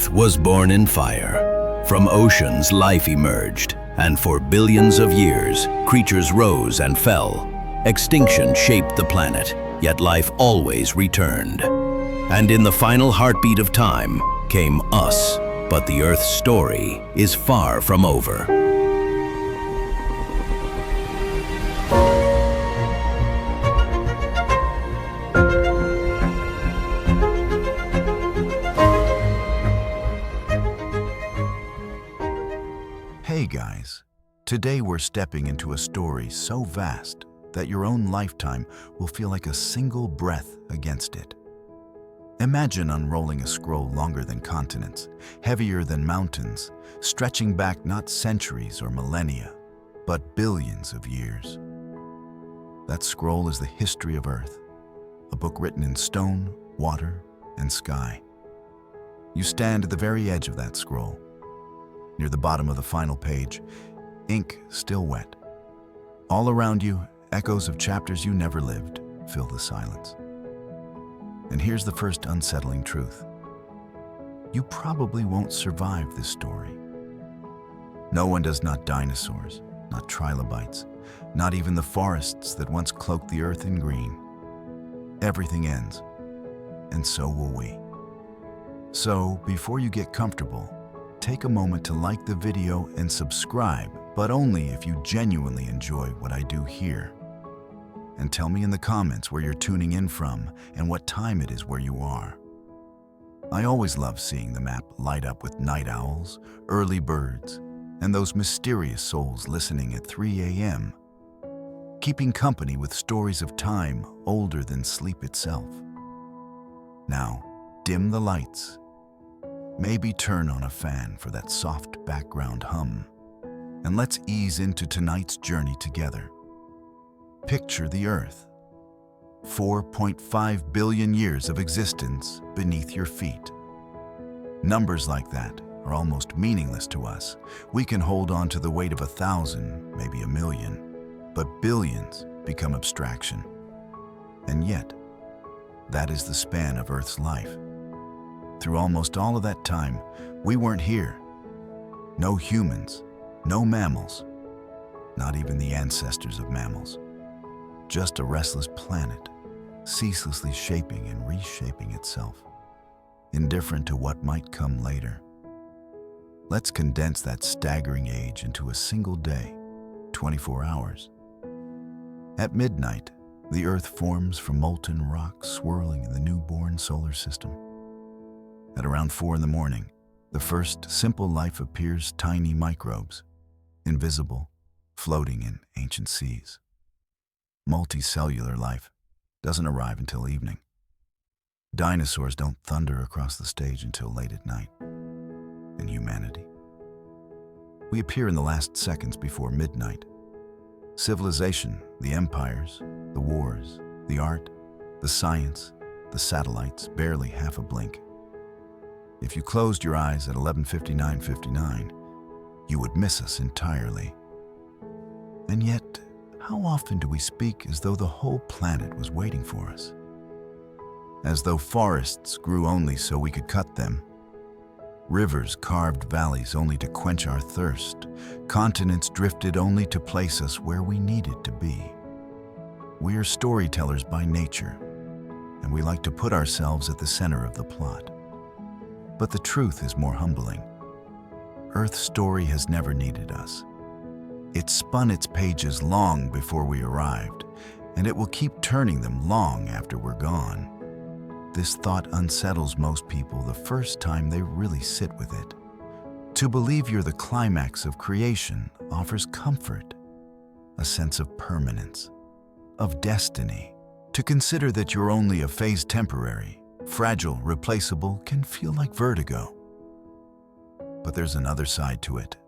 Earth was born in fire. From oceans, life emerged, and for billions of years, creatures rose and fell. Extinction shaped the planet, yet life always returned. And in the final heartbeat of time came us. But the Earth's story is far from over. Hey guys, today we're stepping into a story so vast that your own lifetime will feel like a single breath against it. Imagine unrolling a scroll longer than continents, heavier than mountains, stretching back not centuries or millennia, but billions of years. That scroll is the history of Earth, a book written in stone, water, and sky. You stand at the very edge of that scroll. Near the bottom of the final page, ink still wet. All around you, echoes of chapters you never lived fill the silence. And here's the first unsettling truth. You probably won't survive this story. No one does, not dinosaurs, not trilobites, not even the forests that once cloaked the earth in green. Everything ends, and so will we. So, before you get comfortable, take a moment to like the video and subscribe, but only if you genuinely enjoy what I do here. And tell me in the comments where you're tuning in from and what time it is where you are. I always love seeing the map light up with night owls, early birds, and those mysterious souls listening at 3 a.m., keeping company with stories of time older than sleep itself. Now, dim the lights. Maybe turn on a fan for that soft background hum. And let's ease into tonight's journey together. Picture the Earth. 4.5 billion years of existence beneath your feet. Numbers like that are almost meaningless to us. We can hold on to the weight of 1,000, maybe 1,000,000, but billions become abstraction. And yet, that is the span of Earth's life. Through almost all of that time, we weren't here. No humans, no mammals, not even the ancestors of mammals. Just a restless planet, ceaselessly shaping and reshaping itself, indifferent to what might come later. Let's condense that staggering age into a single day, 24 hours. At midnight, the Earth forms from molten rock swirling in the newborn solar system. At around 4 in the morning, the first simple life appears: tiny microbes, invisible, floating in ancient seas. Multicellular life doesn't arrive until evening. Dinosaurs don't thunder across the stage until late at night. And humanity? We appear in the last seconds before midnight. Civilization, the empires, the wars, the art, the science, the satellites, barely half a blink. If you closed your eyes at 11:59:59, you would miss us entirely. And yet, how often do we speak as though the whole planet was waiting for us? As though forests grew only so we could cut them. Rivers carved valleys only to quench our thirst. Continents drifted only to place us where we needed to be. We are storytellers by nature, and we like to put ourselves at the center of the plot. But the truth is more humbling. Earth's story has never needed us. It spun its pages long before we arrived, and it will keep turning them long after we're gone. This thought unsettles most people the first time they really sit with it. To believe you're the climax of creation offers comfort, a sense of permanence, of destiny. To consider that you're only a phase, temporary, fragile, replaceable, can feel like vertigo. But there's another side to it.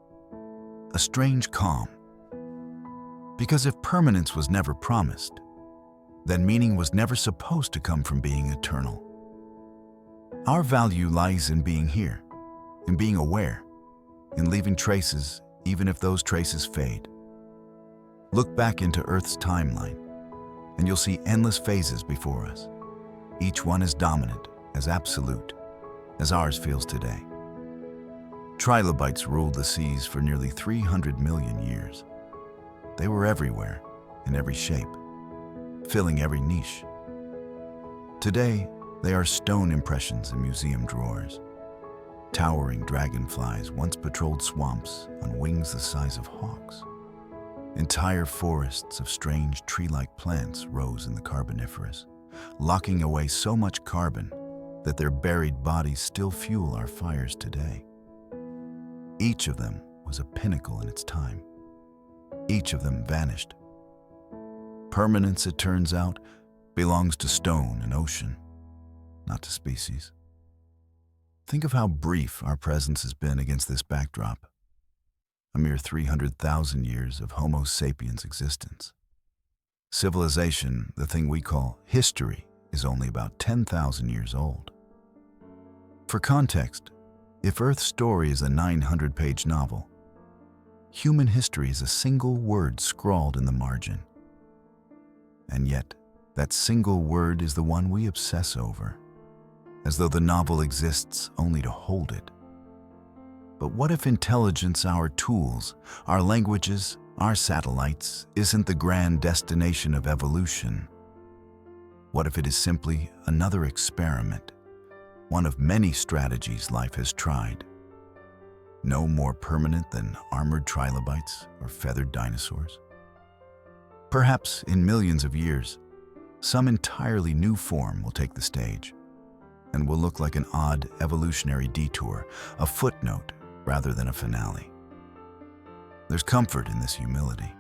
A strange calm. Because if permanence was never promised, then meaning was never supposed to come from being eternal. Our value lies in being here, in being aware, in leaving traces even if those traces fade. Look back into Earth's timeline, and you'll see endless phases before us, each one as dominant, as absolute, as ours feels today. Trilobites ruled the seas for nearly 300 million years. They were everywhere, in every shape, filling every niche. Today, they are stone impressions in museum drawers. Towering dragonflies once patrolled swamps on wings the size of hawks. Entire forests of strange tree-like plants rose in the Carboniferous, locking away so much carbon that their buried bodies still fuel our fires today. Each of them was a pinnacle in its time. Each of them vanished. Permanence, it turns out, belongs to stone and ocean, not to species. Think of how brief our presence has been against this backdrop. A mere 300,000 years of Homo sapiens existence. Civilization, the thing we call history, is only about 10,000 years old. For context, if Earth's story is a 900-page novel, human history is a single word scrawled in the margin. And yet, that single word is the one we obsess over, as though the novel exists only to hold it. But what if intelligence, our tools, our languages, our satellites, isn't the grand destination of evolution? What if it is simply another experiment, one of many strategies life has tried? No more permanent than armored trilobites or feathered dinosaurs? Perhaps in millions of years, some entirely new form will take the stage and will look like an odd evolutionary detour, a footnote rather than a finale. There's comfort in this humility,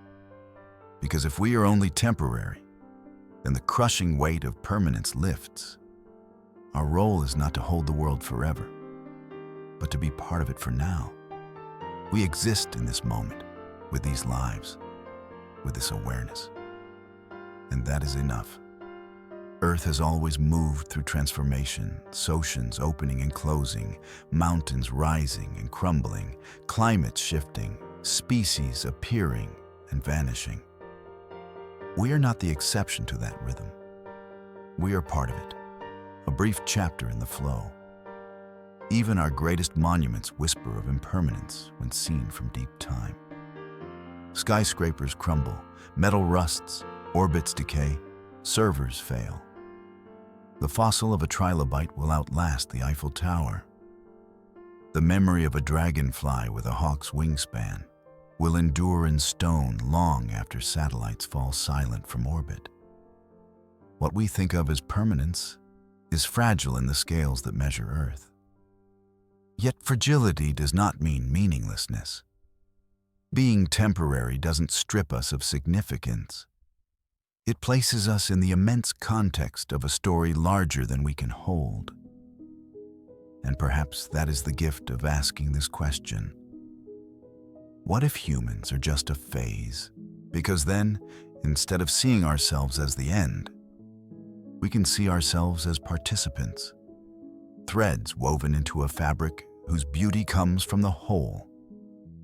because if we are only temporary, then the crushing weight of permanence lifts. Our role is not to hold the world forever, but to be part of it for now. We exist in this moment, with these lives, with this awareness. And that is enough. Earth has always moved through transformation, oceans opening and closing, mountains rising and crumbling, climates shifting, species appearing and vanishing. We are not the exception to that rhythm. We are part of it, a brief chapter in the flow. Even our greatest monuments whisper of impermanence when seen from deep time. Skyscrapers crumble, metal rusts, orbits decay, servers fail. The fossil of a trilobite will outlast the Eiffel Tower. The memory of a dragonfly with a hawk's wingspan will endure in stone long after satellites fall silent from orbit. What we think of as permanence is fragile in the scales that measure Earth. Yet fragility does not mean meaninglessness. Being temporary doesn't strip us of significance. It places us in the immense context of a story larger than we can hold. And perhaps that is the gift of asking this question. What if humans are just a phase? Because then, instead of seeing ourselves as the end, we can see ourselves as participants, threads woven into a fabric whose beauty comes from the whole,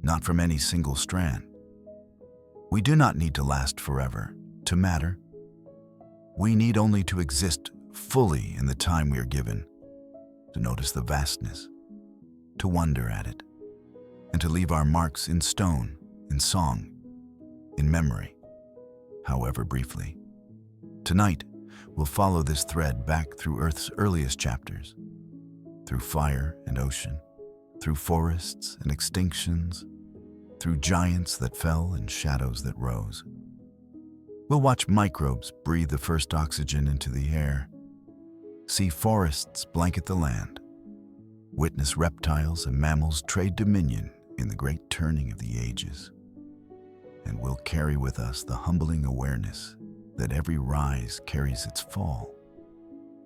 not from any single strand. We do not need to last forever, to matter. We need only to exist fully in the time we are given, to notice the vastness, to wonder at it, and to leave our marks in stone, in song, in memory, however briefly. Tonight, we'll follow this thread back through Earth's earliest chapters, through fire and ocean, through forests and extinctions, through giants that fell and shadows that rose. We'll watch microbes breathe the first oxygen into the air, see forests blanket the land, witness reptiles and mammals trade dominion in the great turning of the ages. And we'll carry with us the humbling awareness that every rise carries its fall,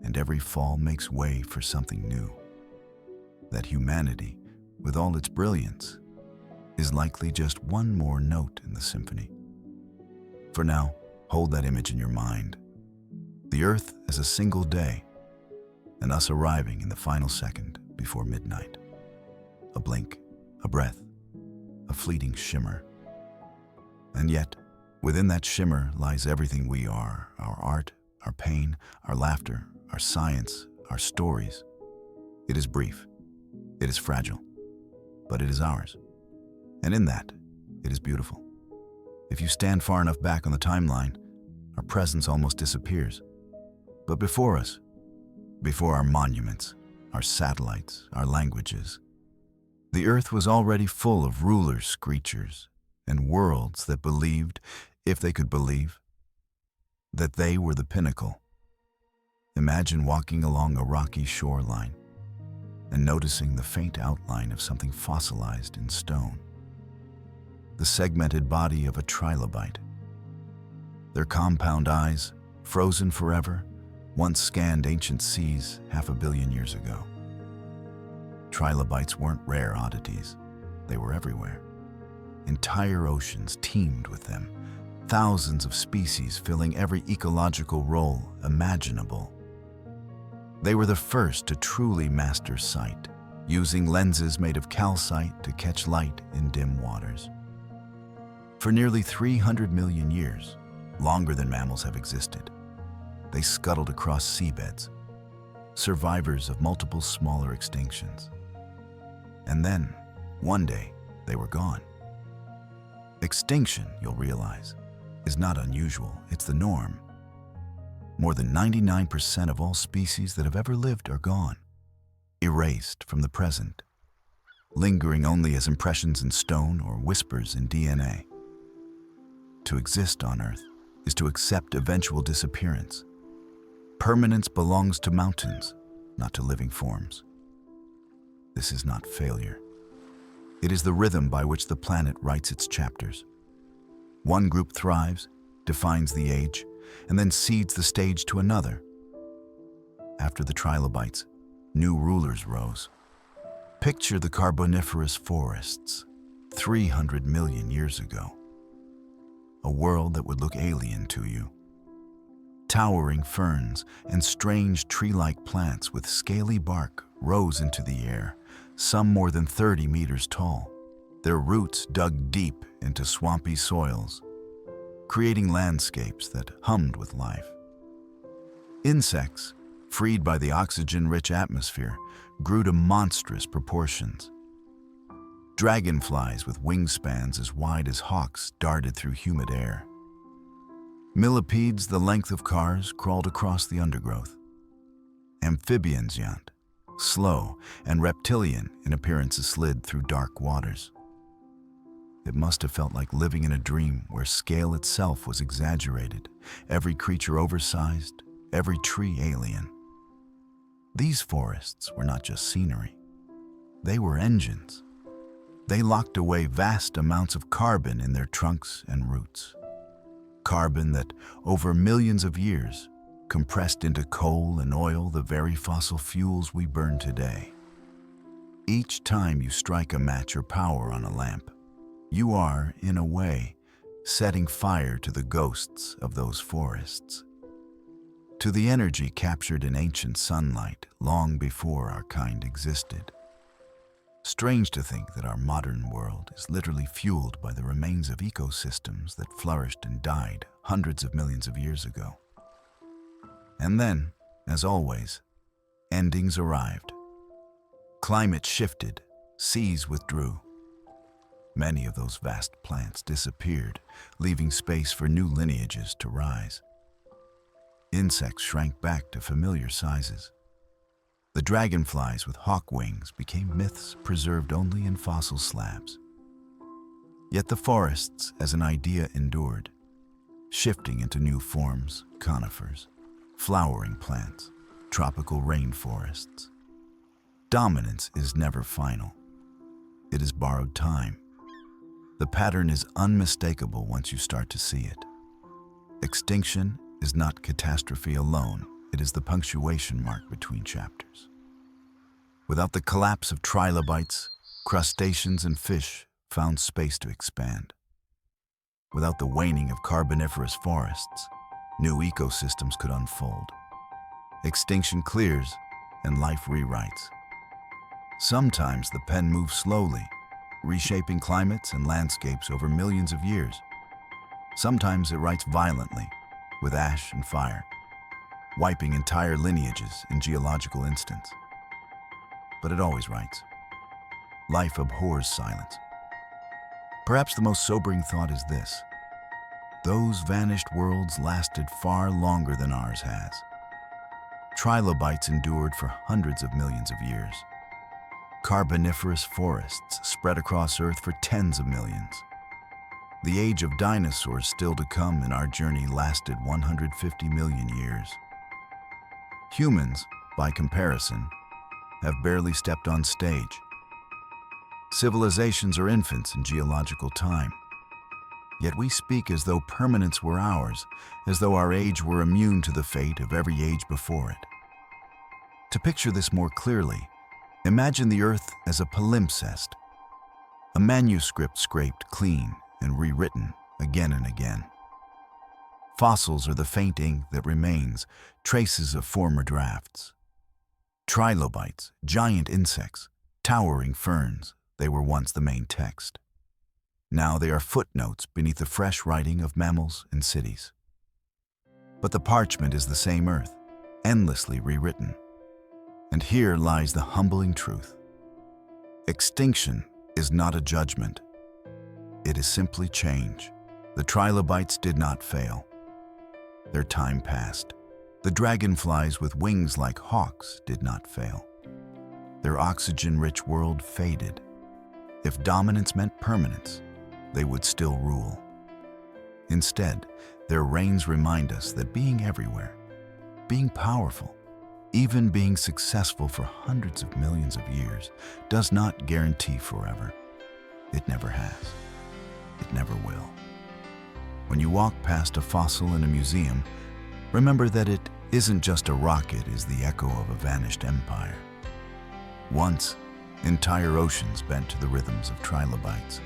and every fall makes way for something new. That humanity, with all its brilliance, is likely just one more note in the symphony. For now, hold that image in your mind. The Earth as a single day, and us arriving in the final second before midnight. A blink, a breath, a fleeting shimmer. And yet, within that shimmer lies everything we are, our art, our pain, our laughter, our science, our stories. It is brief. It is fragile. but it is ours. And in that, it is beautiful. If you stand far enough back on the timeline, our presence almost disappears. But before us, before our monuments, our satellites, our languages, the earth was already full of rulers, screechers, and worlds that believed, if they could believe, that they were the pinnacle. Imagine walking along a rocky shoreline and noticing the faint outline of something fossilized in stone. The segmented body of a trilobite. Their compound eyes, frozen forever, once scanned ancient seas 500 million years ago. Trilobites weren't rare oddities. They were everywhere. Entire oceans teemed with them, thousands of species filling every ecological role imaginable. They were the first to truly master sight, using lenses made of calcite to catch light in dim waters. For nearly 300 million years, longer than mammals have existed, they scuttled across seabeds, survivors of multiple smaller extinctions. And then, one day, they were gone. Extinction, you'll realize, is not unusual, it's the norm. More than 99% of all species that have ever lived are gone, erased from the present, lingering only as impressions in stone or whispers in DNA. To exist on Earth is to accept eventual disappearance. Permanence belongs to mountains, not to living forms. This is not failure. It is the rhythm by which the planet writes its chapters. One group thrives, defines the age, and then cedes the stage to another. After the trilobites, new rulers rose. Picture the Carboniferous forests 300 million years ago. A world that would look alien to you. Towering ferns and strange tree-like plants with scaly bark rose into the air, some more than 30 meters tall. Their roots dug deep into swampy soils, creating landscapes that hummed with life. Insects, freed by the oxygen-rich atmosphere, grew to monstrous proportions. Dragonflies with wingspans as wide as hawks darted through humid air. Millipedes the length of cars crawled across the undergrowth. Amphibians yawned, slow and reptilian in appearances slid through dark waters. It must have felt like living in a dream where scale itself was exaggerated, every creature oversized, every tree alien. These forests were not just scenery. They were engines. They locked away vast amounts of carbon in their trunks and roots. Carbon that, over millions of years, compressed into coal and oil, the very fossil fuels we burn today. Each time you strike a match or power on a lamp, you are, in a way, setting fire to the ghosts of those forests, to the energy captured in ancient sunlight long before our kind existed. Strange to think that our modern world is literally fueled by the remains of ecosystems that flourished and died hundreds of millions of years ago. And then, as always, endings arrived. Climate shifted, seas withdrew. Many of those vast plants disappeared, leaving space for new lineages to rise. Insects shrank back to familiar sizes. The dragonflies with hawk wings became myths preserved only in fossil slabs. Yet the forests as an idea endured, shifting into new forms, conifers, flowering plants, tropical rainforests. Dominance is never final. It is borrowed time. The pattern is unmistakable once you start to see it. Extinction is not catastrophe alone, it is the punctuation mark between chapters. Without the collapse of trilobites, crustaceans and fish found space to expand. Without the waning of carboniferous forests, new ecosystems could unfold. Extinction clears and life rewrites. Sometimes the pen moves slowly, reshaping climates and landscapes over millions of years. Sometimes it writes violently, with ash and fire, wiping entire lineages in geological instants. But it always writes. life abhors silence. Perhaps the most sobering thought is this: those vanished worlds lasted far longer than ours has. Trilobites endured for hundreds of millions of years. Carboniferous forests spread across Earth for tens of millions. The age of dinosaurs still to come in our journey lasted 150 million years. Humans, by comparison, have barely stepped on stage. Civilizations are infants in geological time. Yet we speak as though permanence were ours, as though our age were immune to the fate of every age before it. To picture this more clearly, imagine the Earth as a palimpsest, a manuscript scraped clean and rewritten again and again. Fossils are the faint ink that remains, traces of former drafts. Trilobites, giant insects, towering ferns, they were once the main text. Now they are footnotes beneath the fresh writing of mammals and cities. But the parchment is the same Earth, endlessly rewritten. And here lies the humbling truth. Extinction is not a judgment. It is simply change. The trilobites did not fail. Their time passed. The dragonflies with wings like hawks did not fail. Their oxygen-rich world faded. If dominance meant permanence, they would still rule. Instead, their reigns remind us that being everywhere, being powerful, even being successful for hundreds of millions of years does not guarantee forever. It never has. It never will. When you walk past a fossil in a museum, remember that it isn't just a rock, it is the echo of a vanished empire. Once, entire oceans bent to the rhythms of trilobites.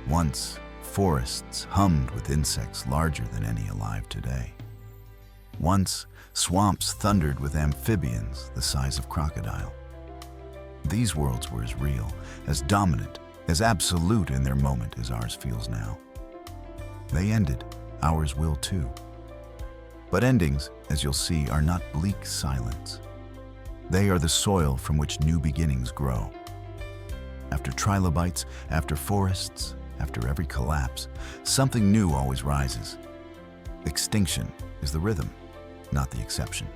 Once, forests hummed with insects larger than any alive today. Once, swamps thundered with amphibians the size of crocodile. These worlds were as real, as dominant, as absolute in their moment as ours feels now. They ended, ours will too. But endings, as you'll see, are not bleak silence. They are the soil from which new beginnings grow. After trilobites, after forests, after every collapse, something new always rises. Extinction is the rhythm, not the exception.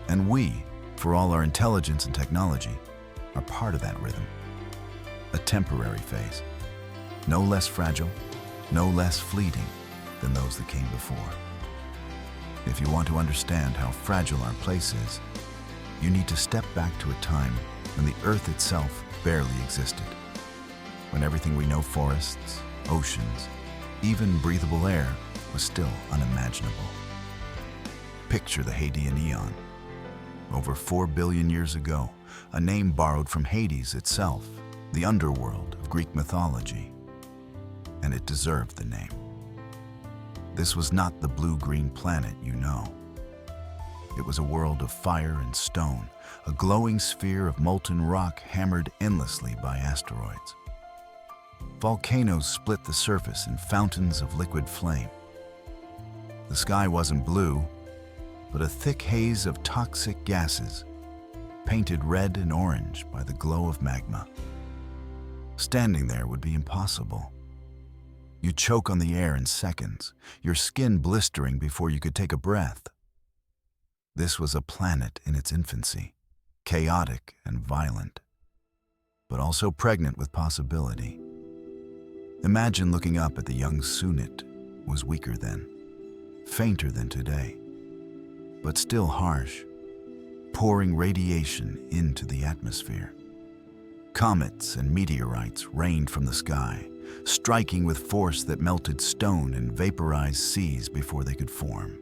And we, for all our intelligence and technology, are part of that rhythm. A temporary phase, no less fragile, no less fleeting than those that came before. If you want to understand how fragile our place is, you need to step back to a time when the Earth itself barely existed, when everything we know, forests, oceans, even breathable air, was still unimaginable. Picture the Hadean Eon. Over 4 billion years ago, a name borrowed from Hades itself, the underworld of Greek mythology, and it deserved the name. This was not the blue-green planet you know. It was a world of fire and stone, a glowing sphere of molten rock hammered endlessly by asteroids. Volcanoes split the surface in fountains of liquid flame. The sky wasn't blue, but a thick haze of toxic gases, painted red and orange by the glow of magma. Standing there would be impossible. You'd choke on the air in seconds, your skin blistering before you could take a breath. This was a planet in its infancy, chaotic and violent, but also pregnant with possibility. Imagine looking up at the young Sunit was weaker then, fainter than today, but still harsh, pouring radiation into the atmosphere. Comets and meteorites rained from the sky, striking with force that melted stone and vaporized seas before they could form.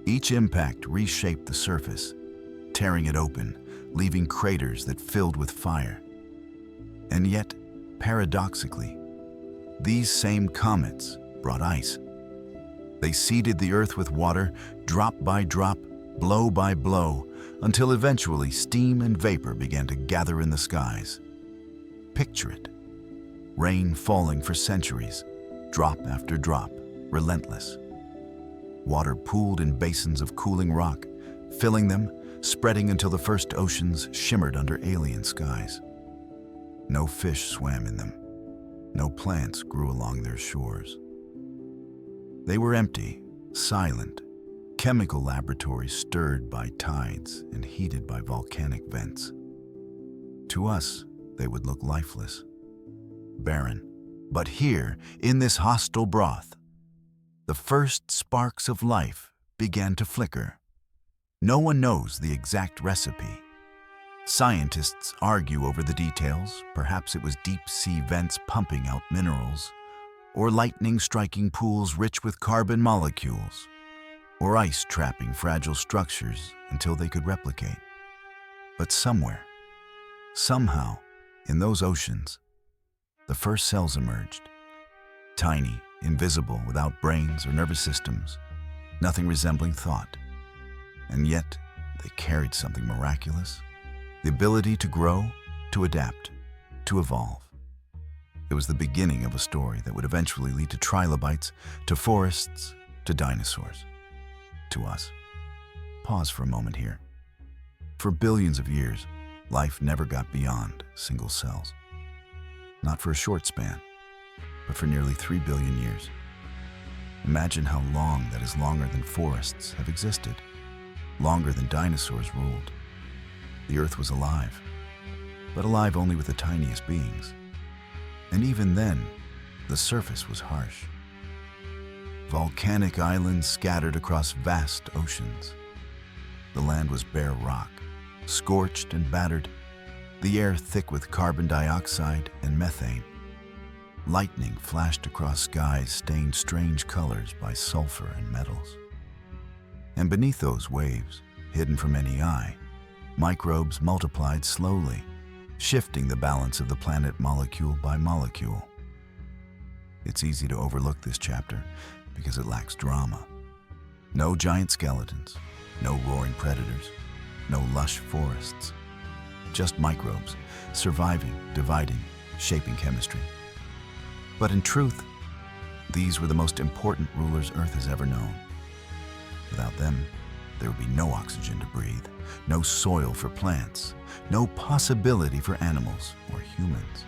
Each impact reshaped the surface, tearing it open, leaving craters that filled with fire. And yet, paradoxically, these same comets brought ice. They seeded the Earth with water, drop by drop, blow by blow, until eventually steam and vapor began to gather in the skies. Picture it. Rain falling for centuries, drop after drop, relentless. Water pooled in basins of cooling rock, filling them, spreading until the first oceans shimmered under alien skies. No fish swam in them. No plants grew along their shores. They were empty, silent, chemical laboratories stirred by tides and heated by volcanic vents. To us, they would look lifeless, barren. But here, in this hostile broth, the first sparks of life began to flicker. No one knows the exact recipe. Scientists argue over the details. Perhaps it was deep-sea vents pumping out minerals, or lightning striking pools rich with carbon molecules, or ice trapping fragile structures until they could replicate. But somewhere, somehow, in those oceans, the first cells emerged. Tiny, invisible, without brains or nervous systems, nothing resembling thought. And yet, they carried something miraculous. The ability to grow, to adapt, to evolve. It was the beginning of a story that would eventually lead to trilobites, to forests, to dinosaurs, to us. Pause for a moment here. For billions of years, life never got beyond single cells. Not for a short span, but for nearly 3 billion years. Imagine how long that is. Longer than forests have existed, longer than dinosaurs ruled. The Earth was alive, but alive only with the tiniest beings. And even then, the surface was harsh. Volcanic islands scattered across vast oceans. The land was bare rock, scorched and battered, the air thick with carbon dioxide and methane. Lightning flashed across skies stained strange colors by sulfur and metals. And beneath those waves, hidden from any eye, microbes multiplied slowly, shifting the balance of the planet molecule by molecule. It's easy to overlook this chapter because it lacks drama. No giant skeletons, no roaring predators, no lush forests. Just microbes, surviving, dividing, shaping chemistry. But in truth, these were the most important rulers Earth has ever known. Without them, there would be no oxygen to breathe, no soil for plants, no possibility for animals or humans.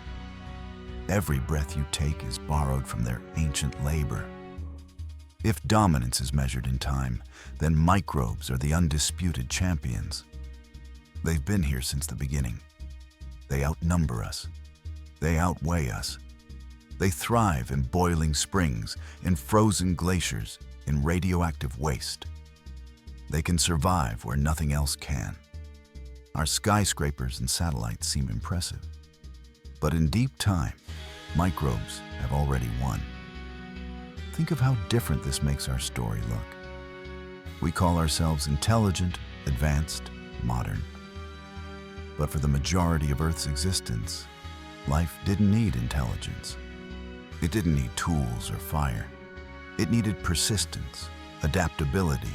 Every breath you take is borrowed from their ancient labor. If dominance is measured in time, then microbes are the undisputed champions. They've been here since the beginning. They outnumber us. They outweigh us. They thrive in boiling springs, in frozen glaciers, in radioactive waste. They can survive where nothing else can. Our skyscrapers and satellites seem impressive. But in deep time, microbes have already won. Think of how different this makes our story look. We call ourselves intelligent, advanced, modern. But for the majority of Earth's existence, life didn't need intelligence. It didn't need tools or fire. It needed persistence, adaptability,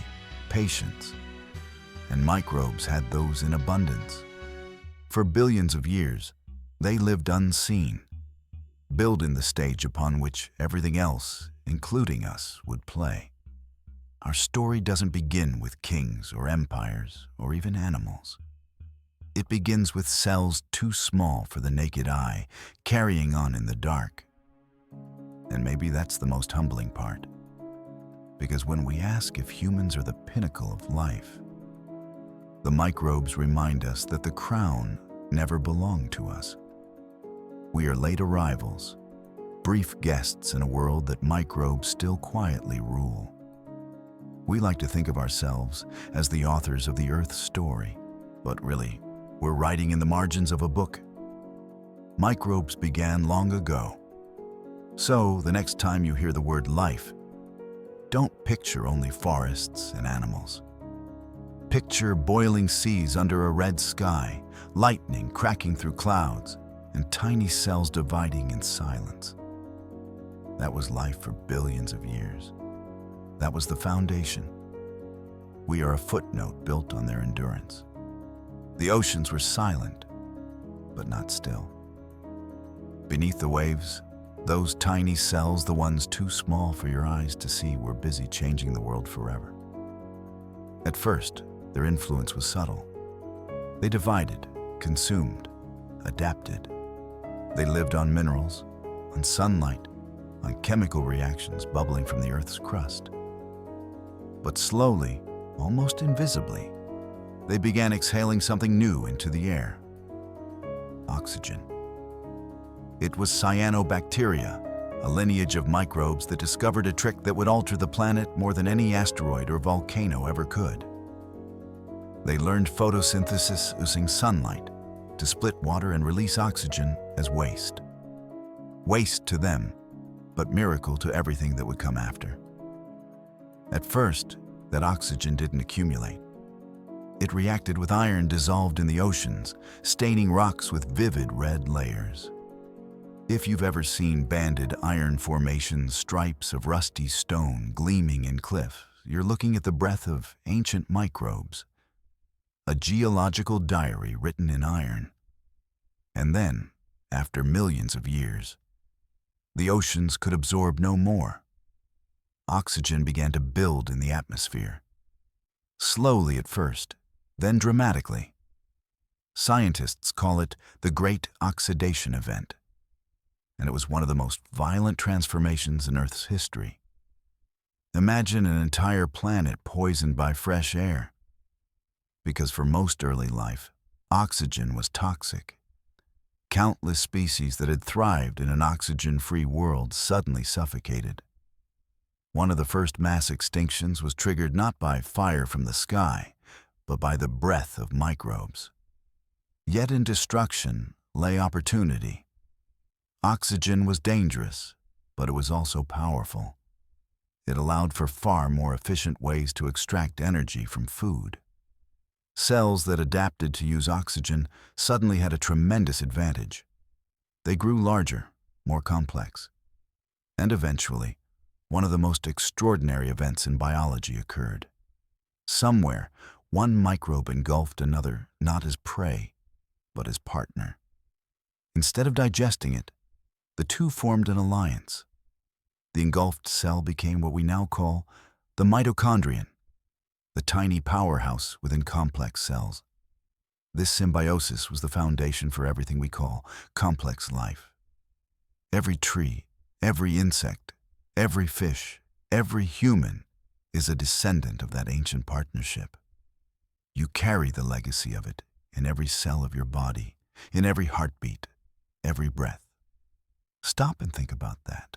patience. And microbes had those in abundance. For billions of years, they lived unseen, building the stage upon which everything else, including us, would play. Our story doesn't begin with kings or empires or even animals. It begins with cells too small for the naked eye, carrying on in the dark. And maybe that's the most humbling part. Because when we ask if humans are the pinnacle of life, the microbes remind us that the crown never belonged to us. We are late arrivals, brief guests in a world that microbes still quietly rule. We like to think of ourselves as the authors of the Earth's story, but really, we're writing in the margins of a book. Microbes began long ago. So, the next time you hear the word life, don't picture only forests and animals. Picture boiling seas under a red sky, lightning cracking through clouds, and tiny cells dividing in silence. That was life for billions of years. That was the foundation. We are a footnote built on their endurance. The oceans were silent, but not still. Beneath the waves, those tiny cells, the ones too small for your eyes to see, were busy changing the world forever. At first, their influence was subtle. They divided, consumed, adapted. They lived on minerals, on sunlight, on chemical reactions bubbling from the Earth's crust. But slowly, almost invisibly, they began exhaling something new into the air: oxygen. It was cyanobacteria, a lineage of microbes that discovered a trick that would alter the planet more than any asteroid or volcano ever could. They learned photosynthesis using sunlight to split water and release oxygen as waste. Waste to them, but miracle to everything that would come after. At first, that oxygen didn't accumulate. It reacted with iron dissolved in the oceans, staining rocks with vivid red layers. If you've ever seen banded iron formations, stripes of rusty stone gleaming in cliff, you're looking at the breath of ancient microbes, a geological diary written in iron. And then, after millions of years, the oceans could absorb no more. Oxygen began to build in the atmosphere. Slowly at first, then dramatically. Scientists call it the Great Oxidation Event, and it was one of the most violent transformations in Earth's history. Imagine an entire planet poisoned by fresh air. Because for most early life, oxygen was toxic. Countless species that had thrived in an oxygen-free world suddenly suffocated. One of the first mass extinctions was triggered not by fire from the sky, but by the breath of microbes. Yet in destruction lay opportunity. Oxygen was dangerous, but it was also powerful. It allowed for far more efficient ways to extract energy from food. Cells that adapted to use oxygen suddenly had a tremendous advantage. They grew larger, more complex. And eventually, one of the most extraordinary events in biology occurred. Somewhere, one microbe engulfed another not as prey, but as partner. Instead of digesting it, the two formed an alliance. The engulfed cell became what we now call the mitochondrion, the tiny powerhouse within complex cells. This symbiosis was the foundation for everything we call complex life. Every tree, every insect, every fish, every human is a descendant of that ancient partnership. You carry the legacy of it in every cell of your body, in every heartbeat, every breath. Stop and think about that.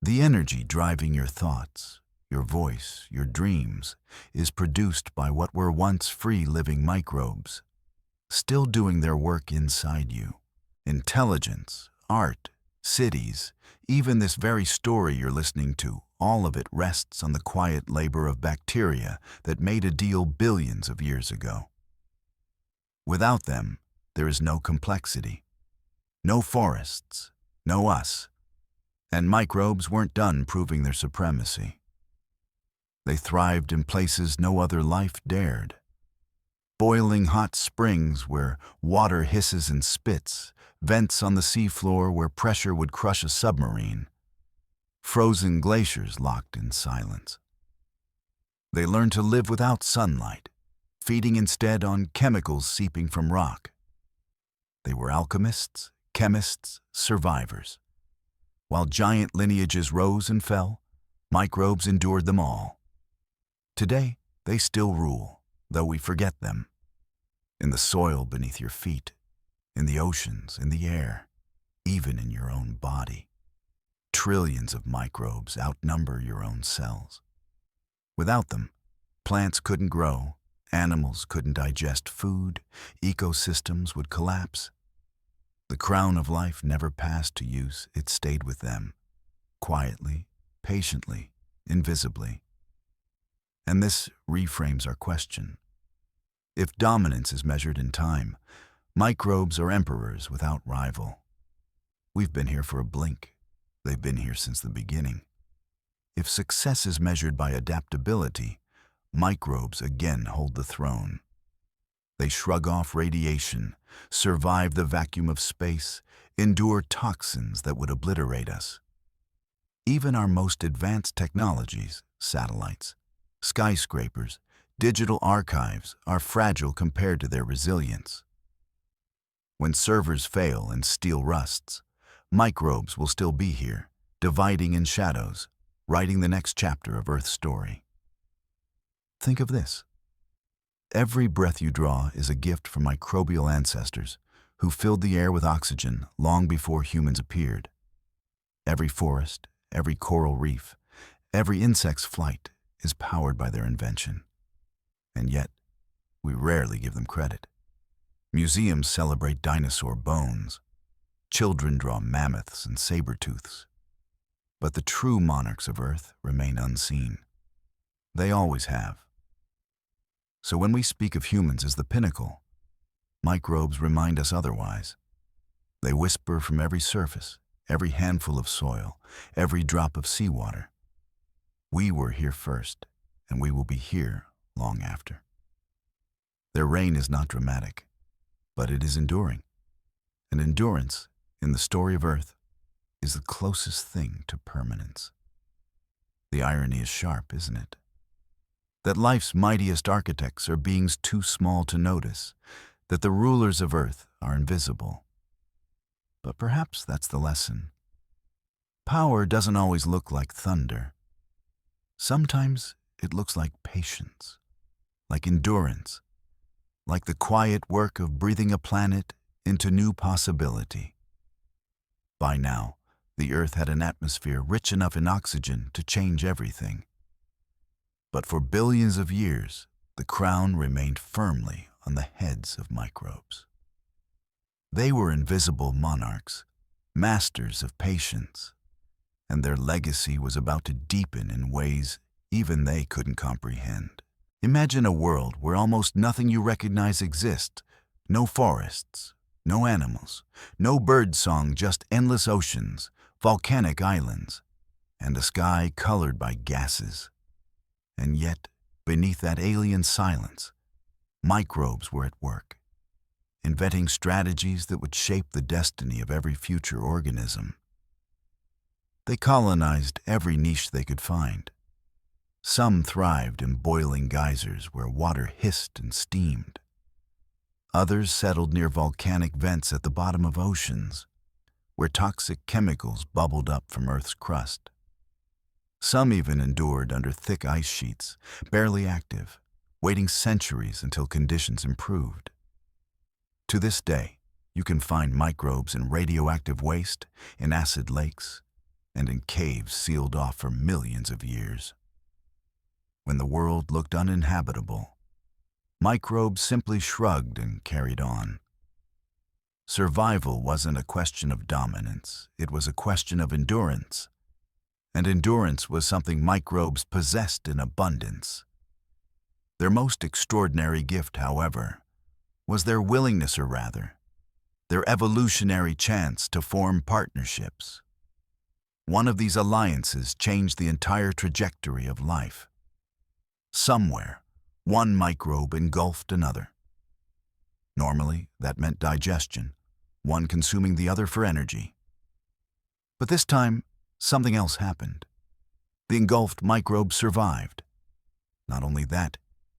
The energy driving your thoughts, your voice, your dreams, is produced by what were once free-living microbes, still doing their work inside you. Intelligence, art, cities, even this very story you're listening to, all of it rests on the quiet labor of bacteria that made a deal billions of years ago. Without them, there is no complexity, no forests, no us, and microbes weren't done proving their supremacy. They thrived in places no other life dared. Boiling hot springs where water hisses and spits, vents on the seafloor where pressure would crush a submarine, frozen glaciers locked in silence. They learned to live without sunlight, feeding instead on chemicals seeping from rock. They were alchemists, chemists, survivors. While giant lineages rose and fell, microbes endured them all. Today, they still rule, though we forget them. In the soil beneath your feet, in the oceans, in the air, even in your own body. Trillions of microbes outnumber your own cells. Without them, plants couldn't grow, animals couldn't digest food, ecosystems would collapse. The crown of life never passed to use, it stayed with them, quietly, patiently, invisibly. And this reframes our question. If dominance is measured in time, microbes are emperors without rival. We've been here for a blink. They've been here since the beginning. If success is measured by adaptability, microbes again hold the throne. They shrug off radiation, survive the vacuum of space, endure toxins that would obliterate us. Even our most advanced technologies, satellites, skyscrapers, digital archives, are fragile compared to their resilience. When servers fail and steel rusts, microbes will still be here, dividing in shadows, writing the next chapter of Earth's story. Think of this. Every breath you draw is a gift from microbial ancestors who filled the air with oxygen long before humans appeared. Every forest, every coral reef, every insect's flight is powered by their invention. And yet, we rarely give them credit. Museums celebrate dinosaur bones. Children draw mammoths and saber-tooths. But the true monarchs of Earth remain unseen. They always have. So when we speak of humans as the pinnacle, microbes remind us otherwise. They whisper from every surface, every handful of soil, every drop of seawater. We were here first, and we will be here long after. Their reign is not dramatic, but it is enduring. And endurance, in the story of Earth, is the closest thing to permanence. The irony is sharp, isn't it? That life's mightiest architects are beings too small to notice, that the rulers of Earth are invisible. But perhaps that's the lesson. Power doesn't always look like thunder. Sometimes it looks like patience, like endurance, like the quiet work of breathing a planet into new possibility. By now, the Earth had an atmosphere rich enough in oxygen to change everything. But for billions of years, the crown remained firmly on the heads of microbes. They were invisible monarchs, masters of patience, and their legacy was about to deepen in ways even they couldn't comprehend. Imagine a world where almost nothing you recognize exists. No forests, no animals, no bird song, just endless oceans, volcanic islands, and a sky colored by gases. And yet, beneath that alien silence, microbes were at work, inventing strategies that would shape the destiny of every future organism. They colonized every niche they could find. Some thrived in boiling geysers where water hissed and steamed. Others settled near volcanic vents at the bottom of oceans, where toxic chemicals bubbled up from Earth's crust. Some even endured under thick ice sheets, barely active, waiting centuries until conditions improved. To this day, you can find microbes in radioactive waste, in acid lakes, and in caves sealed off for millions of years. When the world looked uninhabitable, microbes simply shrugged and carried on. Survival wasn't a question of dominance, it was a question of endurance. And endurance was something microbes possessed in abundance. Their most extraordinary gift, however, was their willingness, or rather, their evolutionary chance to form partnerships. One of these alliances changed the entire trajectory of life. Somewhere, one microbe engulfed another. Normally, that meant digestion, one consuming the other for energy. But this time, something else happened. The engulfed microbe survived. Not only that,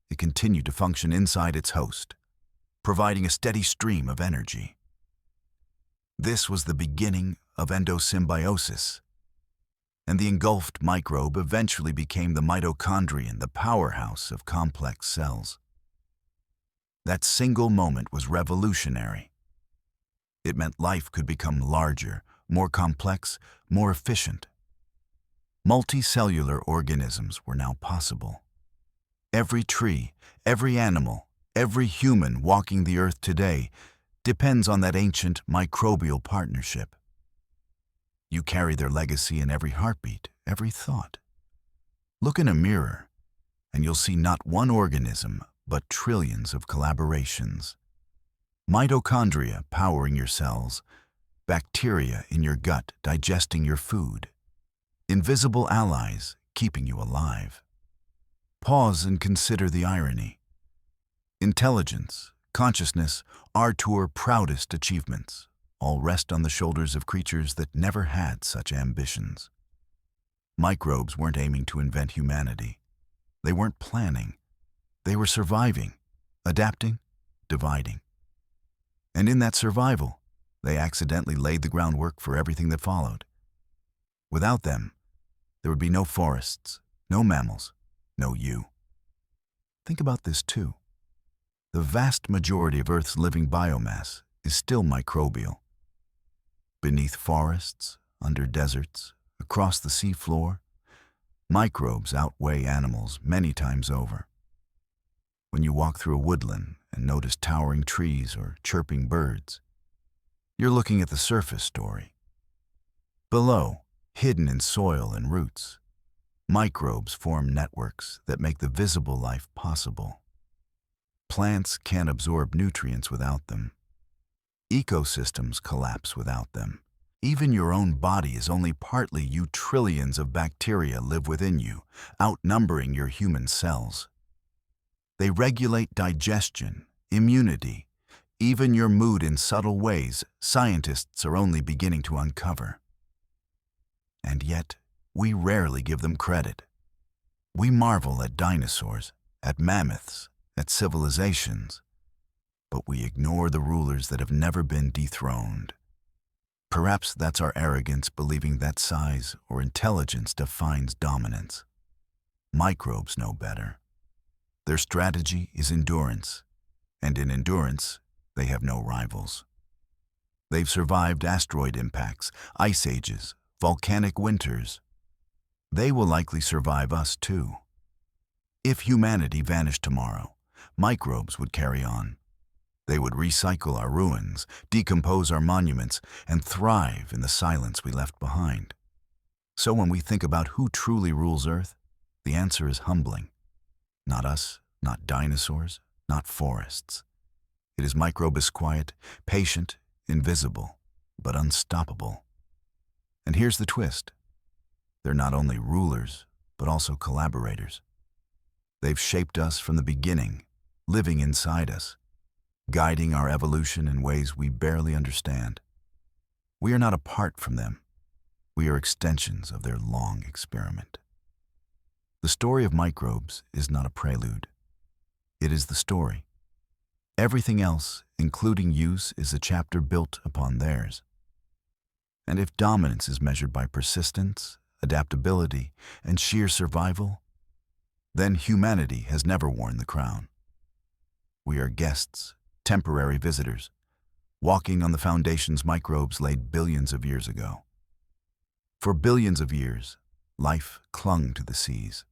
it continued to function inside its host, providing a steady stream of energy. This was the beginning of endosymbiosis, and the engulfed microbe eventually became the mitochondrion, the powerhouse of complex cells. That single moment was revolutionary. It meant life could become larger, more complex, more efficient. Multicellular organisms were now possible. Every tree, every animal, every human walking the earth today depends on that ancient microbial partnership. You carry their legacy in every heartbeat, every thought. Look in a mirror, and you'll see not one organism, but trillions of collaborations. Mitochondria powering your cells, bacteria in your gut digesting your food, invisible allies keeping you alive. Pause and consider the irony. Intelligence, consciousness, our two proudest achievements, all rest on the shoulders of creatures that never had such ambitions. Microbes weren't aiming to invent humanity. They weren't planning. They were surviving, adapting, dividing. And in that survival, they accidentally laid the groundwork for everything that followed. Without them, there would be no forests, no mammals, no you. Think about this too. The vast majority of Earth's living biomass is still microbial. Beneath forests, under deserts, across the seafloor, microbes outweigh animals many times over. When you walk through a woodland and notice towering trees or chirping birds, you're looking at the surface story. Below, hidden in soil and roots, microbes form networks that make the visible life possible. Plants can't absorb nutrients without them. Ecosystems collapse without them. Even your own body is only partly you. Trillions of bacteria live within you, outnumbering your human cells. They regulate digestion, immunity, even your mood in subtle ways scientists are only beginning to uncover. And yet, we rarely give them credit. We marvel at dinosaurs, at mammoths, at civilizations, but we ignore the rulers that have never been dethroned. Perhaps that's our arrogance, believing that size or intelligence defines dominance. Microbes know better. Their strategy is endurance, and in endurance, they have no rivals. They've survived asteroid impacts, ice ages, volcanic winters. They will likely survive us too. If humanity vanished tomorrow, microbes would carry on. They would recycle our ruins, decompose our monuments, and thrive in the silence we left behind. So when we think about who truly rules Earth, the answer is humbling. Not us, not dinosaurs, not forests. It is microbes, quiet, patient, invisible, but unstoppable. And here's the twist. They're not only rulers, but also collaborators. They've shaped us from the beginning, living inside us, guiding our evolution in ways we barely understand. We are not apart from them. We are extensions of their long experiment. The story of microbes is not a prelude. It is the story. Everything else, including use, is a chapter built upon theirs. And if dominance is measured by persistence, adaptability, and sheer survival, then humanity has never worn the crown. We are guests, temporary visitors, walking on the foundations microbes laid billions of years ago. For billions of years, life clung to the seas.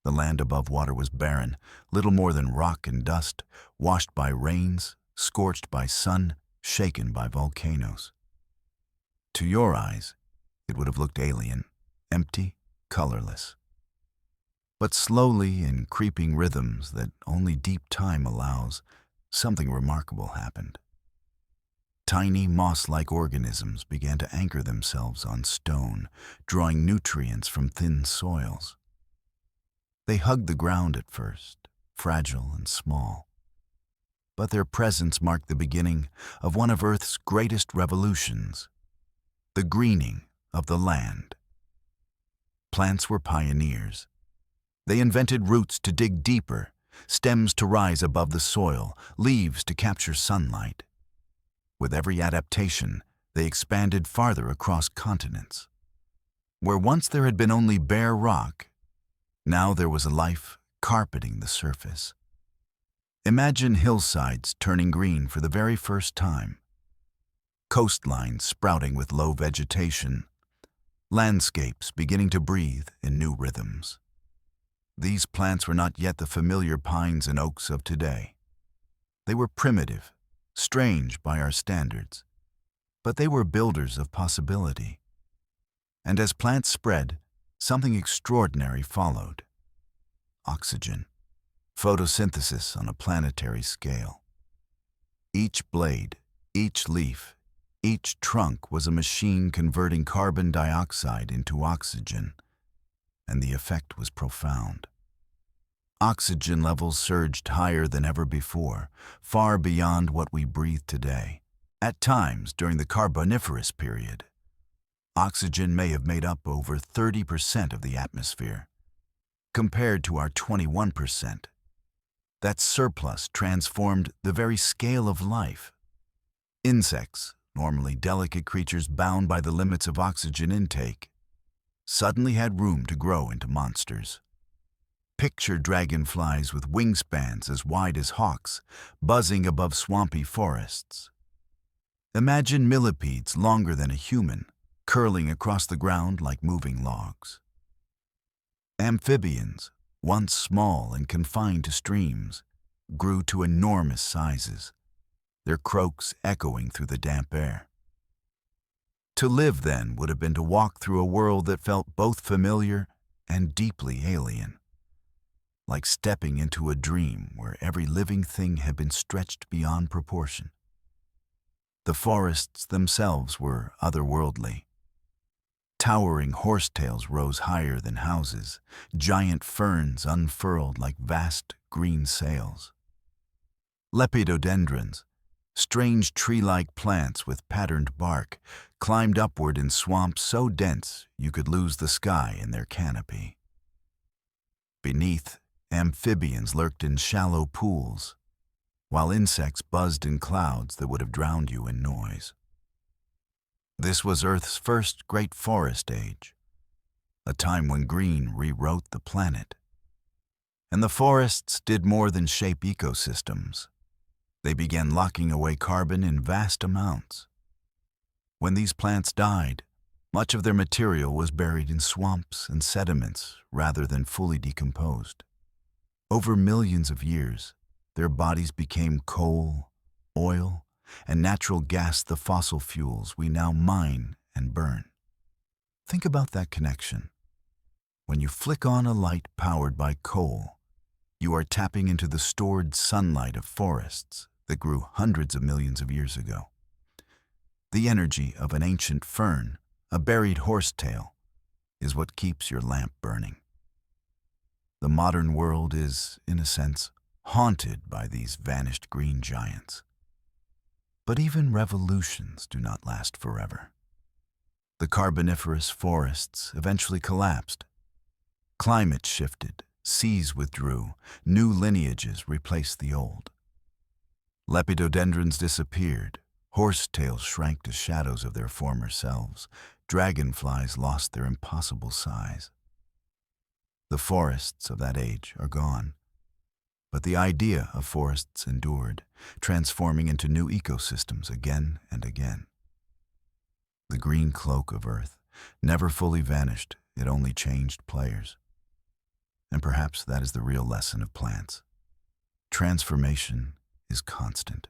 The land above water was barren, little more than rock and dust, washed by rains, scorched by sun, shaken by volcanoes. To your eyes, it would have looked alien, empty, colorless. But slowly, in creeping rhythms that only deep time allows, something remarkable happened. Tiny moss-like organisms began to anchor themselves on stone, drawing nutrients from thin soils. They hugged the ground at first, fragile and small. But their presence marked the beginning of one of Earth's greatest revolutions, the greening of the land. Plants were pioneers. They invented roots to dig deeper, stems to rise above the soil, leaves to capture sunlight. With every adaptation, they expanded farther across continents. Where once there had been only bare rock, now there was a life carpeting the surface. Imagine hillsides turning green for the very first time, coastlines sprouting with low vegetation, landscapes beginning to breathe in new rhythms. These plants were not yet the familiar pines and oaks of today. They were primitive, strange by our standards, but they were builders of possibility. And as plants spread, something extraordinary followed. Oxygen, photosynthesis on a planetary scale. Each blade, each leaf, each trunk was a machine converting carbon dioxide into oxygen, and the effect was profound. Oxygen levels surged higher than ever before, far beyond what we breathe today. At times during the Carboniferous period, oxygen may have made up over 30% of the atmosphere, compared to our 21%. That surplus transformed the very scale of life, Insects, normally delicate creatures bound by the limits of oxygen intake, suddenly had room to grow into monsters. Picture dragonflies with wingspans as wide as hawks, buzzing above swampy forests. Imagine millipedes longer than a human, curling across the ground like moving logs. Amphibians, once small and confined to streams, grew to enormous sizes, their croaks echoing through the damp air. To live then would have been to walk through a world that felt both familiar and deeply alien, like stepping into a dream where every living thing had been stretched beyond proportion. The forests themselves were otherworldly. Towering horsetails rose higher than houses, giant ferns unfurled like vast green sails. Lepidodendrons, strange tree-like plants with patterned bark, climbed upward in swamps so dense you could lose the sky in their canopy. Beneath, amphibians lurked in shallow pools, while insects buzzed in clouds that would have drowned you in noise. This was Earth's first great forest age, a time when green rewrote the planet. And the forests did more than shape ecosystems. They began locking away carbon in vast amounts. When these plants died, much of their material was buried in swamps and sediments rather than fully decomposed. Over millions of years, their bodies became coal, oil, and natural gas, the fossil fuels we now mine and burn. Think about that connection. When you flick on a light powered by coal, you are tapping into the stored sunlight of forests that grew hundreds of millions of years ago. The energy of an ancient fern, a buried horsetail, is what keeps your lamp burning. The modern world is, in a sense, haunted by these vanished green giants. But even revolutions do not last forever. The Carboniferous forests eventually collapsed. Climate shifted, seas withdrew, new lineages replaced the old. Lepidodendrons disappeared, horsetails shrank to shadows of their former selves, dragonflies lost their impossible size. The forests of that age are gone, but the idea of forests endured, transforming into new ecosystems again and again. The green cloak of Earth never fully vanished, it only changed players. And perhaps that is the real lesson of plants. Transformation is constant.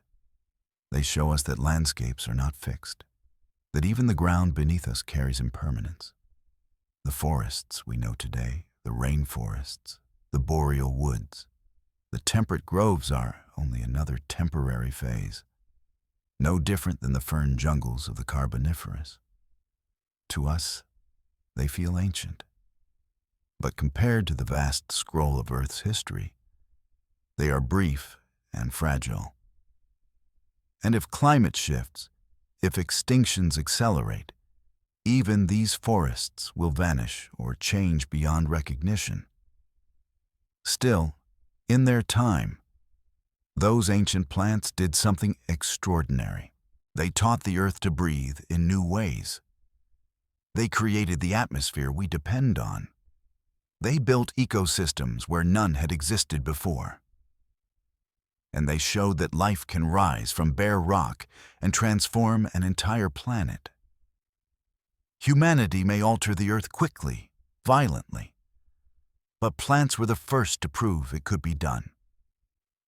They show us that landscapes are not fixed, that even the ground beneath us carries impermanence. The forests we know today, the rainforests, the boreal woods, the temperate groves are only another temporary phase, no different than the fern jungles of the Carboniferous. To us, they feel ancient. But compared to the vast scroll of Earth's history, they are brief and fragile. And if climate shifts, if extinctions accelerate, even these forests will vanish or change beyond recognition. Still, in their time, those ancient plants did something extraordinary. They taught the Earth to breathe in new ways. They created the atmosphere we depend on. They built ecosystems where none had existed before. And they showed that life can rise from bare rock and transform an entire planet. Humanity may alter the Earth quickly, violently, but plants were the first to prove it could be done.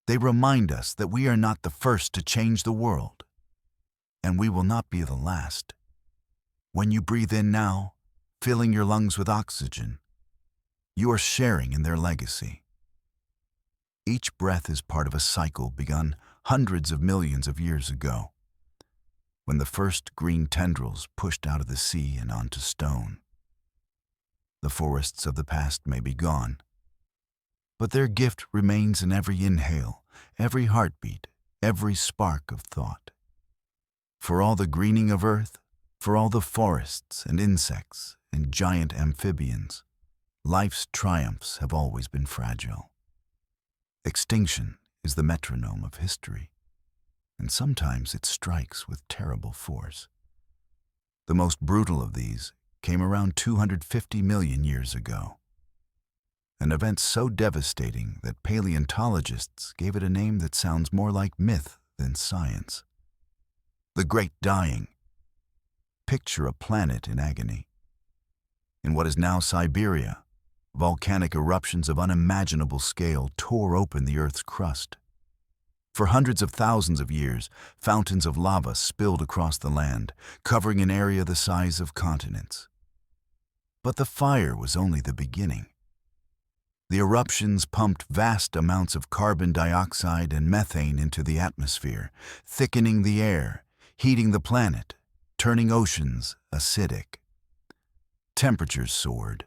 They remind us that we are not the first to change the world, and we will not be the last. When you breathe in now, filling your lungs with oxygen, you are sharing in their legacy. Each breath is part of a cycle begun hundreds of millions of years ago, when the first green tendrils pushed out of the sea and onto stone. The forests of the past may be gone, but their gift remains in every inhale, every heartbeat, every spark of thought. For all the greening of Earth, for all the forests and insects and giant amphibians, life's triumphs have always been fragile. Extinction is the metronome of history. and sometimes it strikes with terrible force. The most brutal of these came around 250 million years ago, an event so devastating that paleontologists gave it a name that sounds more like myth than science. The Great Dying. Picture a planet in agony. In what is now Siberia, volcanic eruptions of unimaginable scale tore open the Earth's crust. For hundreds of thousands of years, fountains of lava spilled across the land, covering an area the size of continents. But the fire was only the beginning. The eruptions pumped vast amounts of carbon dioxide and methane into the atmosphere, thickening the air, heating the planet, turning oceans acidic. Temperatures soared.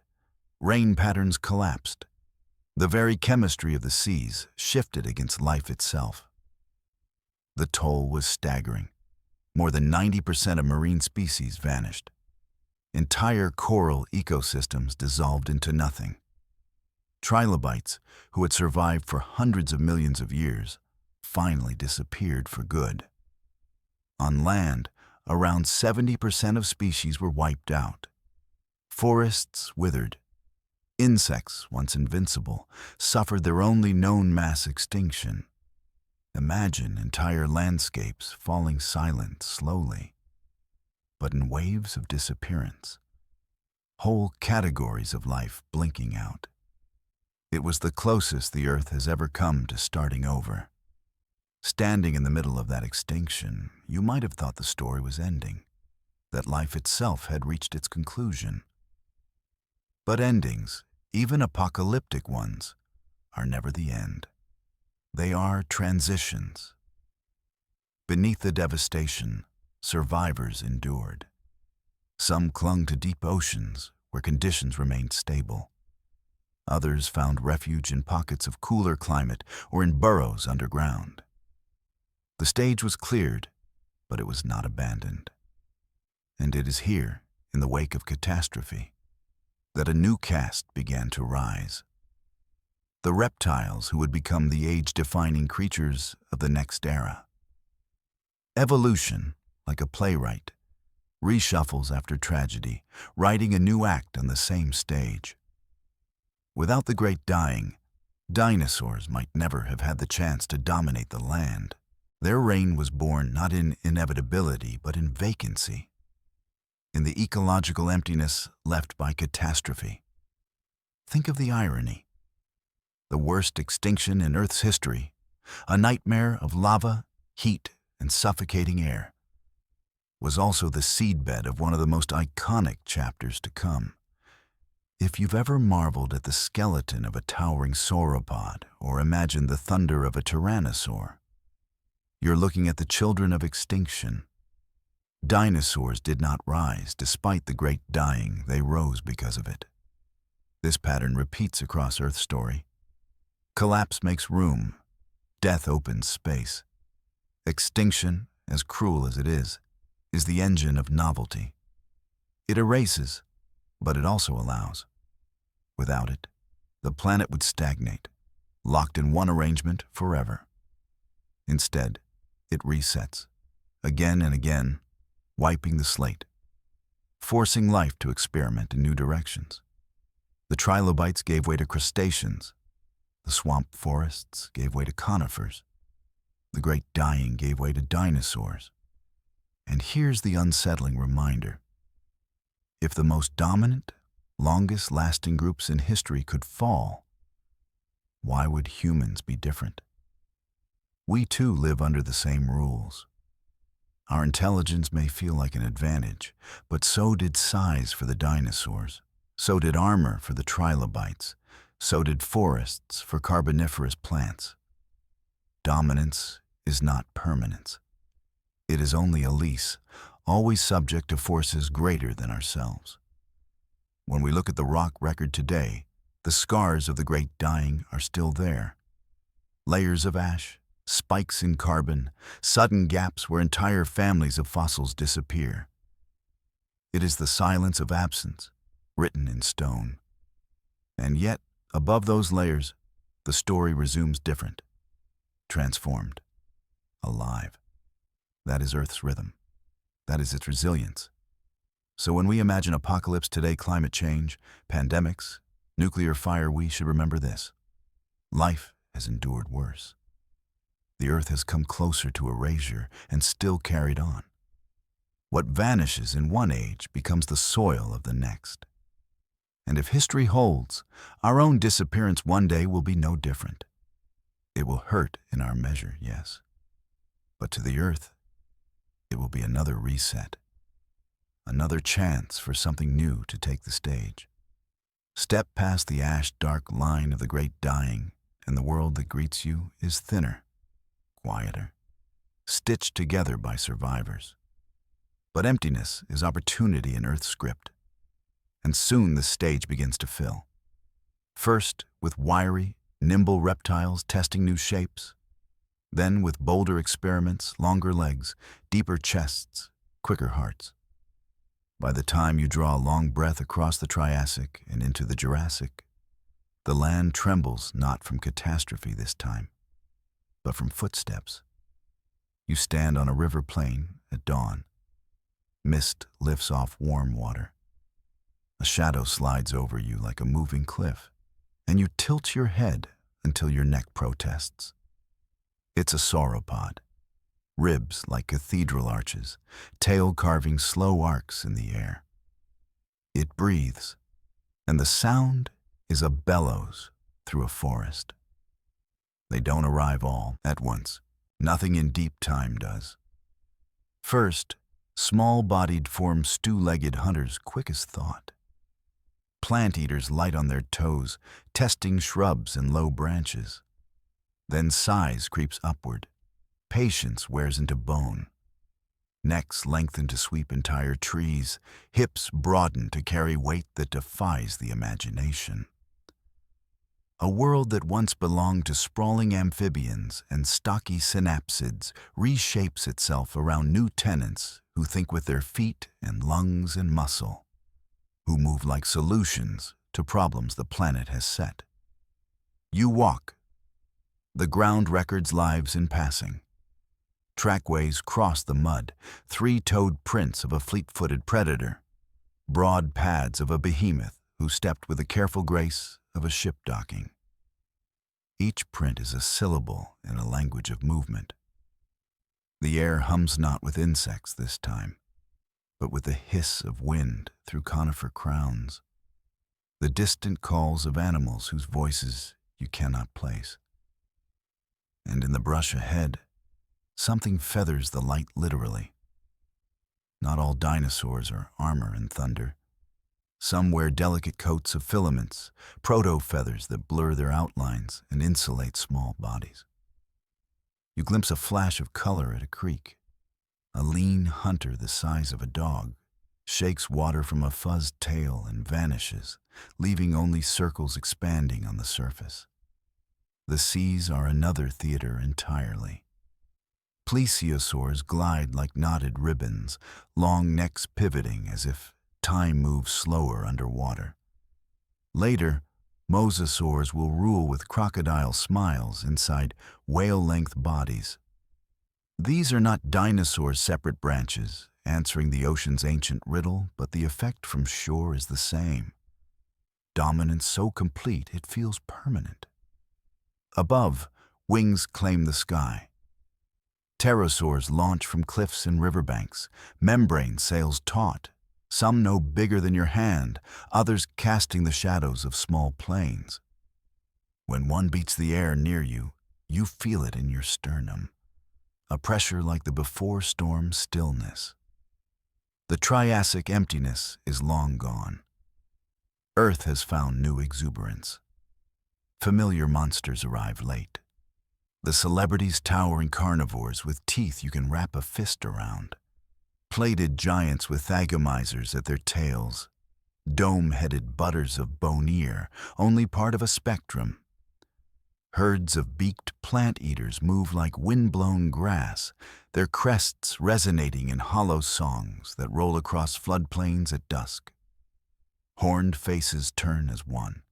Rain patterns collapsed. The very chemistry of the seas shifted against life itself. The toll was staggering. More than 90% of marine species vanished. Entire coral ecosystems dissolved into nothing. Trilobites, who had survived for hundreds of millions of years, finally disappeared for good. On land, around 70% of species were wiped out. Forests withered. Insects, once invincible, suffered their only known mass extinction. Imagine entire landscapes falling silent slowly, but in waves of disappearance. Whole categories of life blinking out. It was the closest the Earth has ever come to starting over. Standing in the middle of that extinction, you might have thought the story was ending, that life itself had reached its conclusion. But endings, even apocalyptic ones, are never the end. They are transitions. Beneath the devastation, survivors endured. Some clung to deep oceans where conditions remained stable. Others found refuge in pockets of cooler climate or in burrows underground. The stage was cleared, but it was not abandoned. And it is here, in the wake of catastrophe, that a new caste began to rise. The reptiles who would become the age-defining creatures of the next era. Evolution, like a playwright, reshuffles after tragedy, writing a new act on the same stage. Without the Great Dying, dinosaurs might never have had the chance to dominate the land. Their reign was born not in inevitability, but in vacancy, in the ecological emptiness left by catastrophe. Think of the irony. The worst extinction in Earth's history, a nightmare of lava, heat, and suffocating air, was also the seedbed of one of the most iconic chapters to come. If you've ever marveled at the skeleton of a towering sauropod or imagined the thunder of a tyrannosaur, you're looking at the children of extinction. Dinosaurs did not rise despite the Great Dying, they rose because of it. This pattern repeats across Earth's story. Collapse makes room. Death opens space. Extinction, as cruel as it is the engine of novelty. It erases, but it also allows. Without it, the planet would stagnate, locked in one arrangement forever. Instead, it resets, again and again, wiping the slate, forcing life to experiment in new directions. The trilobites gave way to crustaceans. The swamp forests gave way to conifers. The Great Dying gave way to dinosaurs. And here's the unsettling reminder. If the most dominant, longest-lasting groups in history could fall, why would humans be different? We too live under the same rules. Our intelligence may feel like an advantage, but so did size for the dinosaurs. So did armor for the trilobites. So did forests for carboniferous plants. Dominance is not permanence. It is only a lease, always subject to forces greater than ourselves. When we look at the rock record today, the scars of the Great Dying are still there. Layers of ash, spikes in carbon, sudden gaps where entire families of fossils disappear. It is the silence of absence, written in stone. And yet, above those layers, the story resumes different, transformed, alive. That is Earth's rhythm. That is its resilience. So when we imagine apocalypse today, climate change, pandemics, nuclear fire, we should remember this. Life has endured worse. The Earth has come closer to erasure and still carried on. What vanishes in one age becomes the soil of the next. And if history holds, our own disappearance one day will be no different. It will hurt in our measure, yes. But to the Earth, it will be another reset. Another chance for something new to take the stage. Step past the ash-dark line of the great dying, and the world that greets you is thinner, quieter, stitched together by survivors. But emptiness is opportunity in Earth's script, and soon the stage begins to fill. First with wiry, nimble reptiles testing new shapes, then with bolder experiments, longer legs, deeper chests, quicker hearts. By the time you draw a long breath across the Triassic and into the Jurassic, the land trembles not from catastrophe this time, but from footsteps. You stand on a river plain at dawn. Mist lifts off warm water. A shadow slides over you like a moving cliff, and you tilt your head until your neck protests. It's a sauropod. Ribs like cathedral arches, tail carving slow arcs in the air. It breathes, and the sound is a bellows through a forest. They don't arrive all at once. Nothing in deep time does. First, small-bodied form stew-legged hunters quick as thought. Plant eaters light on their toes, testing shrubs and low branches. Then size creeps upward. Patience wears into bone. Necks lengthen to sweep entire trees. Hips broaden to carry weight that defies the imagination. A world that once belonged to sprawling amphibians and stocky synapsids reshapes itself around new tenants who think with their feet and lungs and muscle, who move like solutions to problems the planet has set. You walk. The ground records lives in passing. Trackways cross the mud, three-toed prints of a fleet-footed predator, broad pads of a behemoth who stepped with the careful grace of a ship docking. Each print is a syllable in a language of movement. The air hums not with insects this time, but with the hiss of wind through conifer crowns, the distant calls of animals whose voices you cannot place. And in the brush ahead, something feathers the light literally. Not all dinosaurs are armor and thunder. Some wear delicate coats of filaments, proto-feathers that blur their outlines and insulate small bodies. You glimpse a flash of color at a creek. A lean hunter the size of a dog shakes water from a fuzzed tail and vanishes, leaving only circles expanding on the surface. The seas are another theater entirely. Plesiosaurs glide like knotted ribbons, long necks pivoting as if time moves slower underwater. Later, mosasaurs will rule with crocodile smiles inside whale-length bodies. These are not dinosaurs' separate branches, answering the ocean's ancient riddle, but the effect from shore is the same. Dominance so complete it feels permanent. Above, wings claim the sky. Pterosaurs launch from cliffs and riverbanks, membrane sails taut, some no bigger than your hand, others casting the shadows of small plains. When one beats the air near you, you feel it in your sternum, a pressure like the before-storm stillness. The Triassic emptiness is long gone. Earth has found new exuberance. Familiar monsters arrive late. The celebrities towering carnivores with teeth you can wrap a fist around. Plated giants with thagomizers at their tails. Dome-headed butters of bone ear, only part of a spectrum. Herds of beaked plant eaters move like wind-blown grass, their crests resonating in hollow songs that roll across floodplains at dusk. Horned faces turn as one.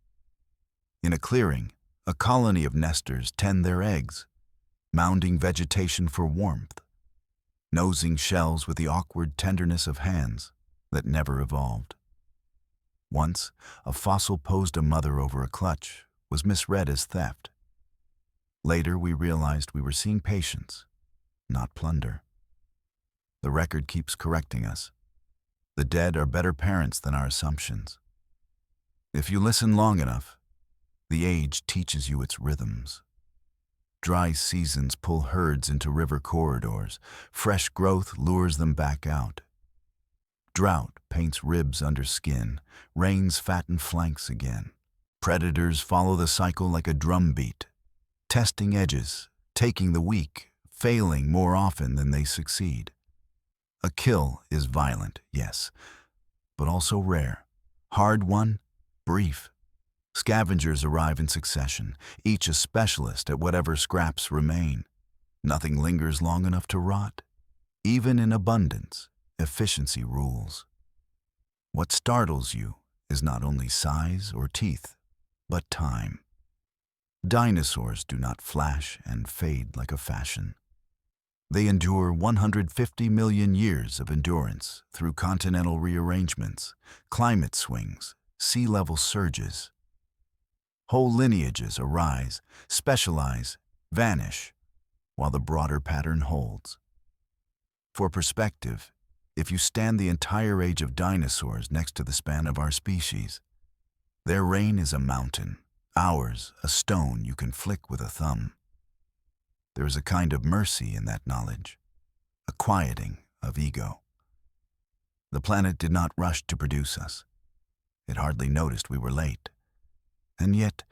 In a clearing, a colony of nesters tend their eggs, mounding vegetation for warmth. nosing shells with the awkward tenderness of hands that never evolved. Once, a fossil posed a mother over a clutch was misread as theft. Later, we realized we were seeing patience, not plunder. The record keeps correcting us. The dead are better parents than our assumptions. If you listen long enough, the age teaches you its rhythms. Dry seasons pull herds into river corridors. Fresh growth lures them back out. Drought paints ribs under skin. Rains fatten flanks again. Predators follow the cycle like a drumbeat, testing edges, taking the weak, failing more often than they succeed. A kill is violent, yes, but also rare. Hard-won, brief. Scavengers arrive in succession, each a specialist at whatever scraps remain. Nothing lingers long enough to rot. Even in abundance, efficiency rules. What startles you is not only size or teeth, but time. Dinosaurs do not flash and fade like a fashion. They endure 150 million years of endurance through continental rearrangements, climate swings, sea level surges. Whole lineages arise, specialize, vanish, while the broader pattern holds. For perspective, if you stand the entire age of dinosaurs next to the span of our species, their reign is a mountain, ours a stone you can flick with a thumb. There is a kind of mercy in that knowledge, a quieting of ego. The planet did not rush to produce us. It hardly noticed we were late. And yet,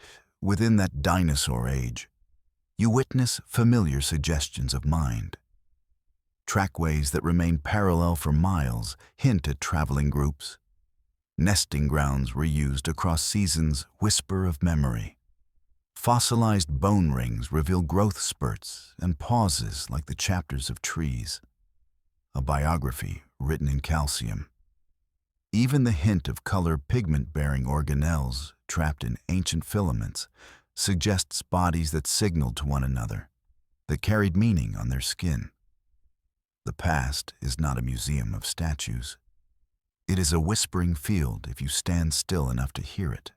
within that dinosaur age, you witness familiar suggestions of mind. Trackways that remain parallel for miles hint at traveling groups. Nesting grounds reused across seasons whisper of memory. Fossilized bone rings reveal growth spurts and pauses like the chapters of trees. A biography written in calcium. Even the hint of color pigment-bearing organelles trapped in ancient filaments suggests bodies that signaled to one another, that carried meaning on their skin. The past is not a museum of statues. It is a whispering field if you stand still enough to hear it.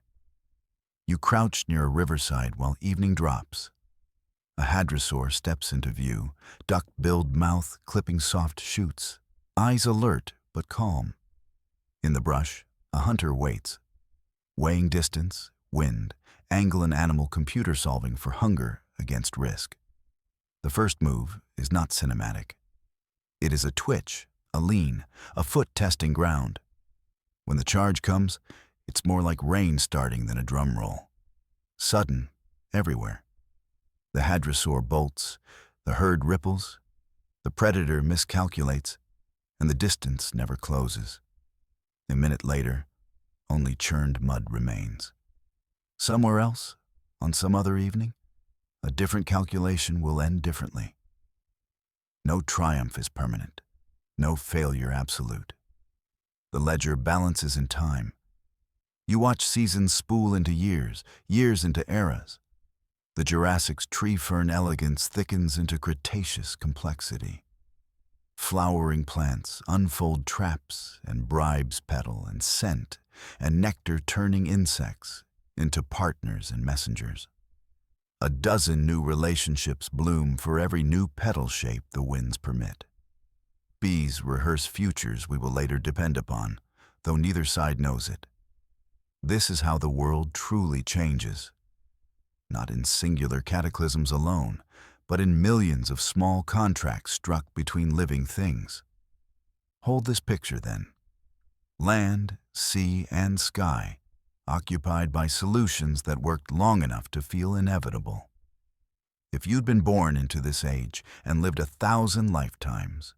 You crouch near a riverside while evening drops. A hadrosaur steps into view, duck-billed mouth clipping soft shoots, eyes alert but calm. In the brush, a hunter waits, weighing distance, wind, angle and animal computer solving for hunger against risk. The first move is not cinematic. It is a twitch, a lean, a foot testing ground. When the charge comes, it's more like rain starting than a drum roll. Sudden, everywhere. The hadrosaur bolts, the herd ripples, the predator miscalculates, and the distance never closes. A minute later, only churned mud remains. Somewhere else, on some other evening, a different calculation will end differently. No triumph is permanent, no failure absolute. The ledger balances in time. You watch seasons spool into years, years into eras. The Jurassic's tree fern elegance thickens into Cretaceous complexity. Flowering plants unfold traps and bribes petal and scent and nectar turning insects into partners and messengers. A dozen new relationships bloom for every new petal shape the winds permit. Bees rehearse futures we will later depend upon, though neither side knows it. This is how the world truly changes. Not in singular cataclysms alone, but in millions of small contracts struck between living things. Hold this picture then. Land, sea, and sky, occupied by solutions that worked long enough to feel inevitable. If you'd been born into this age and lived 1,000 lifetimes,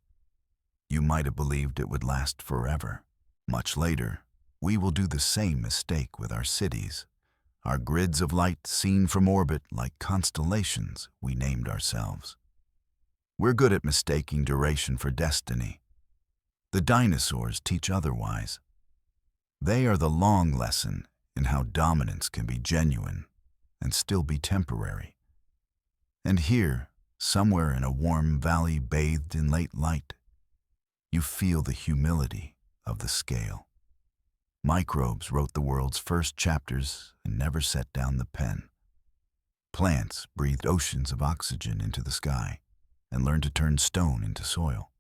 you might have believed it would last forever. Much later, we will do the same mistake with our cities, our grids of light seen from orbit like constellations we named ourselves. We're good at mistaking duration for destiny. The dinosaurs teach otherwise. They are the long lesson in how dominance can be genuine and still be temporary. And here, somewhere in a warm valley bathed in late light, You feel the humility of the scale. Microbes wrote the world's first chapters and never set down the pen. Plants breathed oceans of oxygen into the sky and learned to turn stone into soil.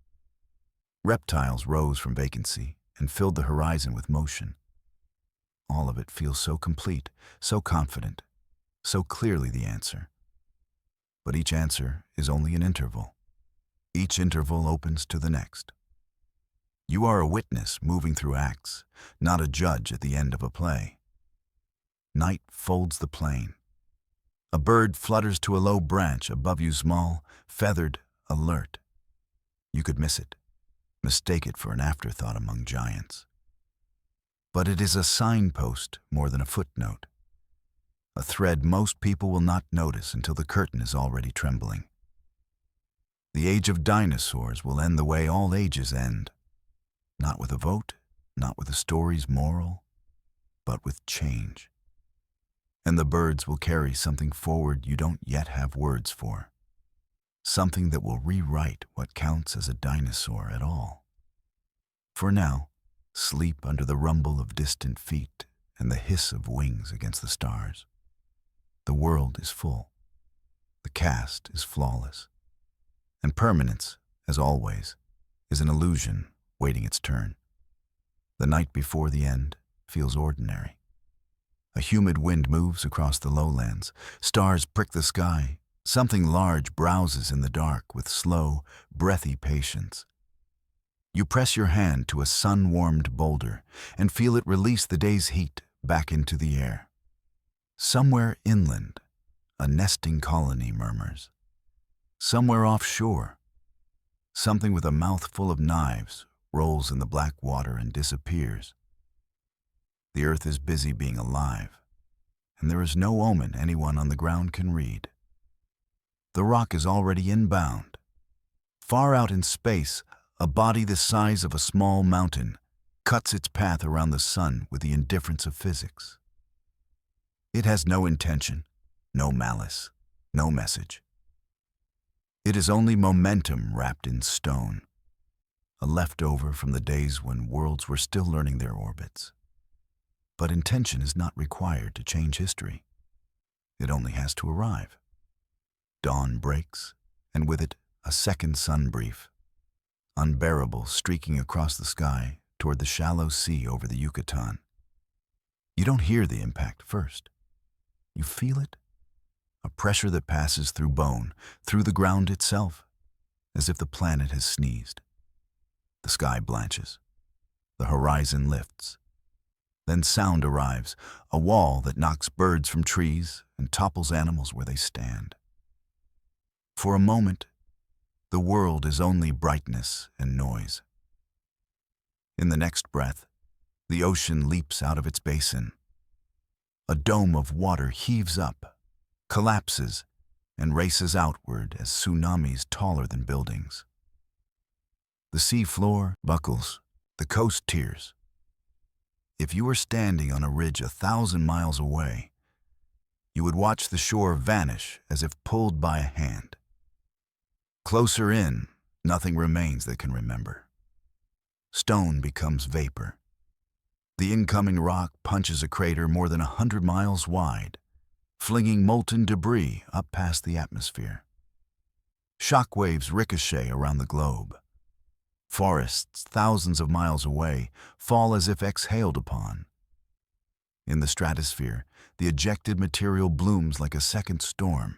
Reptiles rose from vacancy and filled the horizon with motion. All of it feels so complete, so confident, so clearly the answer. But each answer is only an interval. Each interval opens to the next. You are a witness moving through acts, not a judge at the end of a play. Night folds the plain. A bird flutters to a low branch above you, small, feathered, alert. You could miss it, mistake it for an afterthought among giants. But it is a signpost more than a footnote. A thread most people will not notice until the curtain is already trembling. The age of dinosaurs will end the way all ages end. Not with a vote, not with a story's moral, but with change. And the birds will carry something forward you don't yet have words for. Something that will rewrite what counts as a dinosaur at all. For now, sleep under the rumble of distant feet and the hiss of wings against the stars. The world is full. The cast is flawless. And permanence, as always, is an illusion waiting its turn. The night before the end feels ordinary. A humid wind moves across the lowlands. Stars prick the sky. Something large browses in the dark with slow, breathy patience. You press your hand to a sun-warmed boulder and feel it release the day's heat back into the air. Somewhere inland, a nesting colony murmurs. Somewhere offshore, something with a mouth full of knives rolls in the black water and disappears. The earth is busy being alive, and there is no omen anyone on the ground can read. The rock is already inbound. Far out in space, a body the size of a small mountain cuts its path around the sun with the indifference of physics. It has no intention, no malice, no message. It is only momentum wrapped in stone, a leftover from the days when worlds were still learning their orbits. But intention is not required to change history. It only has to arrive. Dawn breaks, and with it, a second sun brief, unbearable, streaking across the sky toward the shallow sea over the Yucatan. You don't hear the impact first. You feel it, a pressure that passes through bone, through the ground itself, as if the planet has sneezed. The sky blanches. The horizon lifts. Then sound arrives, a wall that knocks birds from trees and topples animals where they stand. For a moment, the world is only brightness and noise. In the next breath, the ocean leaps out of its basin. A dome of water heaves up, collapses, and races outward as tsunamis taller than buildings. The sea floor buckles, the coast tears. If you were standing on a ridge 1,000 miles away, you would watch the shore vanish as if pulled by a hand. Closer in, nothing remains that can remember. Stone becomes vapor. The incoming rock punches a crater more than 100 miles wide, flinging molten debris up past the atmosphere. Shockwaves ricochet around the globe. Forests thousands of miles away fall as if exhaled upon. In the stratosphere, the ejected material blooms like a second storm.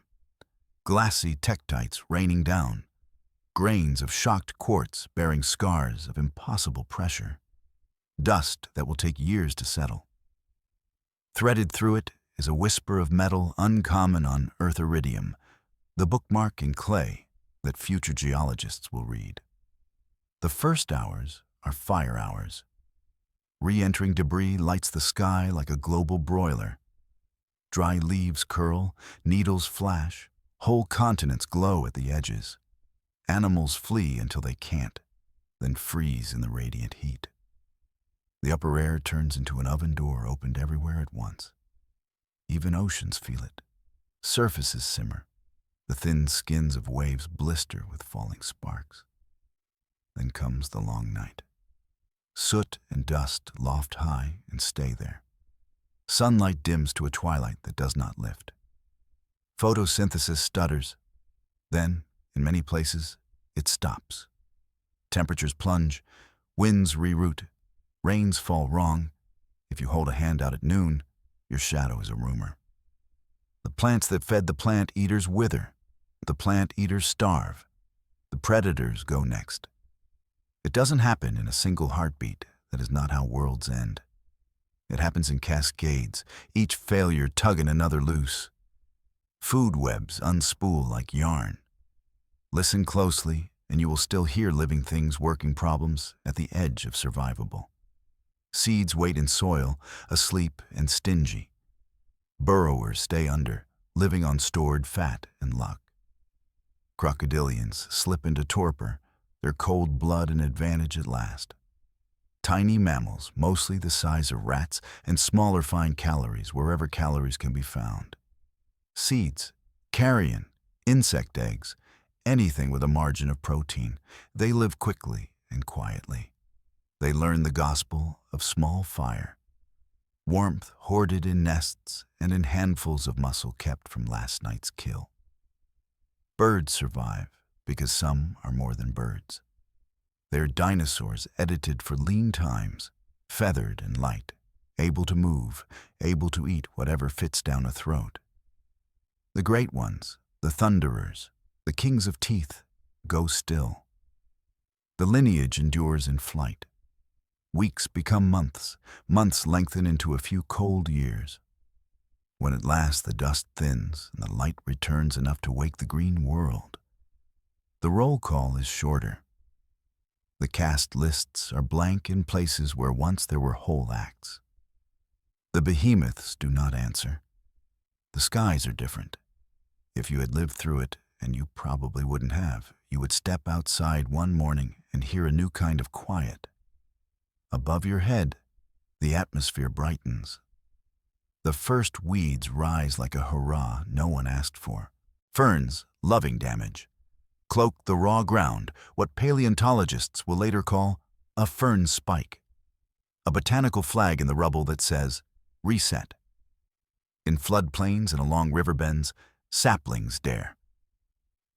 Glassy tektites raining down, grains of shocked quartz bearing scars of impossible pressure, dust that will take years to settle. Threaded through it is a whisper of metal uncommon on Earth iridium, the bookmark in clay that future geologists will read. The first hours are fire hours. Re-entering debris lights the sky like a global broiler. Dry leaves curl, needles flash, whole continents glow at the edges. Animals flee until they can't, then freeze in the radiant heat. The upper air turns into an oven door opened everywhere at once. Even oceans feel it. Surfaces simmer. The thin skins of waves blister with falling sparks. then comes the long night. Soot and dust loft high and stay there. Sunlight dims to a twilight that does not lift. Photosynthesis stutters. Then, in many places, it stops. Temperatures plunge, winds reroute, rains fall wrong. If you hold a hand out at noon, your shadow is a rumor. The plants that fed the plant eaters wither. The plant eaters starve. The predators go next. It doesn't happen in a single heartbeat. That is not how worlds end. It happens in cascades, each failure tugging another loose. Food webs unspool like yarn. Listen closely, and you will still hear living things working problems at the edge of survivable. Seeds wait in soil, asleep and stingy. Burrowers stay under, living on stored fat and luck. Crocodilians slip into torpor, their cold blood an advantage at last. Tiny mammals, mostly the size of rats, and smaller find calories wherever calories can be found. Seeds, carrion, insect eggs, anything with a margin of protein, they live quickly and quietly. They learn the gospel of small fire. Warmth hoarded in nests and in handfuls of muscle kept from last night's kill. Birds survive because some are more than birds. They are dinosaurs edited for lean times, feathered and light, able to move, able to eat whatever fits down a throat. The great ones, the thunderers, the kings of teeth, go still. The lineage endures in flight. Weeks become months, months lengthen into a few cold years. When at last the dust thins and the light returns enough to wake the green world, the roll call is shorter. The cast lists are blank in places where once there were whole acts. The behemoths do not answer. The skies are different. If you had lived through it, and you probably wouldn't have, you would step outside one morning and hear a new kind of quiet. Above your head, the atmosphere brightens. The first weeds rise like a hurrah no one asked for. Ferns, loving damage, cloak the raw ground, what paleontologists will later call a fern spike. A botanical flag in the rubble that says, reset. In floodplains and along river bends, saplings dare.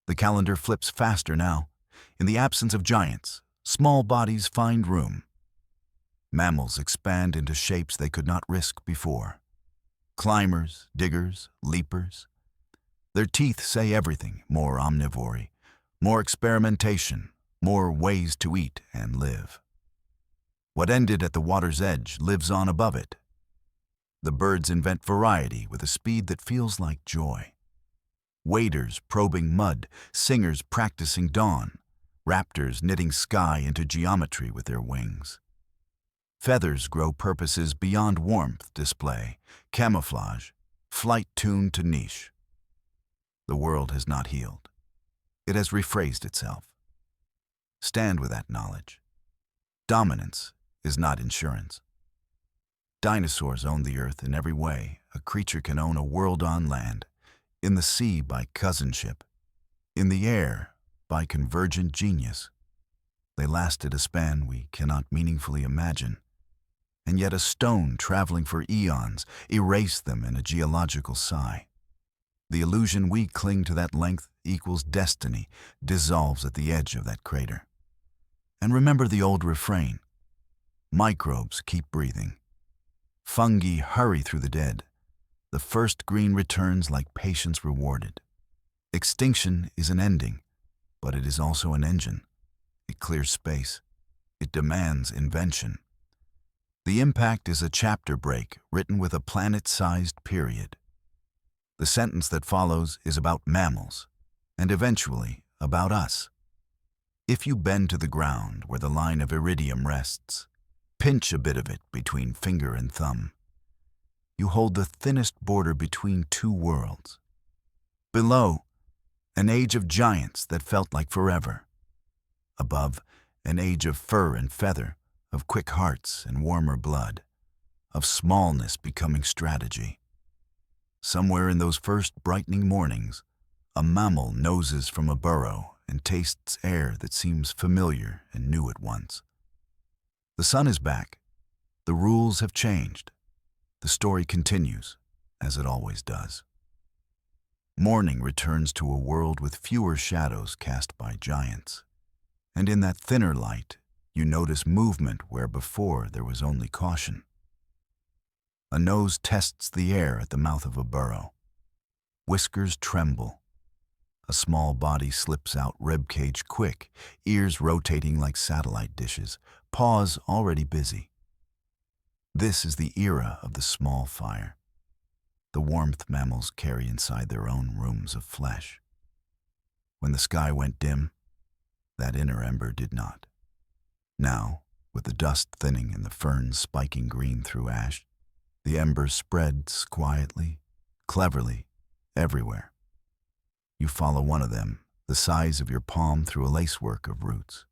The calendar flips faster now. In the absence of giants, small bodies find room. Mammals expand into shapes they could not risk before. Climbers, diggers, leapers. Their teeth say everything, more omnivory, more experimentation, more ways to eat and live. What ended at the water's edge lives on above it. The birds invent variety with a speed that feels like joy. Waders probing mud, singers practicing dawn, raptors knitting sky into geometry with their wings. Feathers grow purposes beyond warmth display, camouflage, flight tuned to niche. The world has not healed. It has rephrased itself. Stand with that knowledge. Dominance is not insurance. Dinosaurs own the earth in every way a creature can own a world on land, in the sea by cousinship, in the air by convergent genius. They lasted a span we cannot meaningfully imagine, and yet a stone traveling for eons erased them in a geological sigh. The illusion we cling to that length equals destiny dissolves at the edge of that crater. And remember the old refrain, microbes keep breathing. Fungi hurry through the dead. The first green returns like patience rewarded. Extinction is an ending, but it is also an engine. It clears space. It demands invention. The impact is a chapter break written with a planet-sized period. The sentence that follows is about mammals, and eventually about us. If you bend to the ground where the line of iridium rests, pinch a bit of it between finger and thumb. You hold the thinnest border between two worlds. Below, an age of giants that felt like forever. Above, an age of fur and feather, of quick hearts and warmer blood, of smallness becoming strategy. Somewhere in those first brightening mornings, a mammal noses from a burrow and tastes air that seems familiar and new at once. The sun is back. The rules have changed. The story continues, as it always does. Morning returns to a world with fewer shadows cast by giants. And in that thinner light, you notice movement where before there was only caution. A nose tests the air at the mouth of a burrow. Whiskers tremble. A small body slips out ribcage quick, ears rotating like satellite dishes, paws already busy. This is the era of the small fire, the warmth mammals carry inside their own rooms of flesh. When the sky went dim, that inner ember did not. Now, with the dust thinning and the ferns spiking green through ash, the ember spreads quietly, cleverly, everywhere. You follow one of them, the size of your palm, through a lacework of roots.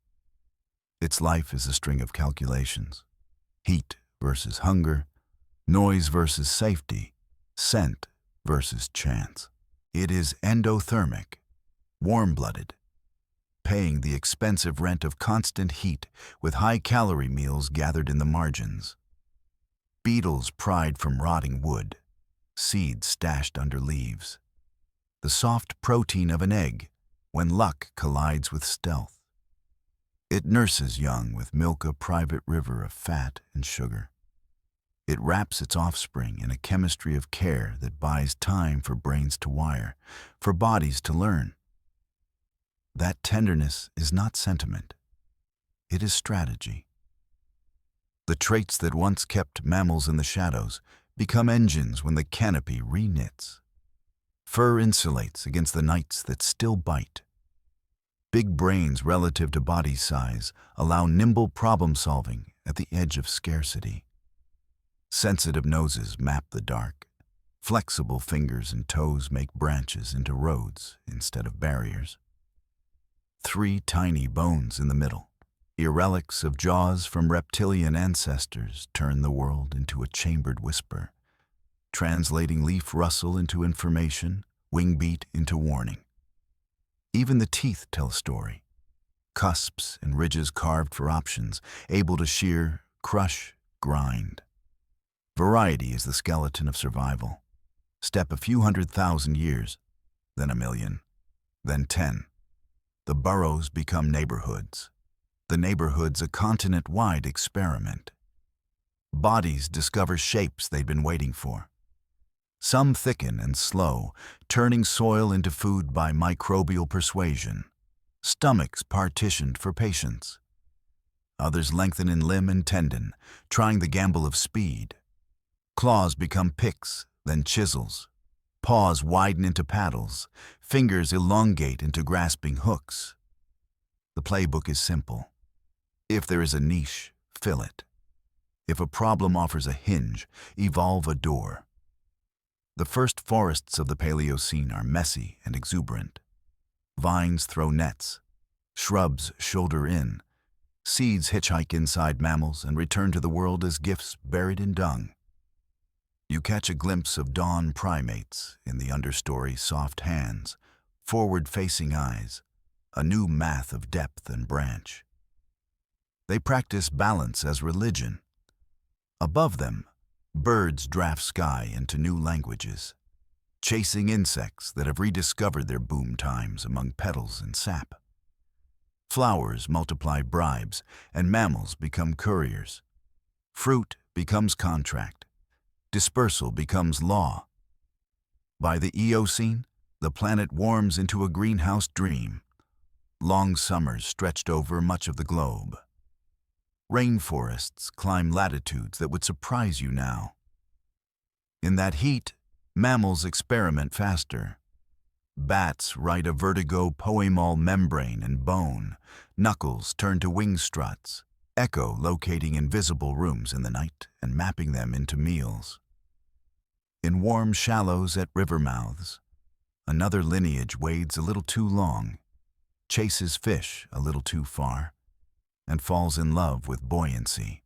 Its life is a string of calculations. Heat versus hunger, noise versus safety, scent versus chance. It is endothermic, warm-blooded, paying the expensive rent of constant heat with high-calorie meals gathered in the margins. Beetles pried from rotting wood, seeds stashed under leaves. The soft protein of an egg when luck collides with stealth. It nurses young with milk, a private river of fat and sugar. It wraps its offspring in a chemistry of care that buys time for brains to wire, for bodies to learn. That tenderness is not sentiment. It is strategy. The traits that once kept mammals in the shadows become engines when the canopy reknits. Fur insulates against the nights that still bite. Big brains relative to body size allow nimble problem-solving at the edge of scarcity. Sensitive noses map the dark. Flexible fingers and toes make branches into roads instead of barriers. 3 tiny bones in the middle, relics of jaws from reptilian ancestors, turn the world into a chambered whisper, translating leaf rustle into information, wing beat into warning. Even the teeth tell a story. Cusps and ridges carved for options, able to shear, crush, grind. Variety is the skeleton of survival. Step a few 100,000 years, then 1,000,000, then 10. The burrows become neighborhoods. The neighborhoods a continent-wide experiment. Bodies discover shapes they'd been waiting for. Some thicken and slow, turning soil into food by microbial persuasion. Stomachs partitioned for patience. Others lengthen in limb and tendon, trying the gamble of speed. Claws become picks, then chisels. Paws widen into paddles. Fingers elongate into grasping hooks. The playbook is simple. If there is a niche, fill it. If a problem offers a hinge, evolve a door. The first forests of the Paleocene are messy and exuberant. Vines throw nets. Shrubs shoulder in. Seeds hitchhike inside mammals and return to the world as gifts buried in dung. You catch a glimpse of dawn primates in the understory, soft hands, forward-facing eyes, a new math of depth and branch. They practice balance as religion. Above them, birds draft sky into new languages, chasing insects that have rediscovered their boom times among petals and sap. Flowers multiply bribes, and mammals become couriers. Fruit becomes contract. Dispersal becomes law. By the Eocene, the planet warms into a greenhouse dream. Long summers stretched over much of the globe. Rainforests climb latitudes that would surprise you now. In that heat, mammals experiment faster. Bats write a vertigo poemal membrane and bone. Knuckles turn to wing struts. Echo locating invisible rooms in the night and mapping them into meals. In warm shallows at river mouths, another lineage wades a little too long, chases fish a little too far, and falls in love with buoyancy.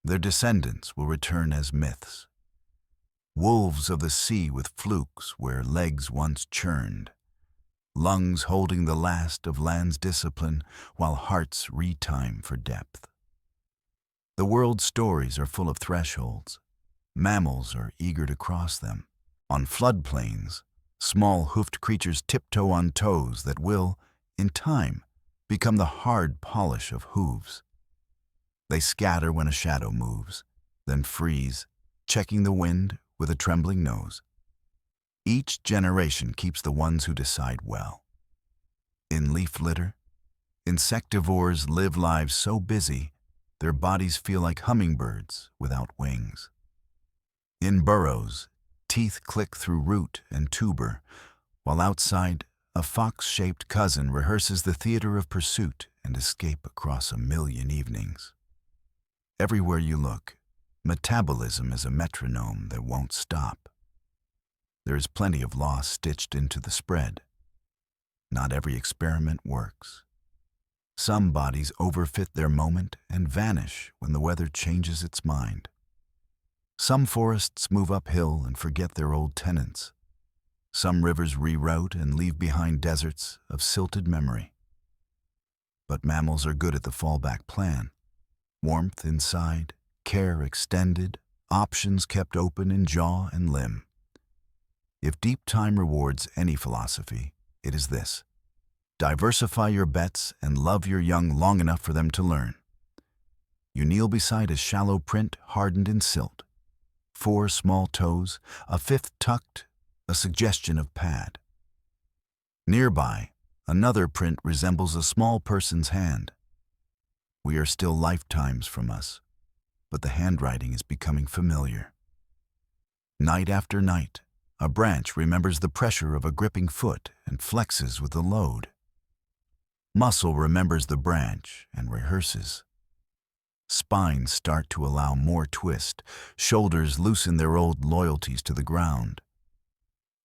Their descendants will return as myths. Wolves of the sea with flukes where legs once churned. lungs holding the last of land's discipline while hearts retime for depth. The world's stories are full of thresholds. Mammals are eager to cross them. On floodplains, small hoofed creatures tiptoe on toes that will, in time, become the hard polish of hooves. They scatter when a shadow moves, then freeze, checking the wind with a trembling nose. Each generation keeps the ones who decide well. In leaf litter, insectivores live lives so busy, their bodies feel like hummingbirds without wings. In burrows, teeth click through root and tuber, while outside, a fox-shaped cousin rehearses the theater of pursuit and escape across a million evenings. Everywhere you look, metabolism is a metronome that won't stop. There is plenty of loss stitched into the spread. Not every experiment works. Some bodies overfit their moment and vanish when the weather changes its mind. Some forests move uphill and forget their old tenants. Some rivers reroute and leave behind deserts of silted memory. But mammals are good at the fallback plan. Warmth inside, care extended, options kept open in jaw and limb. If deep time rewards any philosophy, it is this: diversify your bets and love your young long enough for them to learn. You kneel beside a shallow print hardened in silt. 4 small toes, a 5th tucked, a suggestion of pad. Nearby, another print resembles a small person's hand. We are still lifetimes from us, but the handwriting is becoming familiar. Night after night, a branch remembers the pressure of a gripping foot and flexes with the load. Muscle remembers the branch and rehearses. Spines start to allow more twist. Shoulders loosen their old loyalties to the ground.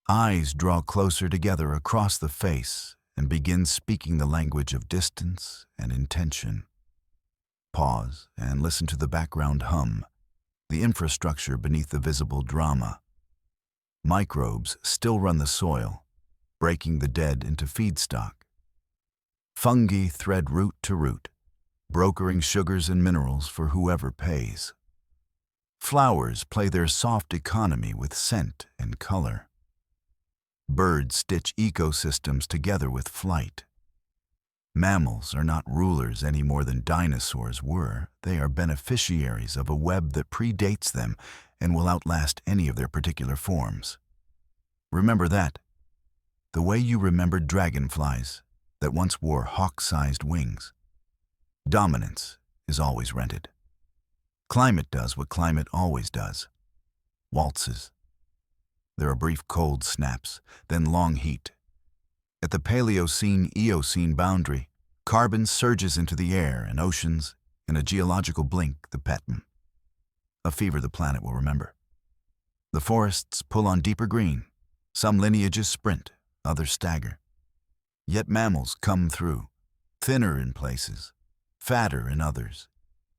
Eyes draw closer together across the face and begin speaking the language of distance and intention. Pause and listen to the background hum, the infrastructure beneath the visible drama. Microbes still run the soil, breaking the dead into feedstock. Fungi thread root to root, brokering sugars and minerals for whoever pays. Flowers play their soft economy with scent and color. Birds stitch ecosystems together with flight. Mammals are not rulers any more than dinosaurs were. They are beneficiaries of a web that predates them and will outlast any of their particular forms. Remember that, the way you remembered dragonflies that once wore hawk-sized wings. Dominance is always rented. Climate does what climate always does: waltzes. There are brief cold snaps, then long heat. At the Paleocene-Eocene boundary, carbon surges into the air and oceans, in a geological blink, the Bedtime. A fever the planet will remember. The forests pull on deeper green. Some lineages sprint, others stagger. Yet mammals come through, thinner in places, fatter in others,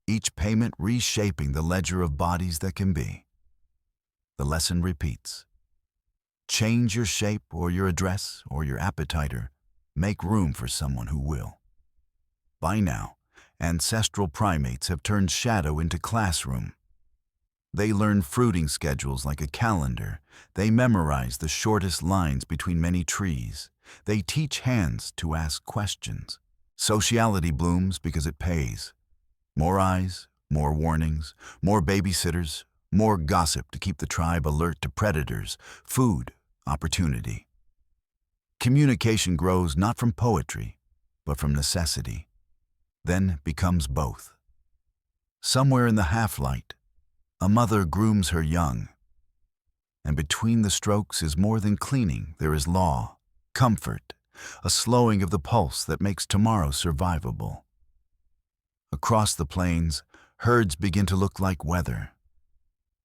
each payment reshaping the ledger of bodies that can be. The lesson repeats. Change your shape or your address or your appetite, or make room for someone who will. By now, ancestral primates have turned shadow into classroom. They learn fruiting schedules like a calendar. They memorize the shortest lines between many trees. They teach hands to ask questions. Sociality blooms because it pays. More eyes, more warnings, more babysitters, more gossip to keep the tribe alert to predators, food, opportunity. Communication grows not from poetry, but from necessity, then becomes both. Somewhere in the half-light, a mother grooms her young, and between the strokes is more than cleaning. There is law, comfort, a slowing of the pulse that makes tomorrow survivable. Across the plains, herds begin to look like weather,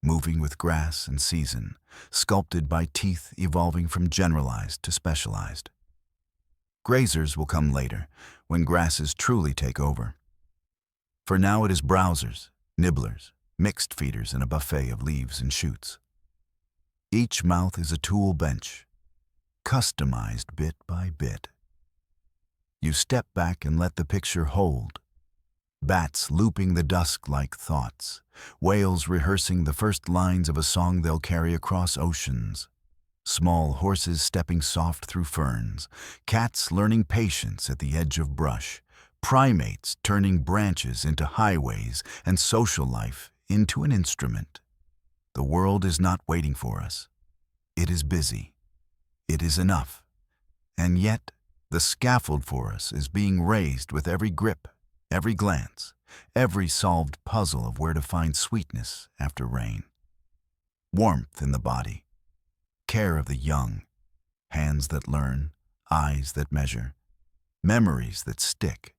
moving with grass and season, sculpted by teeth evolving from generalized to specialized. Grazers will come later, when grasses truly take over. For now it is browsers, nibblers, mixed feeders, and a buffet of leaves and shoots. Each mouth is a tool bench. customized bit by bit. You step back and let the picture hold. Bats looping the dusk like thoughts, whales rehearsing the first lines of a song they'll carry across oceans, small horses stepping soft through ferns, cats learning patience at the edge of brush, primates turning branches into highways and social life into an instrument. The world is not waiting for us. It is busy. It is enough. And yet, the scaffold for us is being raised with every grip, every glance, every solved puzzle of where to find sweetness after rain. Warmth in the body, care of the young, hands that learn, eyes that measure, memories that stick,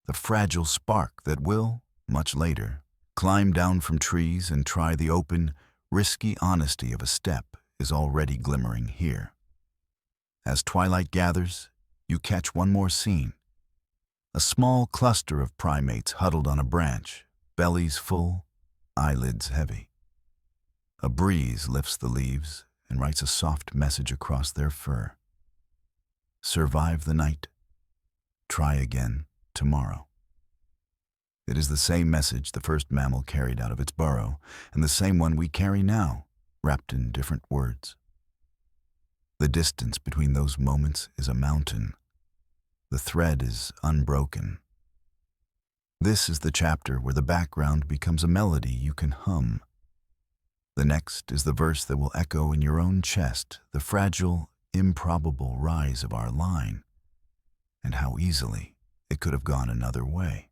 the fragile spark that will, much later, climb down from trees and try the open, risky honesty of a step is already glimmering here. As twilight gathers, you catch one more scene. A small cluster of primates huddled on a branch, bellies full, eyelids heavy. A breeze lifts the leaves and writes a soft message across their fur. Survive the night. Try again tomorrow. It is the same message the first mammal carried out of its burrow, and the same one we carry now, wrapped in different words. The distance between those moments is a mountain. The thread is unbroken. This is the chapter where the background becomes a melody you can hum. The next is the verse that will echo in your own chest the fragile, improbable rise of our line, and how easily it could have gone another way.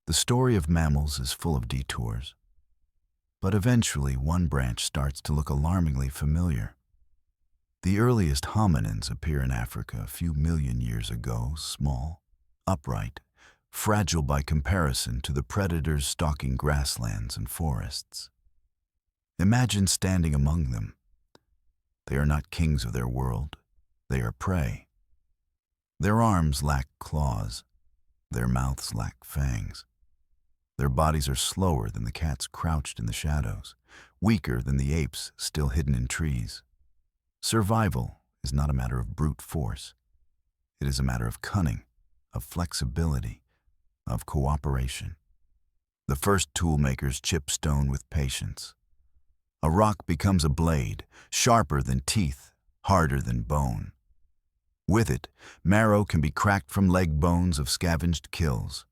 The story of mammals is full of detours, but eventually one branch starts to look alarmingly familiar. The earliest hominins appear in Africa a few million years ago, small, upright, fragile by comparison to the predators stalking grasslands and forests. Imagine standing among them. They are not kings of their world. They are prey. Their arms lack claws. Their mouths lack fangs. Their bodies are slower than the cats crouched in the shadows, weaker than the apes still hidden in trees. Survival is not a matter of brute force. It is a matter of cunning, of flexibility, of cooperation. The first tool makers chip stone with patience. A rock becomes a blade, sharper than teeth, harder than bone. With it, marrow can be cracked from leg bones of scavenged kills.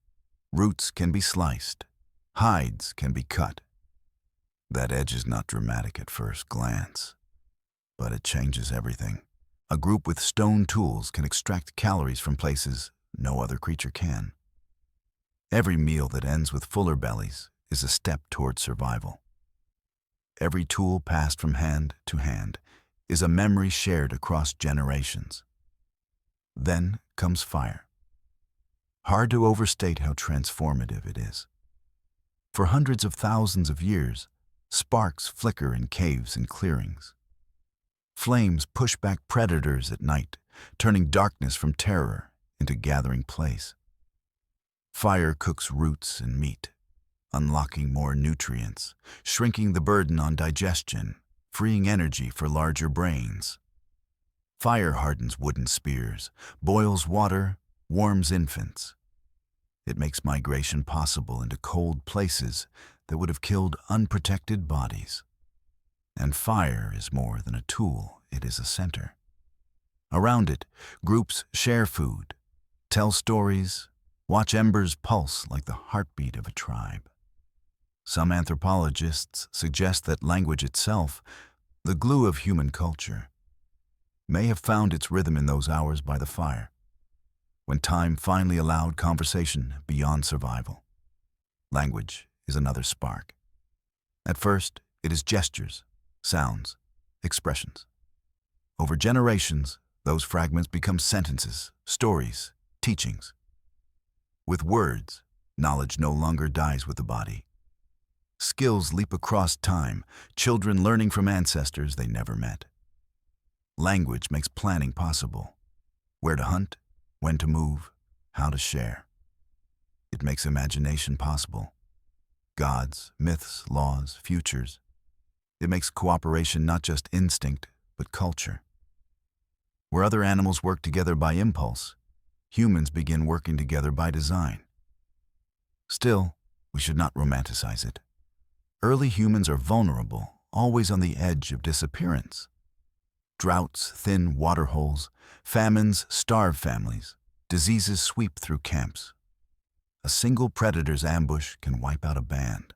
Roots can be sliced. Hides can be cut. That edge is not dramatic at first glance, but it changes everything. A group with stone tools can extract calories from places no other creature can. Every meal that ends with fuller bellies is a step toward survival. Every tool passed from hand to hand is a memory shared across generations. Then comes fire. Hard to overstate how transformative it is. For hundreds of thousands of years, sparks flicker in caves and clearings. Flames push back predators at night, turning darkness from terror into gathering place. Fire cooks roots and meat, unlocking more nutrients, shrinking the burden on digestion, freeing energy for larger brains. Fire hardens wooden spears, boils water, warms infants. It makes migration possible into cold places that would have killed unprotected bodies. And fire is more than a tool, it is a center. Around it, groups share food, tell stories, watch embers pulse like the heartbeat of a tribe. Some anthropologists suggest that language itself, the glue of human culture, may have found its rhythm in those hours by the fire, when time finally allowed conversation beyond survival. Language is another spark. At first, it is gestures, sounds, expressions. Over generations, those fragments become sentences, stories, teachings. With words, knowledge no longer dies with the body. Skills leap across time, children learning from ancestors they never met. Language makes planning possible. Where to hunt, when to move, how to share. It makes imagination possible. Gods, myths, laws, futures. It makes cooperation not just instinct, but culture. Where other animals work together by impulse, humans begin working together by design. Still, we should not romanticize it. Early humans are vulnerable, always on the edge of disappearance. Droughts thin water holes, famines starve families, diseases sweep through camps. A single predator's ambush can wipe out a band.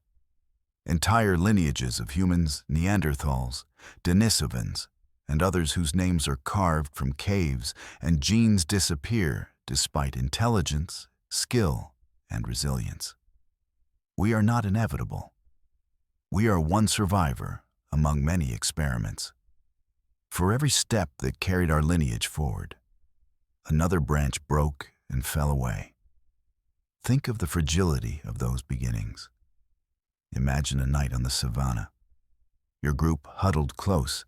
Entire lineages of humans, Neanderthals, Denisovans, and others whose names are carved from caves and genes disappear despite intelligence, skill, and resilience. We are not inevitable. We are one survivor among many experiments. For every step that carried our lineage forward, another branch broke and fell away. Think of the fragility of those beginnings. Imagine a night on the savannah. Your group huddled close,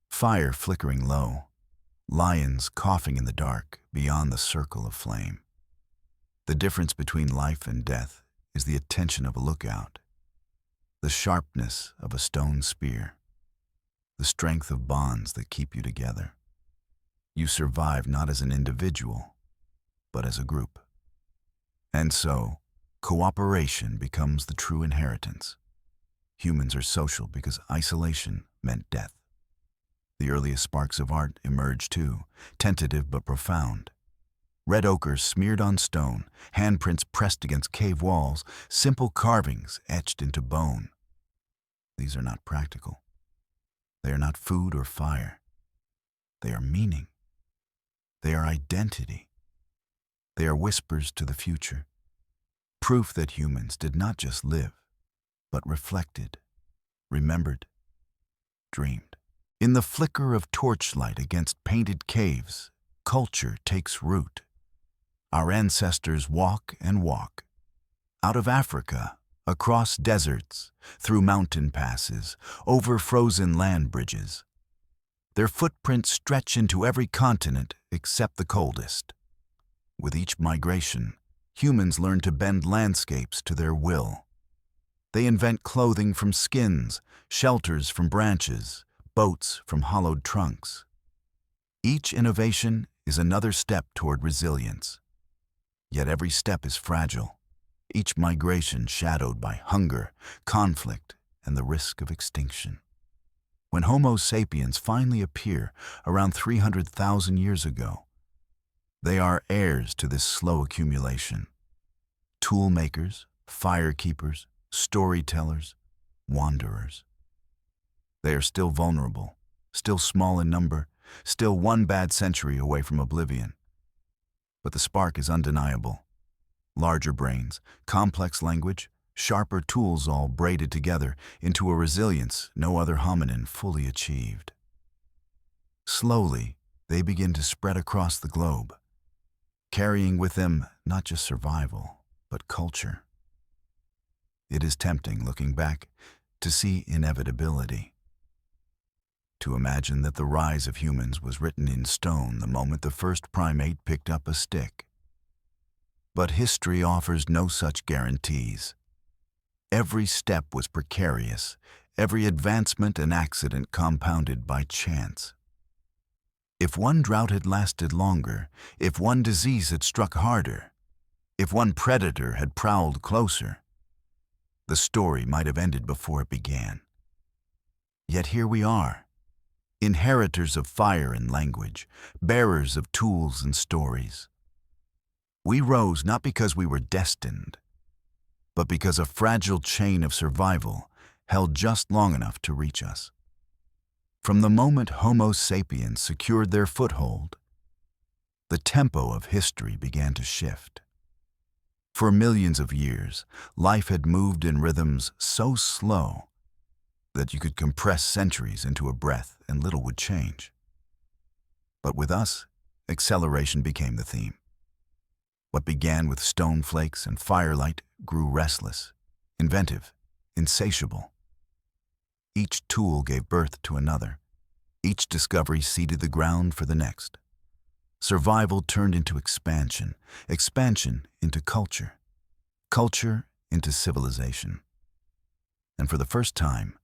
fire flickering low, lions coughing in the dark beyond the circle of flame. The difference between life and death is the attention of a lookout, the sharpness of a stone spear, the strength of bonds that keep you together. You survive not as an individual, but as a group. And so, cooperation becomes the true inheritance. Humans are social because isolation meant death. The earliest sparks of art emerged too, tentative but profound. Red ochre smeared on stone, handprints pressed against cave walls, simple carvings etched into bone. These are not practical. They are not food or fire. They are meaning. They are identity. They are whispers to the future. Proof that humans did not just live, but reflected, remembered, dreamed. In the flicker of torchlight against painted caves, culture takes root. Our ancestors walk and walk. Out of Africa, across deserts, through mountain passes, over frozen land bridges. Their footprints stretch into every continent except the coldest. With each migration, humans learn to bend landscapes to their will. They invent clothing from skins, shelters from branches, boats from hollowed trunks. Each innovation is another step toward resilience. Yet every step is fragile, each migration shadowed by hunger, conflict, and the risk of extinction. When Homo sapiens finally appear around 300,000 years ago, they are heirs to this slow accumulation. Tool makers, fire keepers, storytellers, wanderers. They are still vulnerable, still small in number, still one bad century away from oblivion. But the spark is undeniable. Larger brains, complex language, sharper tools all braided together into a resilience no other hominin fully achieved. Slowly, they begin to spread across the globe, carrying with them not just survival, but culture. It is tempting, looking back, to see inevitability. To imagine that the rise of humans was written in stone the moment the first primate picked up a stick. But history offers no such guarantees. Every step was precarious, every advancement an accident compounded by chance. If one drought had lasted longer, if one disease had struck harder, if one predator had prowled closer, the story might have ended before it began. Yet here we are, inheritors of fire and language, bearers of tools and stories. We rose not because we were destined, but because a fragile chain of survival held just long enough to reach us. From the moment Homo sapiens secured their foothold, the tempo of history began to shift. For millions of years, life had moved in rhythms so slow that you could compress centuries into a breath and little would change. But with us, acceleration became the theme. What began with stone flakes and firelight grew restless, inventive, insatiable. Each tool gave birth to another. Each discovery seeded the ground for the next. Survival turned into expansion, expansion into culture, culture into civilization. And for the first time,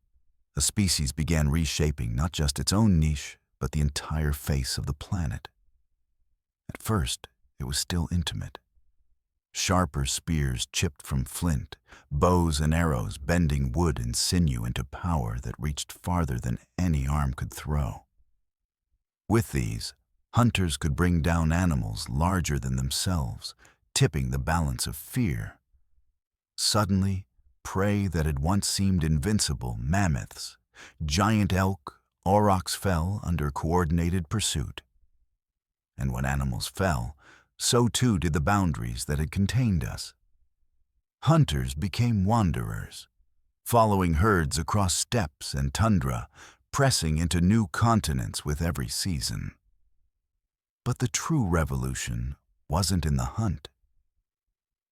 a species began reshaping not just its own niche, but the entire face of the planet. At first, it was still intimate. Sharper spears chipped from flint, bows and arrows bending wood and sinew into power that reached farther than any arm could throw. With these, hunters could bring down animals larger than themselves, tipping the balance of fear. Suddenly, prey that had once seemed invincible, mammoths, giant elk, aurochs fell under coordinated pursuit. And when animals fell, so too did the boundaries that had contained us. Hunters became wanderers, following herds across steppes and tundra, pressing into new continents with every season. But the true revolution wasn't in the hunt.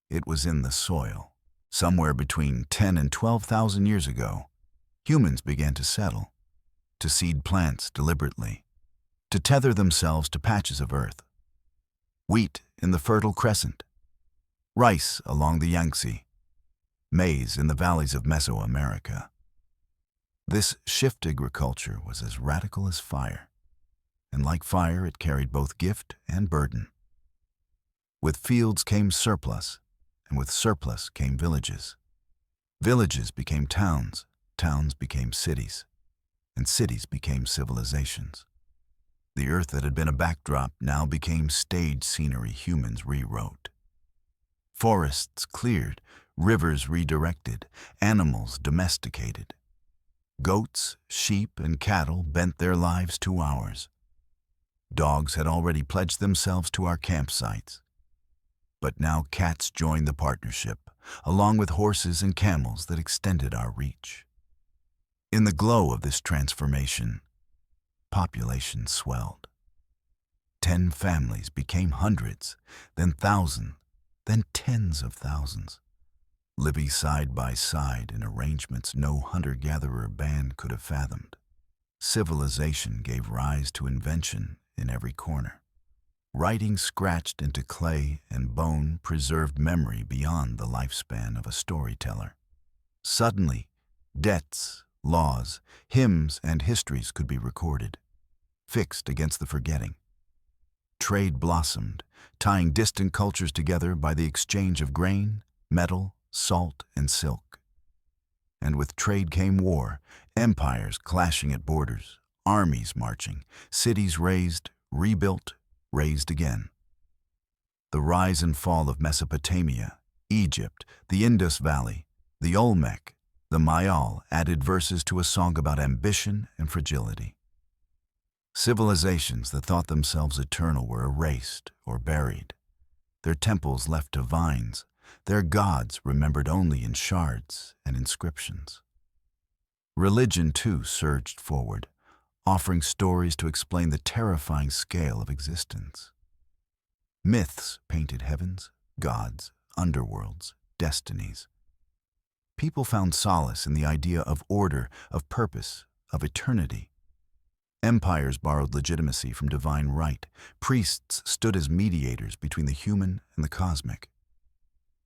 It was in the soil. Somewhere between 10 and 12,000 years ago, humans began to settle, to seed plants deliberately, to tether themselves to patches of earth. Wheat in the Fertile Crescent, rice along the Yangtze, maize in the valleys of Mesoamerica. This shift agriculture was as radical as fire, and like fire it carried both gift and burden. With fields came surplus, and with surplus came villages. Villages became towns, towns became cities, and cities became civilizations. The earth that had been a backdrop now became stage scenery humans rewrote. Forests cleared, rivers redirected, animals domesticated. Goats, sheep, and cattle bent their lives to ours. Dogs had already pledged themselves to our campsites. But now cats joined the partnership, along with horses and camels that extended our reach. In the glow of this transformation, population swelled. 10 families became hundreds, then thousands, then tens of thousands, living side by side in arrangements no hunter-gatherer band could have fathomed. Civilization gave rise to invention in every corner. Writing scratched into clay and bone preserved memory beyond the lifespan of a storyteller. Suddenly, debts, laws, hymns, and histories could be recorded, fixed against the forgetting. Trade blossomed, tying distant cultures together by the exchange of grain, metal, salt, and silk. And with trade came war, empires clashing at borders, armies marching, cities razed, rebuilt, raised again. The rise and fall of Mesopotamia, Egypt, the Indus Valley, the Olmec, the Mayal added verses to a song about ambition and fragility. Civilizations that thought themselves eternal were erased or buried, their temples left to vines, their gods remembered only in shards and inscriptions. Religion, too, surged forward, offering stories to explain the terrifying scale of existence. Myths painted heavens, gods, underworlds, destinies. People found solace in the idea of order, of purpose, of eternity. Empires borrowed legitimacy from divine right. Priests stood as mediators between the human and the cosmic.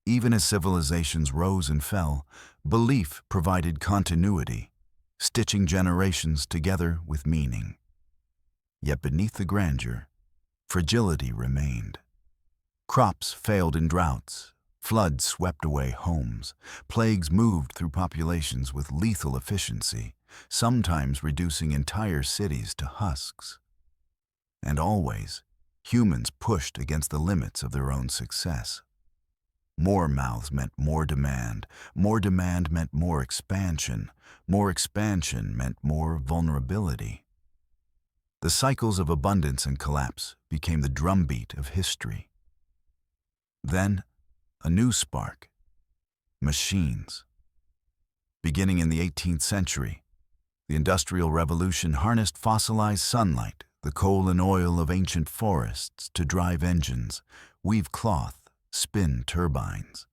Even as civilizations rose and fell, belief provided continuity, stitching generations together with meaning. Yet beneath the grandeur, fragility remained. Crops failed in droughts, floods swept away homes, plagues moved through populations with lethal efficiency, sometimes reducing entire cities to husks. And always, humans pushed against the limits of their own success. More mouths meant more demand meant more expansion meant more vulnerability. The cycles of abundance and collapse became the drumbeat of history. Then, a new spark: machines. Beginning in the 18th century, the Industrial Revolution harnessed fossilized sunlight, the coal and oil of ancient forests to drive engines, weave cloth, spin turbines.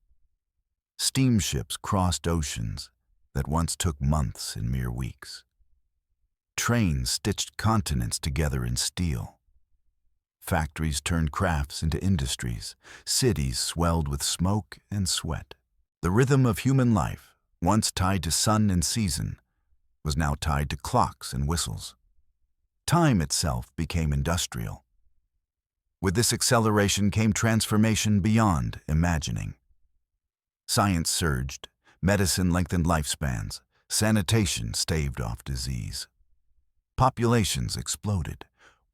Steamships crossed oceans that once took months in mere weeks. Trains stitched continents together in steel. Factories turned crafts into industries. Cities swelled with smoke and sweat. The rhythm of human life, once tied to sun and season, was now tied to clocks and whistles. Time itself became industrial. With this acceleration came transformation beyond imagining. Science surged, medicine lengthened lifespans, sanitation staved off disease. Populations exploded,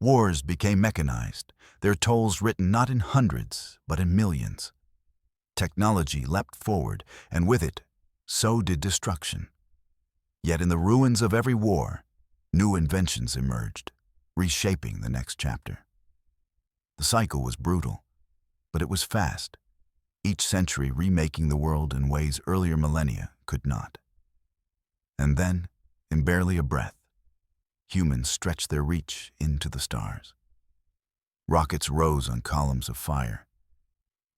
wars became mechanized, their tolls written not in hundreds, but in millions. Technology leapt forward, and with it, so did destruction. Yet in the ruins of every war, new inventions emerged, reshaping the next chapter. The cycle was brutal, but it was fast, each century remaking the world in ways earlier millennia could not. And then, in barely a breath, humans stretched their reach into the stars. Rockets rose on columns of fire.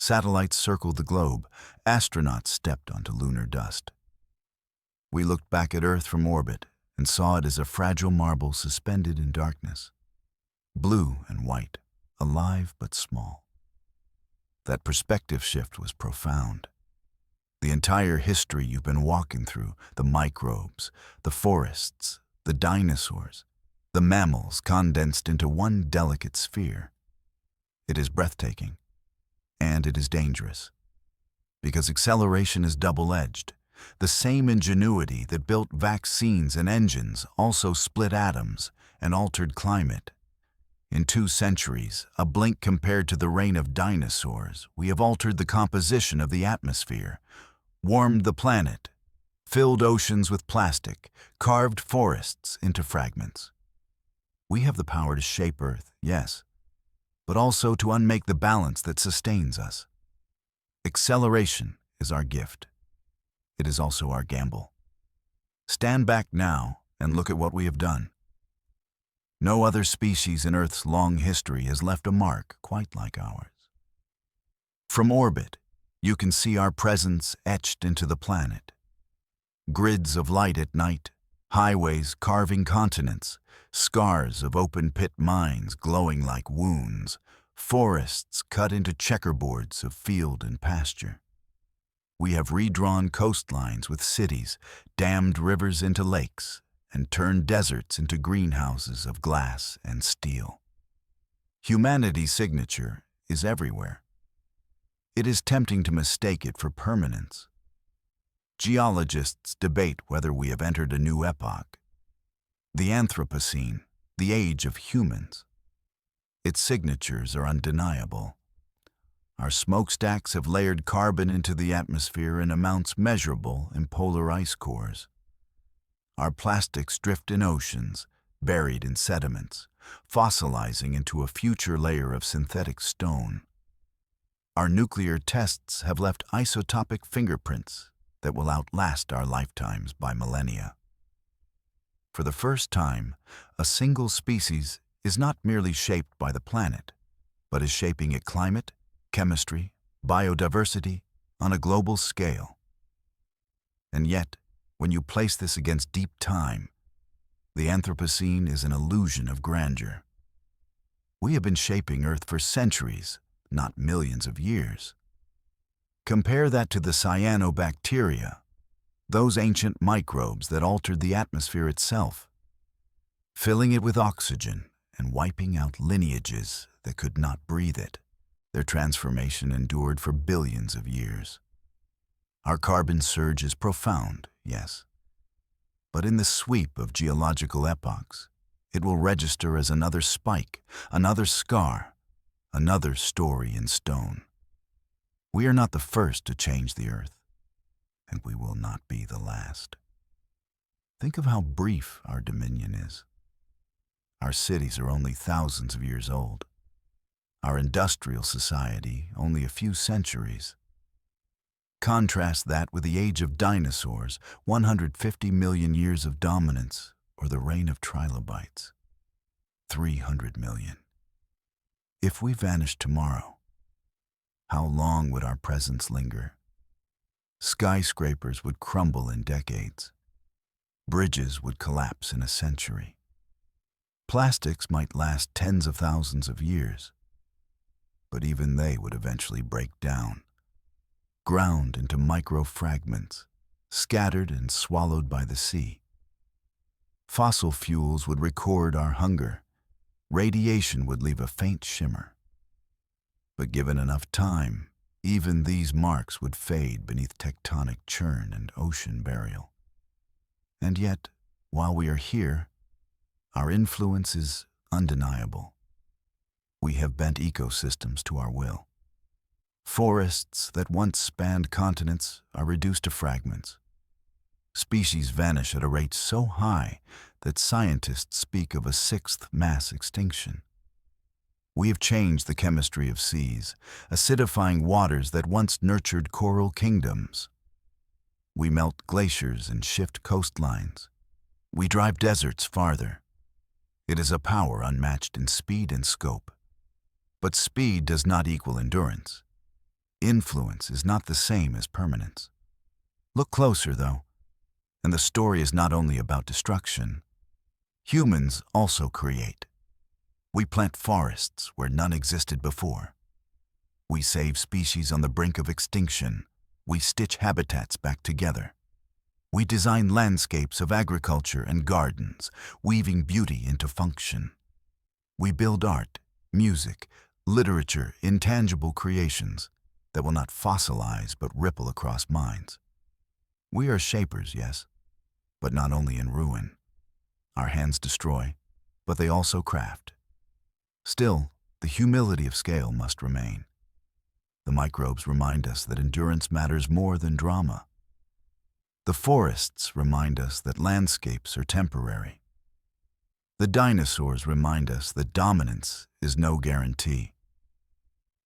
Satellites circled the globe. Astronauts stepped onto lunar dust. We looked back at Earth from orbit and saw it as a fragile marble suspended in darkness. Blue and white, alive but small. That perspective shift was profound. The entire history you've been walking through, the microbes, the forests, the dinosaurs, the mammals condensed into one delicate sphere. It is breathtaking, and it is dangerous. Because acceleration is double-edged. The same ingenuity that built vaccines and engines also split atoms and altered climate. In 2 centuries, a blink compared to the reign of dinosaurs, we have altered the composition of the atmosphere, warmed the planet, filled oceans with plastic, carved forests into fragments. We have the power to shape Earth, yes, but also to unmake the balance that sustains us. Acceleration is our gift. It is also our gamble. Stand back now and look at what we have done. No other species in Earth's long history has left a mark quite like ours. From orbit, you can see our presence etched into the planet. Grids of light at night, highways carving continents, scars of open-pit mines glowing like wounds, forests cut into checkerboards of field and pasture. We have redrawn coastlines with cities, dammed rivers into lakes, and turned deserts into greenhouses of glass and steel. Humanity's signature is everywhere. It is tempting to mistake it for permanence. Geologists debate whether we have entered a new epoch. The Anthropocene, the age of humans. Its signatures are undeniable. Our smokestacks have layered carbon into the atmosphere in amounts measurable in polar ice cores. Our plastics drift in oceans, buried in sediments, fossilizing into a future layer of synthetic stone. Our nuclear tests have left isotopic fingerprints that will outlast our lifetimes by millennia. For the first time, a single species is not merely shaped by the planet, but is shaping its climate, chemistry, biodiversity on a global scale. And yet, when you place this against deep time, the Anthropocene is an illusion of grandeur. We have been shaping Earth for centuries, not millions of years. Compare that to the cyanobacteria, those ancient microbes that altered the atmosphere itself, filling it with oxygen and wiping out lineages that could not breathe it. Their transformation endured for billions of years. Our carbon surge is profound, yes, but in the sweep of geological epochs, it will register as another spike, another scar, another story in stone. We are not the first to change the Earth, and we will not be the last. Think of how brief our dominion is. Our cities are only thousands of years old. Our industrial society only a few centuries. Contrast that with the age of dinosaurs, 150 million years of dominance, or the reign of trilobites, 300 million. If we vanished tomorrow, how long would our presence linger? Skyscrapers would crumble in decades. Bridges would collapse in a century. Plastics might last tens of thousands of years, but even they would eventually break down, ground into micro-fragments, scattered and swallowed by the sea. Fossil fuels would record our hunger, radiation would leave a faint shimmer. But given enough time, even these marks would fade beneath tectonic churn and ocean burial. And yet, while we are here, our influence is undeniable. We have bent ecosystems to our will. Forests that once spanned continents are reduced to fragments. Species vanish at a rate so high that scientists speak of a sixth mass extinction. We have changed the chemistry of seas, acidifying waters that once nurtured coral kingdoms. We melt glaciers and shift coastlines. We drive deserts farther. It is a power unmatched in speed and scope. But speed does not equal endurance. Influence is not the same as permanence. Look closer, though, and the story is not only about destruction. Humans also create. We plant forests where none existed before. We save species on the brink of extinction. We stitch habitats back together. We design landscapes of agriculture and gardens, weaving beauty into function. We build art, music, literature, intangible creations that will not fossilize but ripple across minds. We are shapers, yes, but not only in ruin. Our hands destroy, but they also craft. Still, the humility of scale must remain. The microbes remind us that endurance matters more than drama. The forests remind us that landscapes are temporary. The dinosaurs remind us that dominance is no guarantee.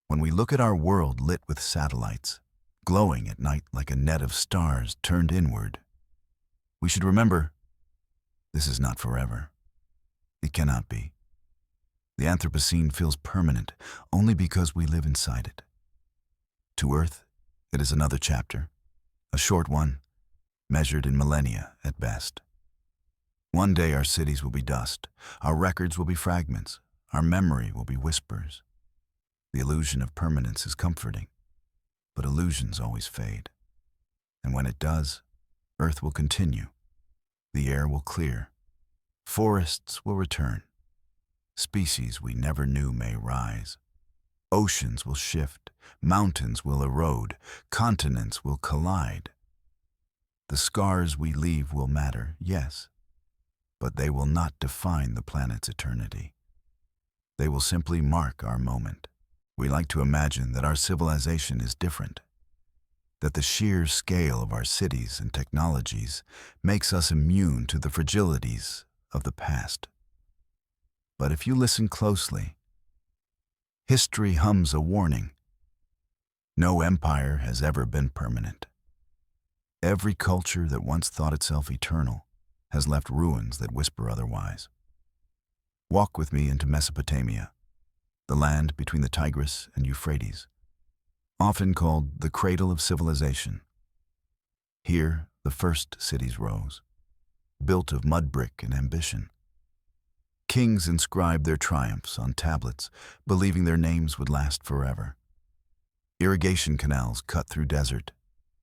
When we look at our world lit with satellites, glowing at night like a net of stars turned inward, we should remember, this is not forever. It cannot be. The Anthropocene feels permanent only because we live inside it. To Earth, it is another chapter, a short one, measured in millennia at best. One day our cities will be dust, our records will be fragments, our memory will be whispers. The illusion of permanence is comforting, but illusions always fade. And when it does, Earth will continue. The air will clear. Forests will return. Species we never knew may rise. Oceans will shift. Mountains will erode. Continents will collide. The scars we leave will matter, yes, but they will not define the planet's eternity. They will simply mark our moment. We like to imagine that our civilization is different, that the sheer scale of our cities and technologies makes us immune to the fragilities of the past. But if you listen closely, history hums a warning. No empire has ever been permanent. Every culture that once thought itself eternal has left ruins that whisper otherwise. Walk with me into Mesopotamia, the land between the Tigris and Euphrates, often called the cradle of civilization. Here, the first cities rose, built of mud brick and ambition. Kings inscribed their triumphs on tablets, believing their names would last forever. Irrigation canals cut through desert,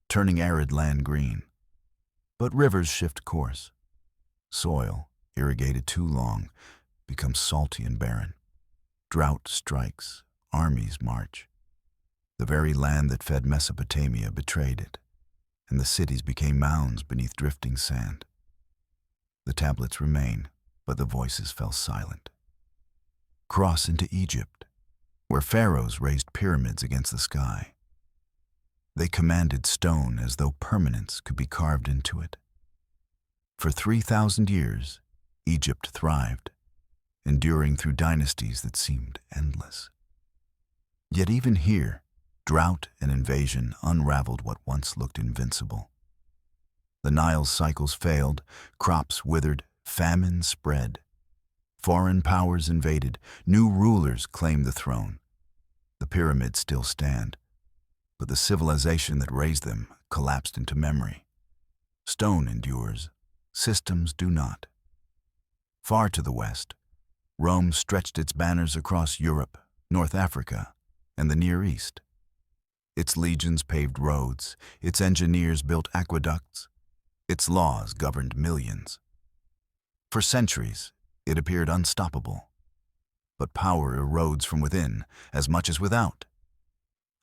turning arid land green. But rivers shift course. Soil, irrigated too long, becomes salty and barren. Drought strikes, armies march. The very land that fed Mesopotamia betrayed it, and the cities became mounds beneath drifting sand. The tablets remain, but the voices fell silent. Cross into Egypt, where pharaohs raised pyramids against the sky. They commanded stone as though permanence could be carved into it. For 3,000 years, Egypt thrived, enduring through dynasties that seemed endless. Yet even here, drought and invasion unraveled what once looked invincible. The Nile's cycles failed, crops withered, famine spread. Foreign powers invaded, new rulers claimed the throne. The pyramids still stand, but the civilization that raised them collapsed into memory. Stone endures, systems do not. Far to the west, Rome stretched its banners across Europe, North Africa, and the Near East. Its legions paved roads, its engineers built aqueducts, its laws governed millions. For centuries, it appeared unstoppable. but power erodes from within as much as without.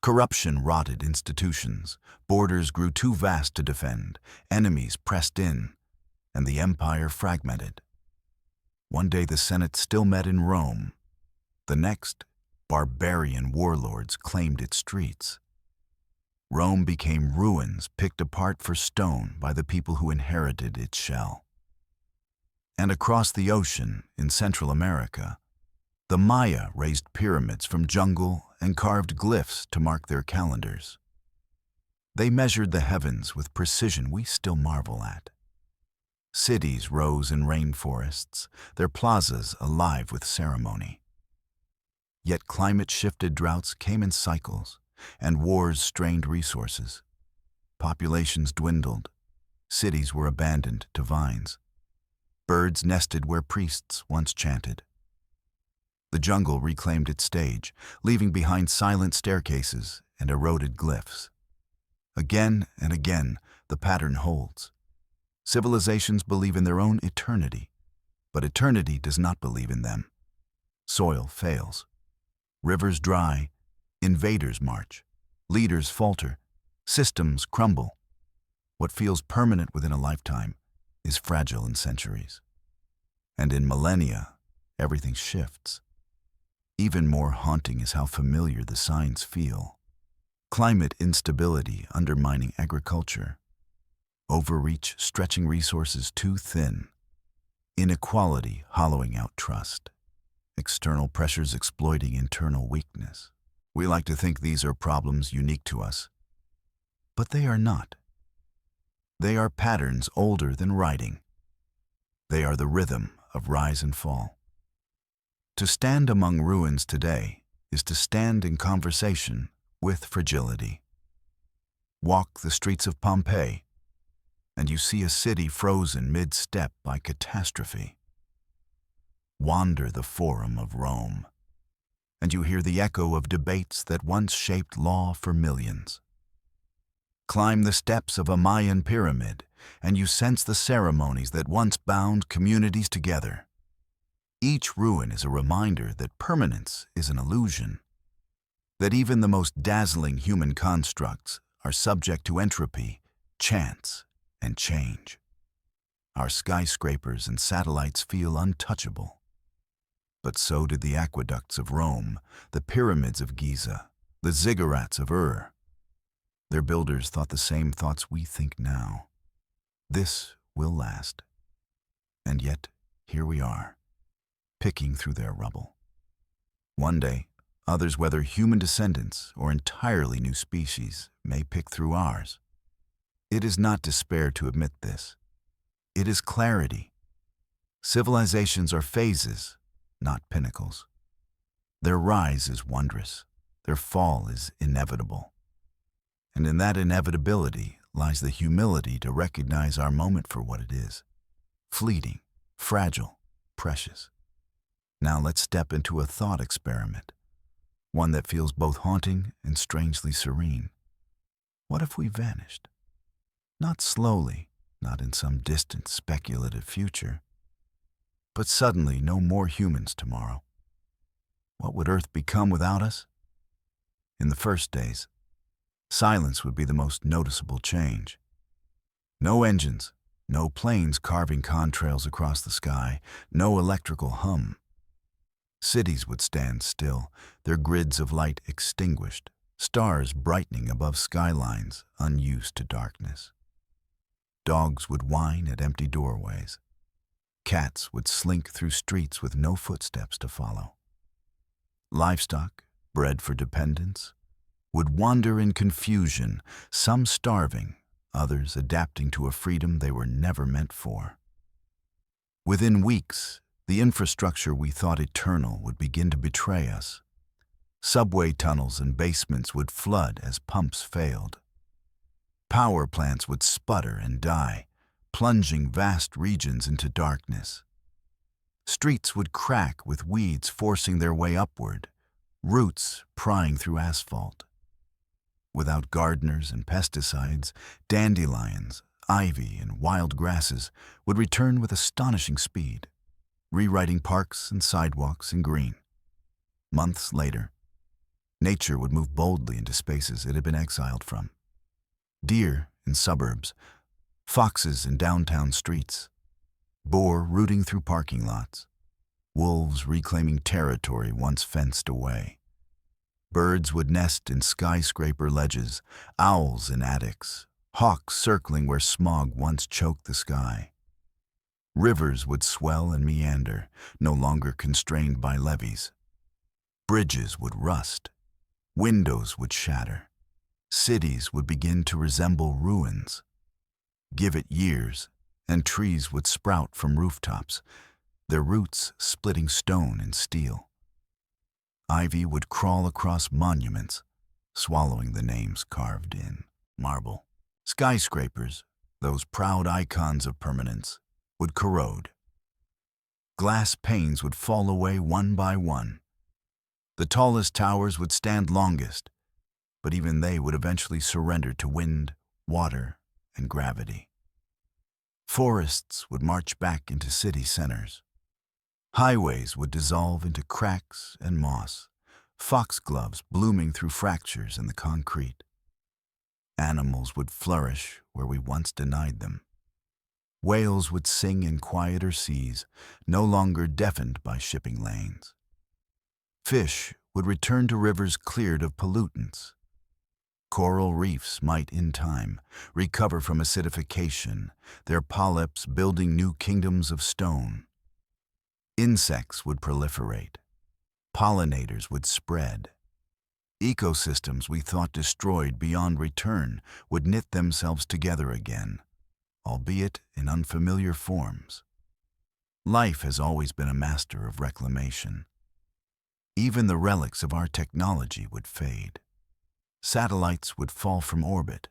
Corruption rotted institutions, borders grew too vast to defend, enemies pressed in, and the empire fragmented. One day the Senate still met in Rome. The next, barbarian warlords claimed its streets. Rome became ruins picked apart for stone by the people who inherited its shell. And across the ocean, in Central America, the Maya raised pyramids from jungle and carved glyphs to mark their calendars. They measured the heavens with precision we still marvel at. Cities rose in rainforests, their plazas alive with ceremony. Yet climate-shifted droughts came in cycles, and wars strained resources. Populations dwindled, cities were abandoned to vines. Birds nested where priests once chanted. The jungle reclaimed its stage, leaving behind silent staircases and eroded glyphs. Again and again, the pattern holds. Civilizations believe in their own eternity, but eternity does not believe in them. Soil fails. Rivers dry. Invaders march. Leaders falter. Systems crumble. What feels permanent within a lifetime is fragile in centuries. And in millennia, everything shifts. Even more haunting is how familiar the signs feel. Climate instability undermining agriculture. Overreach stretching resources too thin. Inequality hollowing out trust. External pressures exploiting internal weakness. We like to think these are problems unique to us, but they are not. They are patterns older than writing. They are the rhythm of rise and fall. To stand among ruins today is to stand in conversation with fragility. Walk the streets of Pompeii, and you see a city frozen mid-step by catastrophe. Wander the Forum of Rome, and you hear the echo of debates that once shaped law for millions. Climb the steps of a Mayan pyramid, and you sense the ceremonies that once bound communities together. Each ruin is a reminder that permanence is an illusion, that even the most dazzling human constructs are subject to entropy, chance, and change. Our skyscrapers and satellites feel untouchable. But so did the aqueducts of Rome, the pyramids of Giza, the ziggurats of Ur. Their builders thought the same thoughts we think now. This will last. And yet, here we are, picking through their rubble. One day, others, whether human descendants or entirely new species, may pick through ours. It is not despair to admit this. It is clarity. Civilizations are phases, not pinnacles. Their rise is wondrous. Their fall is inevitable. And in that inevitability lies the humility to recognize our moment for what it is. Fleeting, fragile, precious. Now let's step into a thought experiment, one that feels both haunting and strangely serene. What if we vanished? Not slowly, not in some distant speculative future, but suddenly no more humans tomorrow. What would Earth become without us? In the first days, silence would be the most noticeable change. No engines, no planes carving contrails across the sky, no electrical hum. Cities would stand still, their grids of light extinguished, stars brightening above skylines unused to darkness. Dogs would whine at empty doorways. Cats would slink through streets with no footsteps to follow. Livestock, bred for dependence, would wander in confusion, some starving, others adapting to a freedom they were never meant for. Within weeks, the infrastructure we thought eternal would begin to betray us. Subway tunnels and basements would flood as pumps failed. Power plants would sputter and die, plunging vast regions into darkness. Streets would crack with weeds forcing their way upward, roots prying through asphalt. Without gardeners and pesticides, dandelions, ivy, and wild grasses would return with astonishing speed, rewriting parks and sidewalks in green. Months later, nature would move boldly into spaces it had been exiled from. Deer in suburbs, foxes in downtown streets, boar rooting through parking lots, wolves reclaiming territory once fenced away. Birds would nest in skyscraper ledges, owls in attics, hawks circling where smog once choked the sky. Rivers would swell and meander, no longer constrained by levees. Bridges would rust, windows would shatter, cities would begin to resemble ruins. Give it years, and trees would sprout from rooftops, their roots splitting stone and steel. Ivy would crawl across monuments, swallowing the names carved in marble. Skyscrapers, those proud icons of permanence, would corrode. Glass panes would fall away one by one. The tallest towers would stand longest, but even they would eventually surrender to wind, water, and gravity. Forests would march back into city centers. Highways would dissolve into cracks and moss, foxgloves blooming through fractures in the concrete. Animals would flourish where we once denied them. Whales would sing in quieter seas, no longer deafened by shipping lanes. Fish would return to rivers cleared of pollutants. Coral reefs might, in time, recover from acidification, their polyps building new kingdoms of stone. Insects would proliferate. Pollinators would spread. Ecosystems we thought destroyed beyond return would knit themselves together again, albeit in unfamiliar forms. Life has always been a master of reclamation. Even the relics of our technology would fade. Satellites would fall from orbit,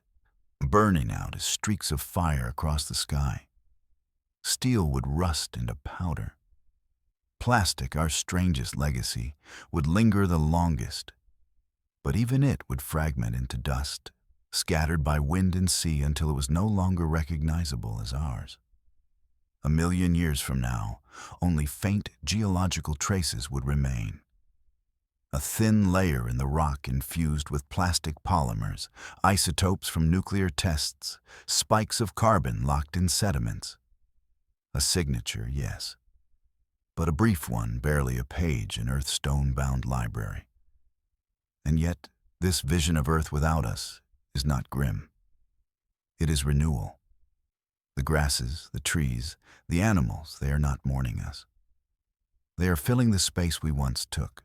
burning out as streaks of fire across the sky. Steel would rust into powder. Plastic, our strangest legacy, would linger the longest, but even it would fragment into dust, scattered by wind and sea until it was no longer recognizable as ours. 1,000,000 years from now, only faint geological traces would remain. A thin layer in the rock infused with plastic polymers, isotopes from nuclear tests, spikes of carbon locked in sediments. A signature, yes, but a brief one, barely a page in Earth's stone-bound library. And yet, this vision of Earth without us is not grim. It is renewal. The grasses, the trees, the animals, they are not mourning us. They are filling the space we once took.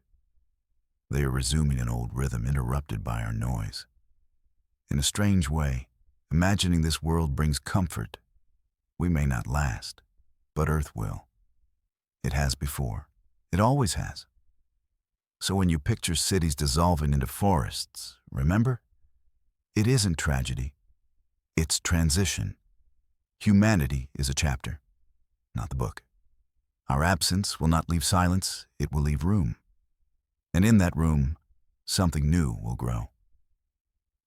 They are resuming an old rhythm interrupted by our noise. In a strange way, imagining this world brings comfort. We may not last, but Earth will. It has before. It always has. So when you picture cities dissolving into forests, remember, it isn't tragedy. It's transition. Humanity is a chapter, not the book. Our absence will not leave silence, it will leave room. And in that room, something new will grow.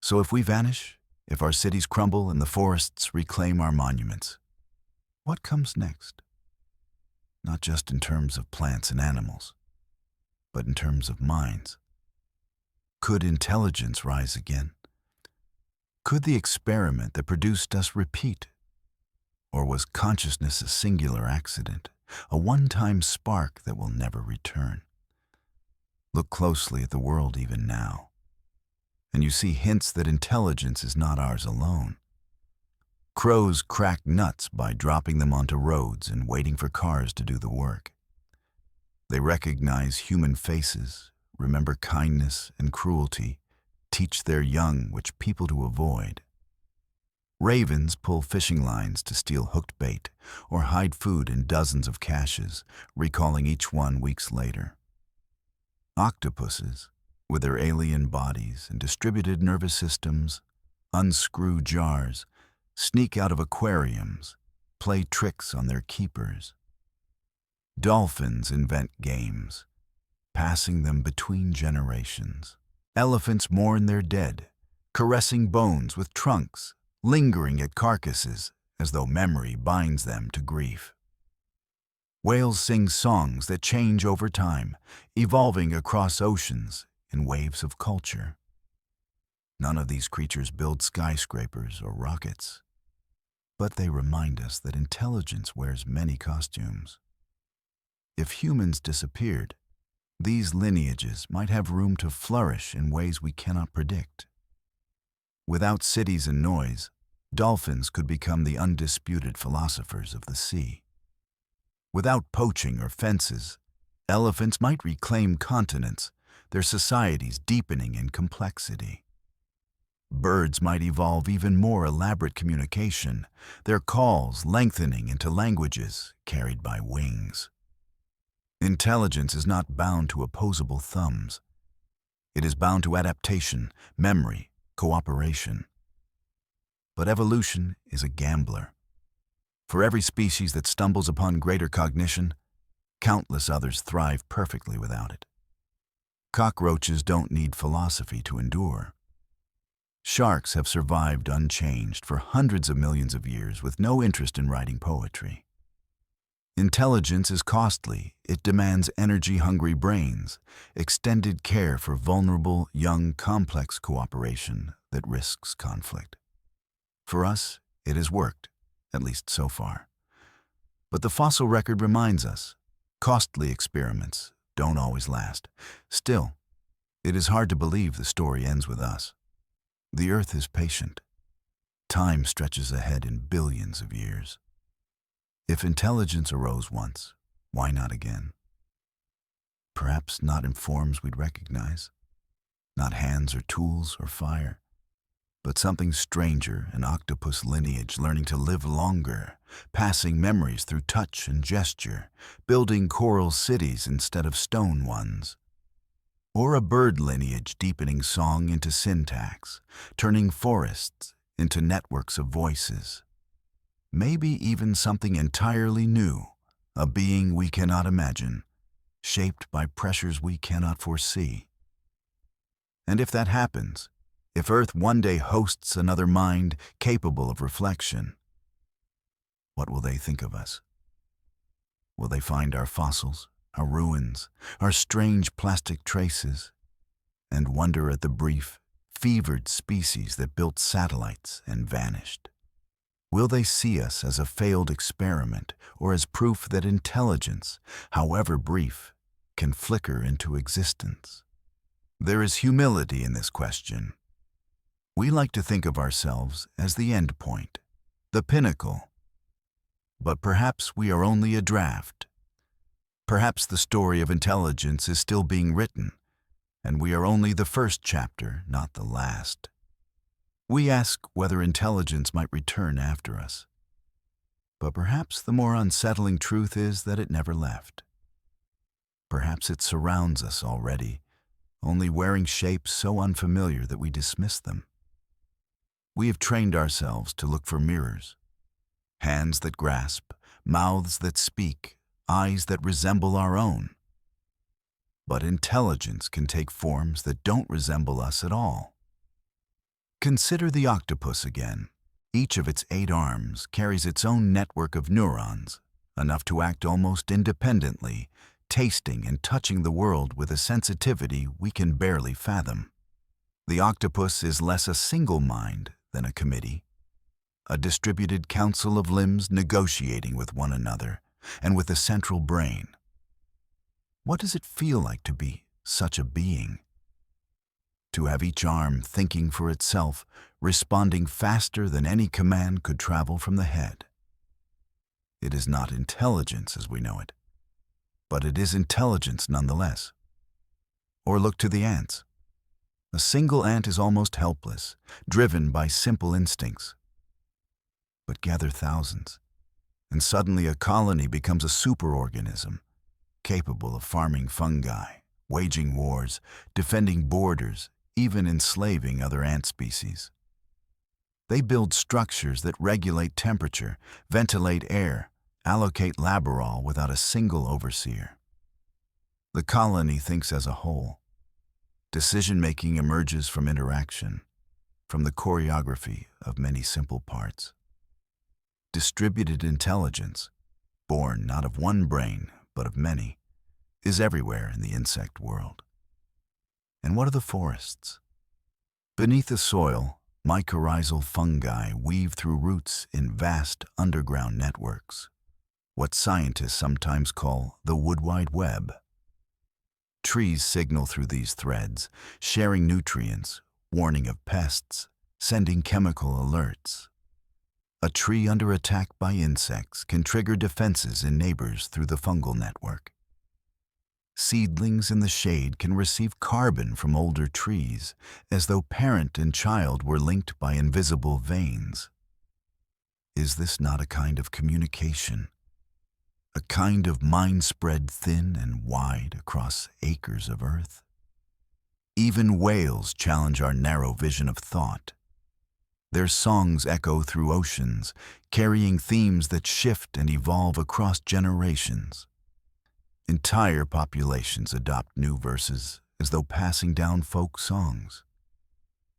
So if we vanish, if our cities crumble and the forests reclaim our monuments, what comes next? Not just in terms of plants and animals, but in terms of minds. Could intelligence rise again? Could the experiment that produced us repeat? Or was consciousness a singular accident, a one-time spark that will never return? Look closely at the world even now, and you see hints that intelligence is not ours alone. Crows crack nuts by dropping them onto roads and waiting for cars to do the work. They recognize human faces, remember kindness and cruelty, teach their young which people to avoid. Ravens pull fishing lines to steal hooked bait or hide food in dozens of caches, recalling each one weeks later. Octopuses, with their alien bodies and distributed nervous systems, unscrew jars, sneak out of aquariums, play tricks on their keepers. Dolphins invent games, passing them between generations. Elephants mourn their dead, caressing bones with trunks, lingering at carcasses as though memory binds them to grief. Whales sing songs that change over time, evolving across oceans in waves of culture. None of these creatures build skyscrapers or rockets, but they remind us that intelligence wears many costumes. If humans disappeared, these lineages might have room to flourish in ways we cannot predict. Without cities and noise, dolphins could become the undisputed philosophers of the sea. Without poaching or fences, elephants might reclaim continents, their societies deepening in complexity. Birds might evolve even more elaborate communication, their calls lengthening into languages carried by wings. Intelligence is not bound to opposable thumbs. It is bound to adaptation, memory, cooperation. But evolution is a gambler. For every species that stumbles upon greater cognition, countless others thrive perfectly without it. Cockroaches don't need philosophy to endure. Sharks have survived unchanged for hundreds of millions of years with no interest in writing poetry. Intelligence is costly. It demands energy-hungry brains, extended care for vulnerable, young, complex cooperation that risks conflict. For us, it has worked, at least so far. But the fossil record reminds us, costly experiments don't always last. Still, it is hard to believe the story ends with us. The Earth is patient. Time stretches ahead in billions of years. If intelligence arose once, why not again? Perhaps not in forms we'd recognize, not hands or tools or fire, but something stranger, an octopus lineage learning to live longer, passing memories through touch and gesture, building coral cities instead of stone ones. Or a bird lineage deepening song into syntax, turning forests into networks of voices. Maybe even something entirely new, a being we cannot imagine, shaped by pressures we cannot foresee. And if that happens, if Earth one day hosts another mind capable of reflection, what will they think of us? Will they find our fossils, our ruins, our strange plastic traces, and wonder at the brief, fevered species that built satellites and vanished? Will they see us as a failed experiment or as proof that intelligence, however brief, can flicker into existence? There is humility in this question. We like to think of ourselves as the end point, the pinnacle. But perhaps we are only a draft. Perhaps the story of intelligence is still being written, and we are only the first chapter, not the last. We ask whether intelligence might return after us. But perhaps the more unsettling truth is that it never left. Perhaps it surrounds us already, only wearing shapes so unfamiliar that we dismiss them. We have trained ourselves to look for mirrors, hands that grasp, mouths that speak, eyes that resemble our own. But intelligence can take forms that don't resemble us at all. Consider the octopus again. Each of its 8 arms carries its own network of neurons, enough to act almost independently, tasting and touching the world with a sensitivity we can barely fathom. The octopus is less a single mind than a committee, a distributed council of limbs negotiating with one another and with a central brain. What does it feel like to be such a being? To have each arm thinking for itself, responding faster than any command could travel from the head. It is not intelligence as we know it, but it is intelligence nonetheless. Or look to the ants. A single ant is almost helpless, driven by simple instincts. But gather thousands, and suddenly a colony becomes a superorganism, capable of farming fungi, waging wars, defending borders, even enslaving other ant species. They build structures that regulate temperature, ventilate air, allocate laborol without a single overseer. The colony thinks as a whole. Decision-making emerges from interaction, from the choreography of many simple parts. Distributed intelligence, born not of one brain, but of many, is everywhere in the insect world. And what are the forests? Beneath the soil, mycorrhizal fungi weave through roots in vast underground networks, what scientists sometimes call the wood wide web. Trees signal through these threads, sharing nutrients, warning of pests, sending chemical alerts. A tree under attack by insects can trigger defenses in neighbors through the fungal network. Seedlings in the shade can receive carbon from older trees, as though parent and child were linked by invisible veins. Is this not a kind of communication? A kind of mind spread thin and wide across acres of earth? Even whales challenge our narrow vision of thought. Their songs echo through oceans, carrying themes that shift and evolve across generations. Entire populations adopt new verses as though passing down folk songs.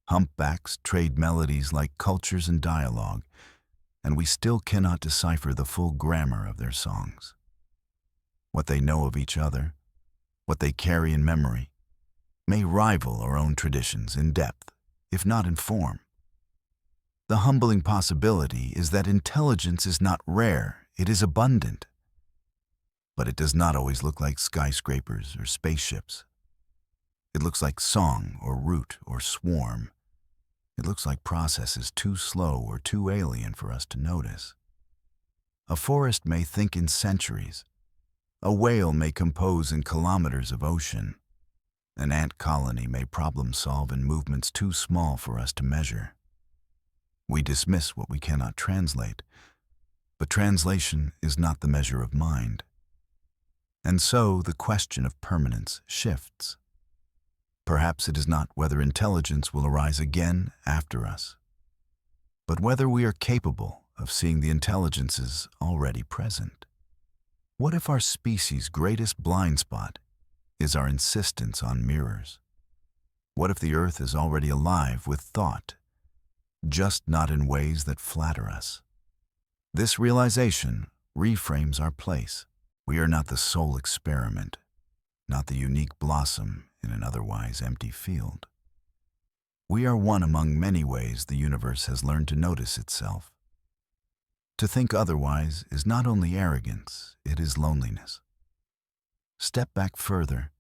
Humpbacks trade melodies like cultures and dialogue, and we still cannot decipher the full grammar of their songs. What they know of each other, what they carry in memory, may rival our own traditions in depth, if not in form. The humbling possibility is that intelligence is not rare, it is abundant. But it does not always look like skyscrapers or spaceships. It looks like song or root or swarm. It looks like processes too slow or too alien for us to notice. A forest may think in centuries. A whale may compose in kilometers of ocean. An ant colony may problem solve in movements too small for us to measure. We dismiss what we cannot translate, but translation is not the measure of mind. And so the question of permanence shifts. Perhaps it is not whether intelligence will arise again after us, but whether we are capable of seeing the intelligences already present. What if our species' greatest blind spot is our insistence on mirrors? What if the earth is already alive with thought, just not in ways that flatter us? This realization reframes our place. We are not the sole experiment, not the unique blossom in an otherwise empty field. We are one among many ways the universe has learned to notice itself. To think otherwise is not only arrogance, it is loneliness. Step back further,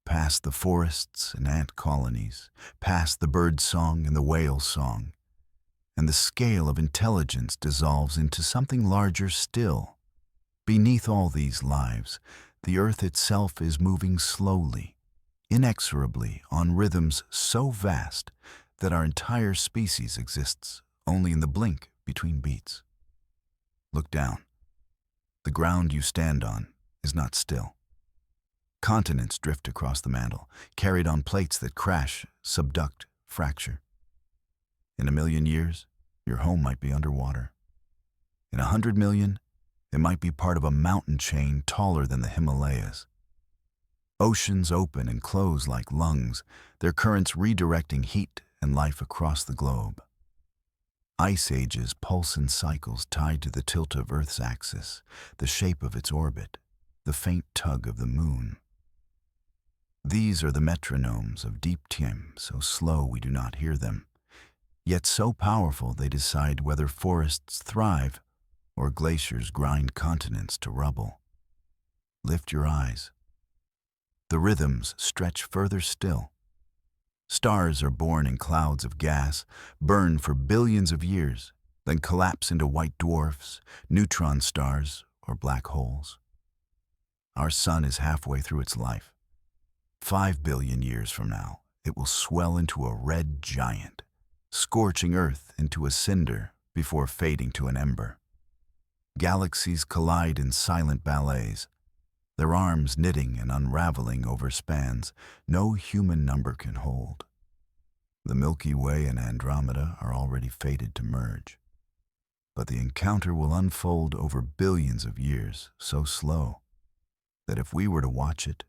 past the forests and ant colonies, past the bird song and the whale song, and the scale of intelligence dissolves into something larger still. Beneath all these lives, the earth itself is moving slowly, inexorably on rhythms so vast that our entire species exists only in the blink between beats. Look down. The ground you stand on is not still. Continents drift across the mantle, carried on plates that crash, subduct, fracture. In 1,000,000 years, your home might be underwater. In 100 million, it might be part of a mountain chain taller than the Himalayas. Oceans open and close like lungs, their currents redirecting heat and life across the globe. Ice ages pulse in cycles tied to the tilt of Earth's axis, the shape of its orbit, the faint tug of the moon. These are the metronomes of deep time, so slow we do not hear them, yet so powerful they decide whether forests thrive or glaciers grind continents to rubble. Lift your eyes. The rhythms stretch further still. Stars are born in clouds of gas, burn for billions of years, then collapse into white dwarfs, neutron stars, or black holes. Our sun is halfway through its life. 5 billion years from now, it will swell into a red giant, scorching Earth into a cinder before fading to an ember. Galaxies collide in silent ballets, their arms knitting and unraveling over spans no human number can hold. The Milky Way and Andromeda are already fated to merge, but the encounter will unfold over billions of years, so slow that if we were to watch it,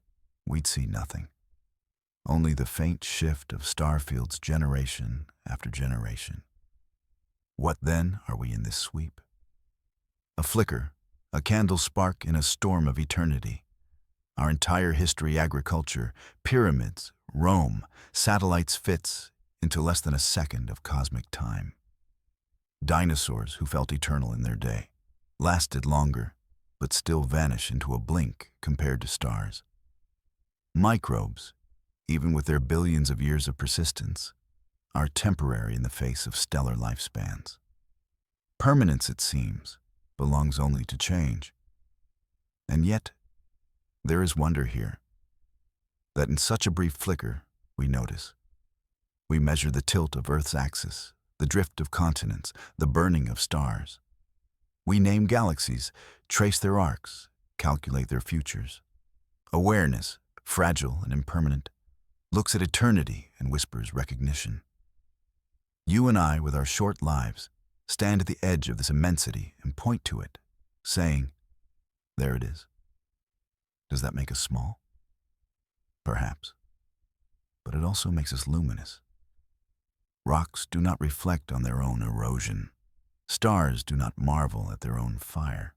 we'd see nothing. Only the faint shift of star fields generation after generation. What then are we in this sweep? A flicker, a candle spark in a storm of eternity. Our entire history, agriculture, pyramids, Rome, satellites fits into less than a second of cosmic time. Dinosaurs, who felt eternal in their day, lasted longer, but still vanish into a blink compared to stars. Microbes, even with their billions of years of persistence, are temporary in the face of stellar lifespans. Permanence, it seems, belongs only to change. And yet, there is wonder here, that in such a brief flicker, we notice. We measure the tilt of Earth's axis, the drift of continents, the burning of stars. We name galaxies, trace their arcs, calculate their futures. Awareness, fragile and impermanent, looks at eternity and whispers recognition. You and I, with our short lives, stand at the edge of this immensity and point to it, saying, "There it is." Does that make us small? Perhaps. But it also makes us luminous. Rocks do not reflect on their own erosion. Stars do not marvel at their own fire.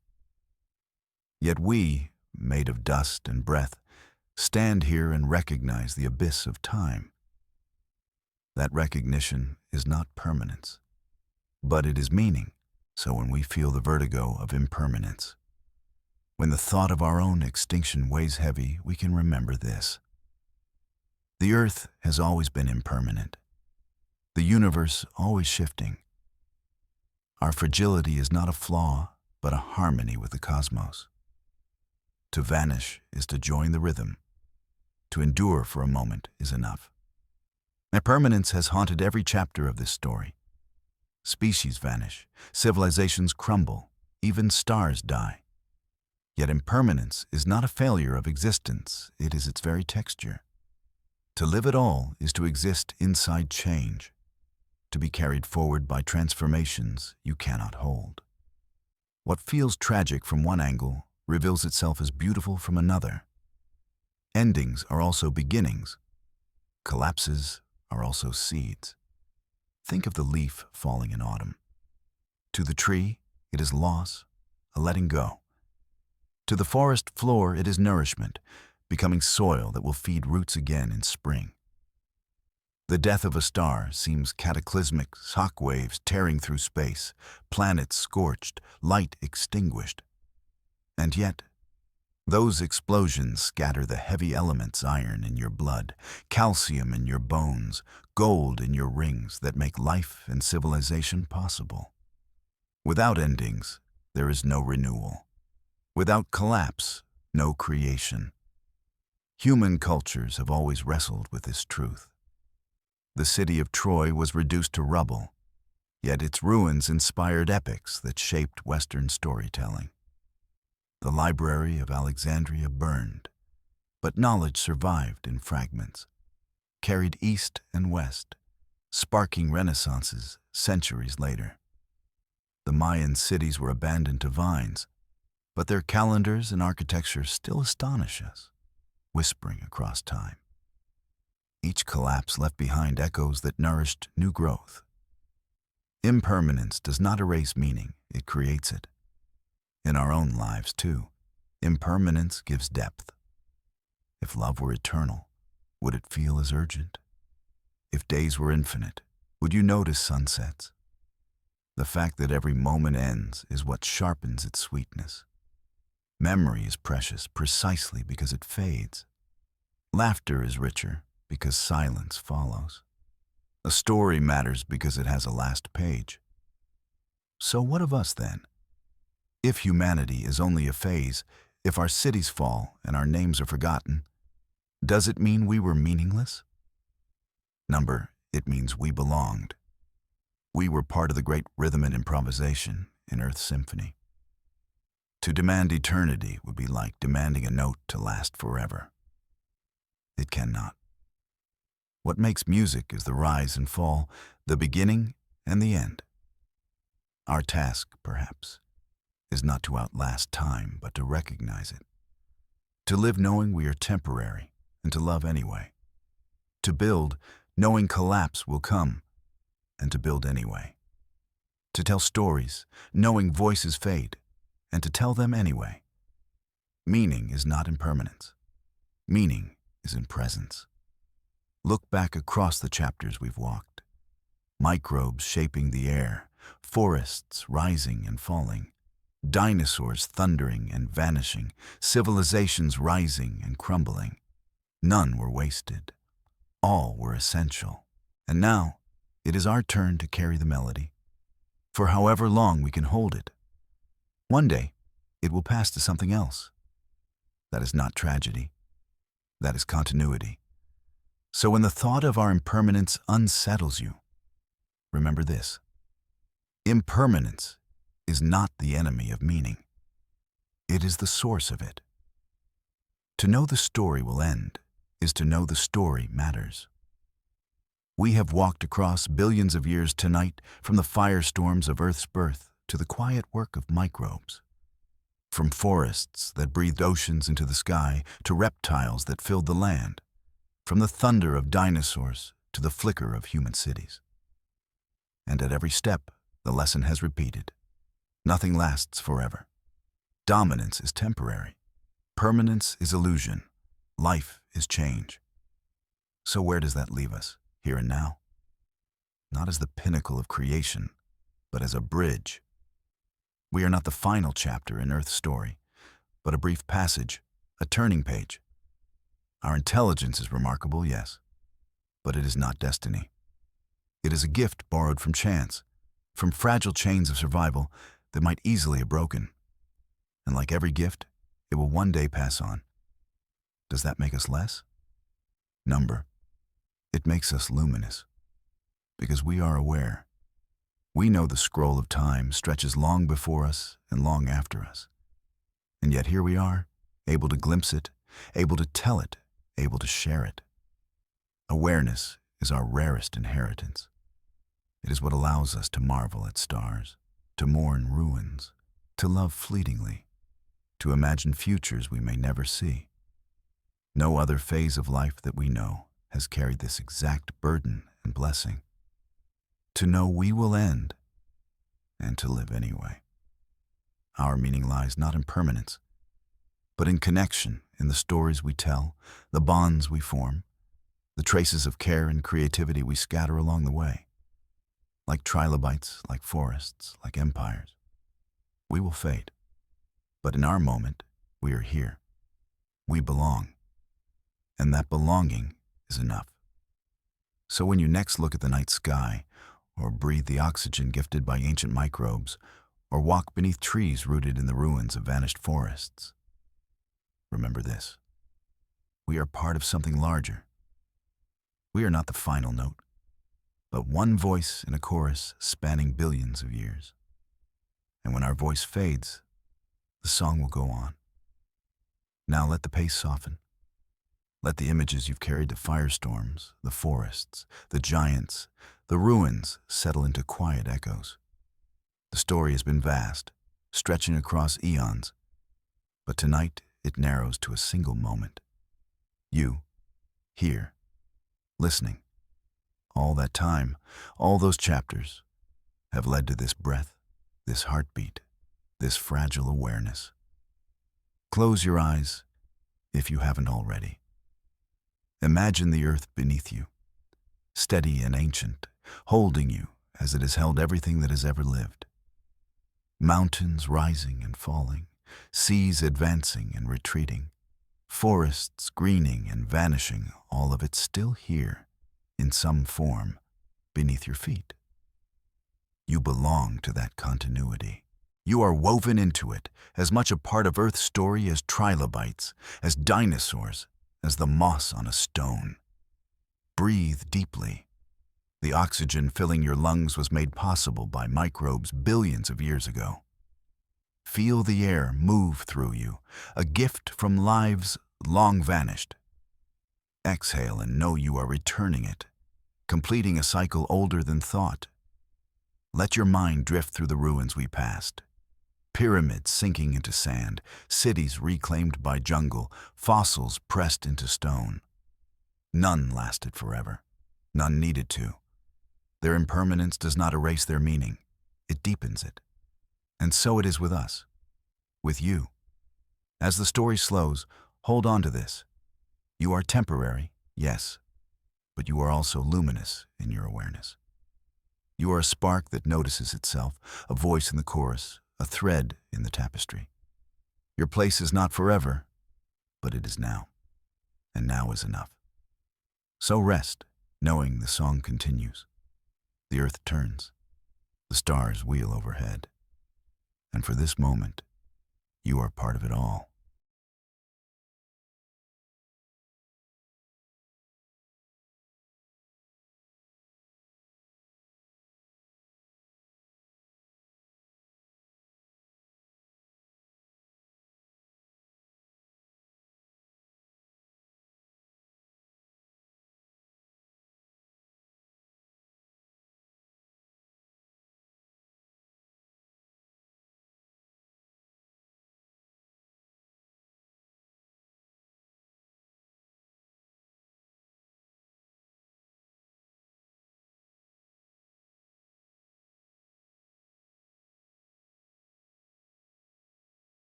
Yet we, made of dust and breath, stand here and recognize the abyss of time. That recognition is not permanence, but it is meaning. So when we feel the vertigo of impermanence, when the thought of our own extinction weighs heavy, we can remember this. The earth has always been impermanent, the universe always shifting. Our fragility is not a flaw, but a harmony with the cosmos. To vanish is to join the rhythm. To endure for a moment is enough. Impermanence has haunted every chapter of this story. Species vanish, civilizations crumble, even stars die. Yet impermanence is not a failure of existence, it is its very texture. To live at all is to exist inside change, to be carried forward by transformations you cannot hold. What feels tragic from one angle reveals itself as beautiful from another. Endings are also beginnings. Collapses are also seeds. Think of the leaf falling in autumn. To the tree, it is loss, a letting go. To the forest floor, it is nourishment, becoming soil that will feed roots again in spring. The death of a star seems cataclysmic, shock waves tearing through space, planets scorched, light extinguished. And yet, those explosions scatter the heavy elements: iron in your blood, calcium in your bones, gold in your rings that make life and civilization possible. Without endings, there is no renewal. Without collapse, no creation. Human cultures have always wrestled with this truth. The city of Troy was reduced to rubble, yet its ruins inspired epics that shaped Western storytelling. The Library of Alexandria burned, but knowledge survived in fragments, carried east and west, sparking renaissances centuries later. The Mayan cities were abandoned to vines, but their calendars and architecture still astonish us, whispering across time. Each collapse left behind echoes that nourished new growth. Impermanence does not erase meaning, it creates it. In our own lives, too, impermanence gives depth. If love were eternal, would it feel as urgent? If days were infinite, would you notice sunsets? The fact that every moment ends is what sharpens its sweetness. Memory is precious precisely because it fades. Laughter is richer because silence follows. A story matters because it has a last page. So what of us then? If humanity is only a phase, if our cities fall and our names are forgotten, does it mean we were meaningless? It means we belonged. We were part of the great rhythm and improvisation in Earth's symphony. To demand eternity would be like demanding a note to last forever. It cannot. What makes music is the rise and fall, the beginning and the end. Our task, perhaps, is not to outlast time, but to recognize it. To live knowing we are temporary, and to love anyway. To build, knowing collapse will come, and to build anyway. To tell stories, knowing voices fade, and to tell them anyway. Meaning is not impermanence. Meaning is in presence. Look back across the chapters we've walked. Microbes shaping the air, forests rising and falling, dinosaurs thundering and vanishing, civilizations rising and crumbling. None were wasted. All were essential. And now, it is our turn to carry the melody, for however long we can hold it. One day, it will pass to something else. That is not tragedy. That is continuity. So when the thought of our impermanence unsettles you, remember this. Impermanence is not the enemy of meaning. It is the source of it. To know the story will end is to know the story matters. We have walked across billions of years tonight from the firestorms of Earth's birth to the quiet work of microbes. From forests that breathed oceans into the sky to reptiles that filled the land. From the thunder of dinosaurs to the flicker of human cities. And at every step, the lesson has repeated. Nothing lasts forever. Dominance is temporary. Permanence is illusion. Life is change. So where does that leave us, here and now? Not as the pinnacle of creation, but as a bridge. We are not the final chapter in Earth's story, but a brief passage, a turning page. Our intelligence is remarkable, yes, but it is not destiny. It is a gift borrowed from chance, from fragile chains of survival that might easily have broken. And like every gift, it will one day pass on. Does that make us less? Number. It makes us luminous, because we are aware. We know the scroll of time stretches long before us and long after us. And yet here we are, able to glimpse it, able to tell it, able to share it. Awareness is our rarest inheritance. It is what allows us to marvel at stars, to mourn ruins, to love fleetingly, to imagine futures we may never see. No other phase of life that we know has carried this exact burden and blessing. To know we will end, and to live anyway. Our meaning lies not in permanence, but in connection, in the stories we tell, the bonds we form, the traces of care and creativity we scatter along the way. Like trilobites, like forests, like empires. We will fade, but in our moment, we are here. We belong, and that belonging is enough. So when you next look at the night sky, or breathe the oxygen gifted by ancient microbes, or walk beneath trees rooted in the ruins of vanished forests, remember this. We are part of something larger. We are not the final note, but one voice in a chorus spanning billions of years. And when our voice fades, the song will go on. Now let the pace soften. Let the images you've carried to firestorms, the forests, the giants, the ruins settle into quiet echoes. The story has been vast, stretching across eons, but tonight it narrows to a single moment. You, here, listening. All that time, all those chapters, have led to this breath, this heartbeat, this fragile awareness. Close your eyes, if you haven't already. Imagine the earth beneath you, steady and ancient, holding you as it has held everything that has ever lived. Mountains rising and falling, seas advancing and retreating, forests greening and vanishing, all of it still here, in some form, beneath your feet. You belong to that continuity. You are woven into it, as much a part of Earth's story as trilobites, as dinosaurs, as the moss on a stone. Breathe deeply. The oxygen filling your lungs was made possible by microbes billions of years ago. Feel the air move through you, a gift from lives long vanished. Exhale and know you are returning it, completing a cycle older than thought. Let your mind drift through the ruins we passed. Pyramids sinking into sand, cities reclaimed by jungle, fossils pressed into stone. None lasted forever. None needed to. Their impermanence does not erase their meaning. It deepens it. And so it is with us. with you. As the story slows, hold on to this. You are temporary, yes, but you are also luminous in your awareness. You are a spark that notices itself, a voice in the chorus, a thread in the tapestry. Your place is not forever, but it is now, and now is enough. So rest, knowing the song continues. The earth turns, the stars wheel overhead, and for this moment, you are part of it all.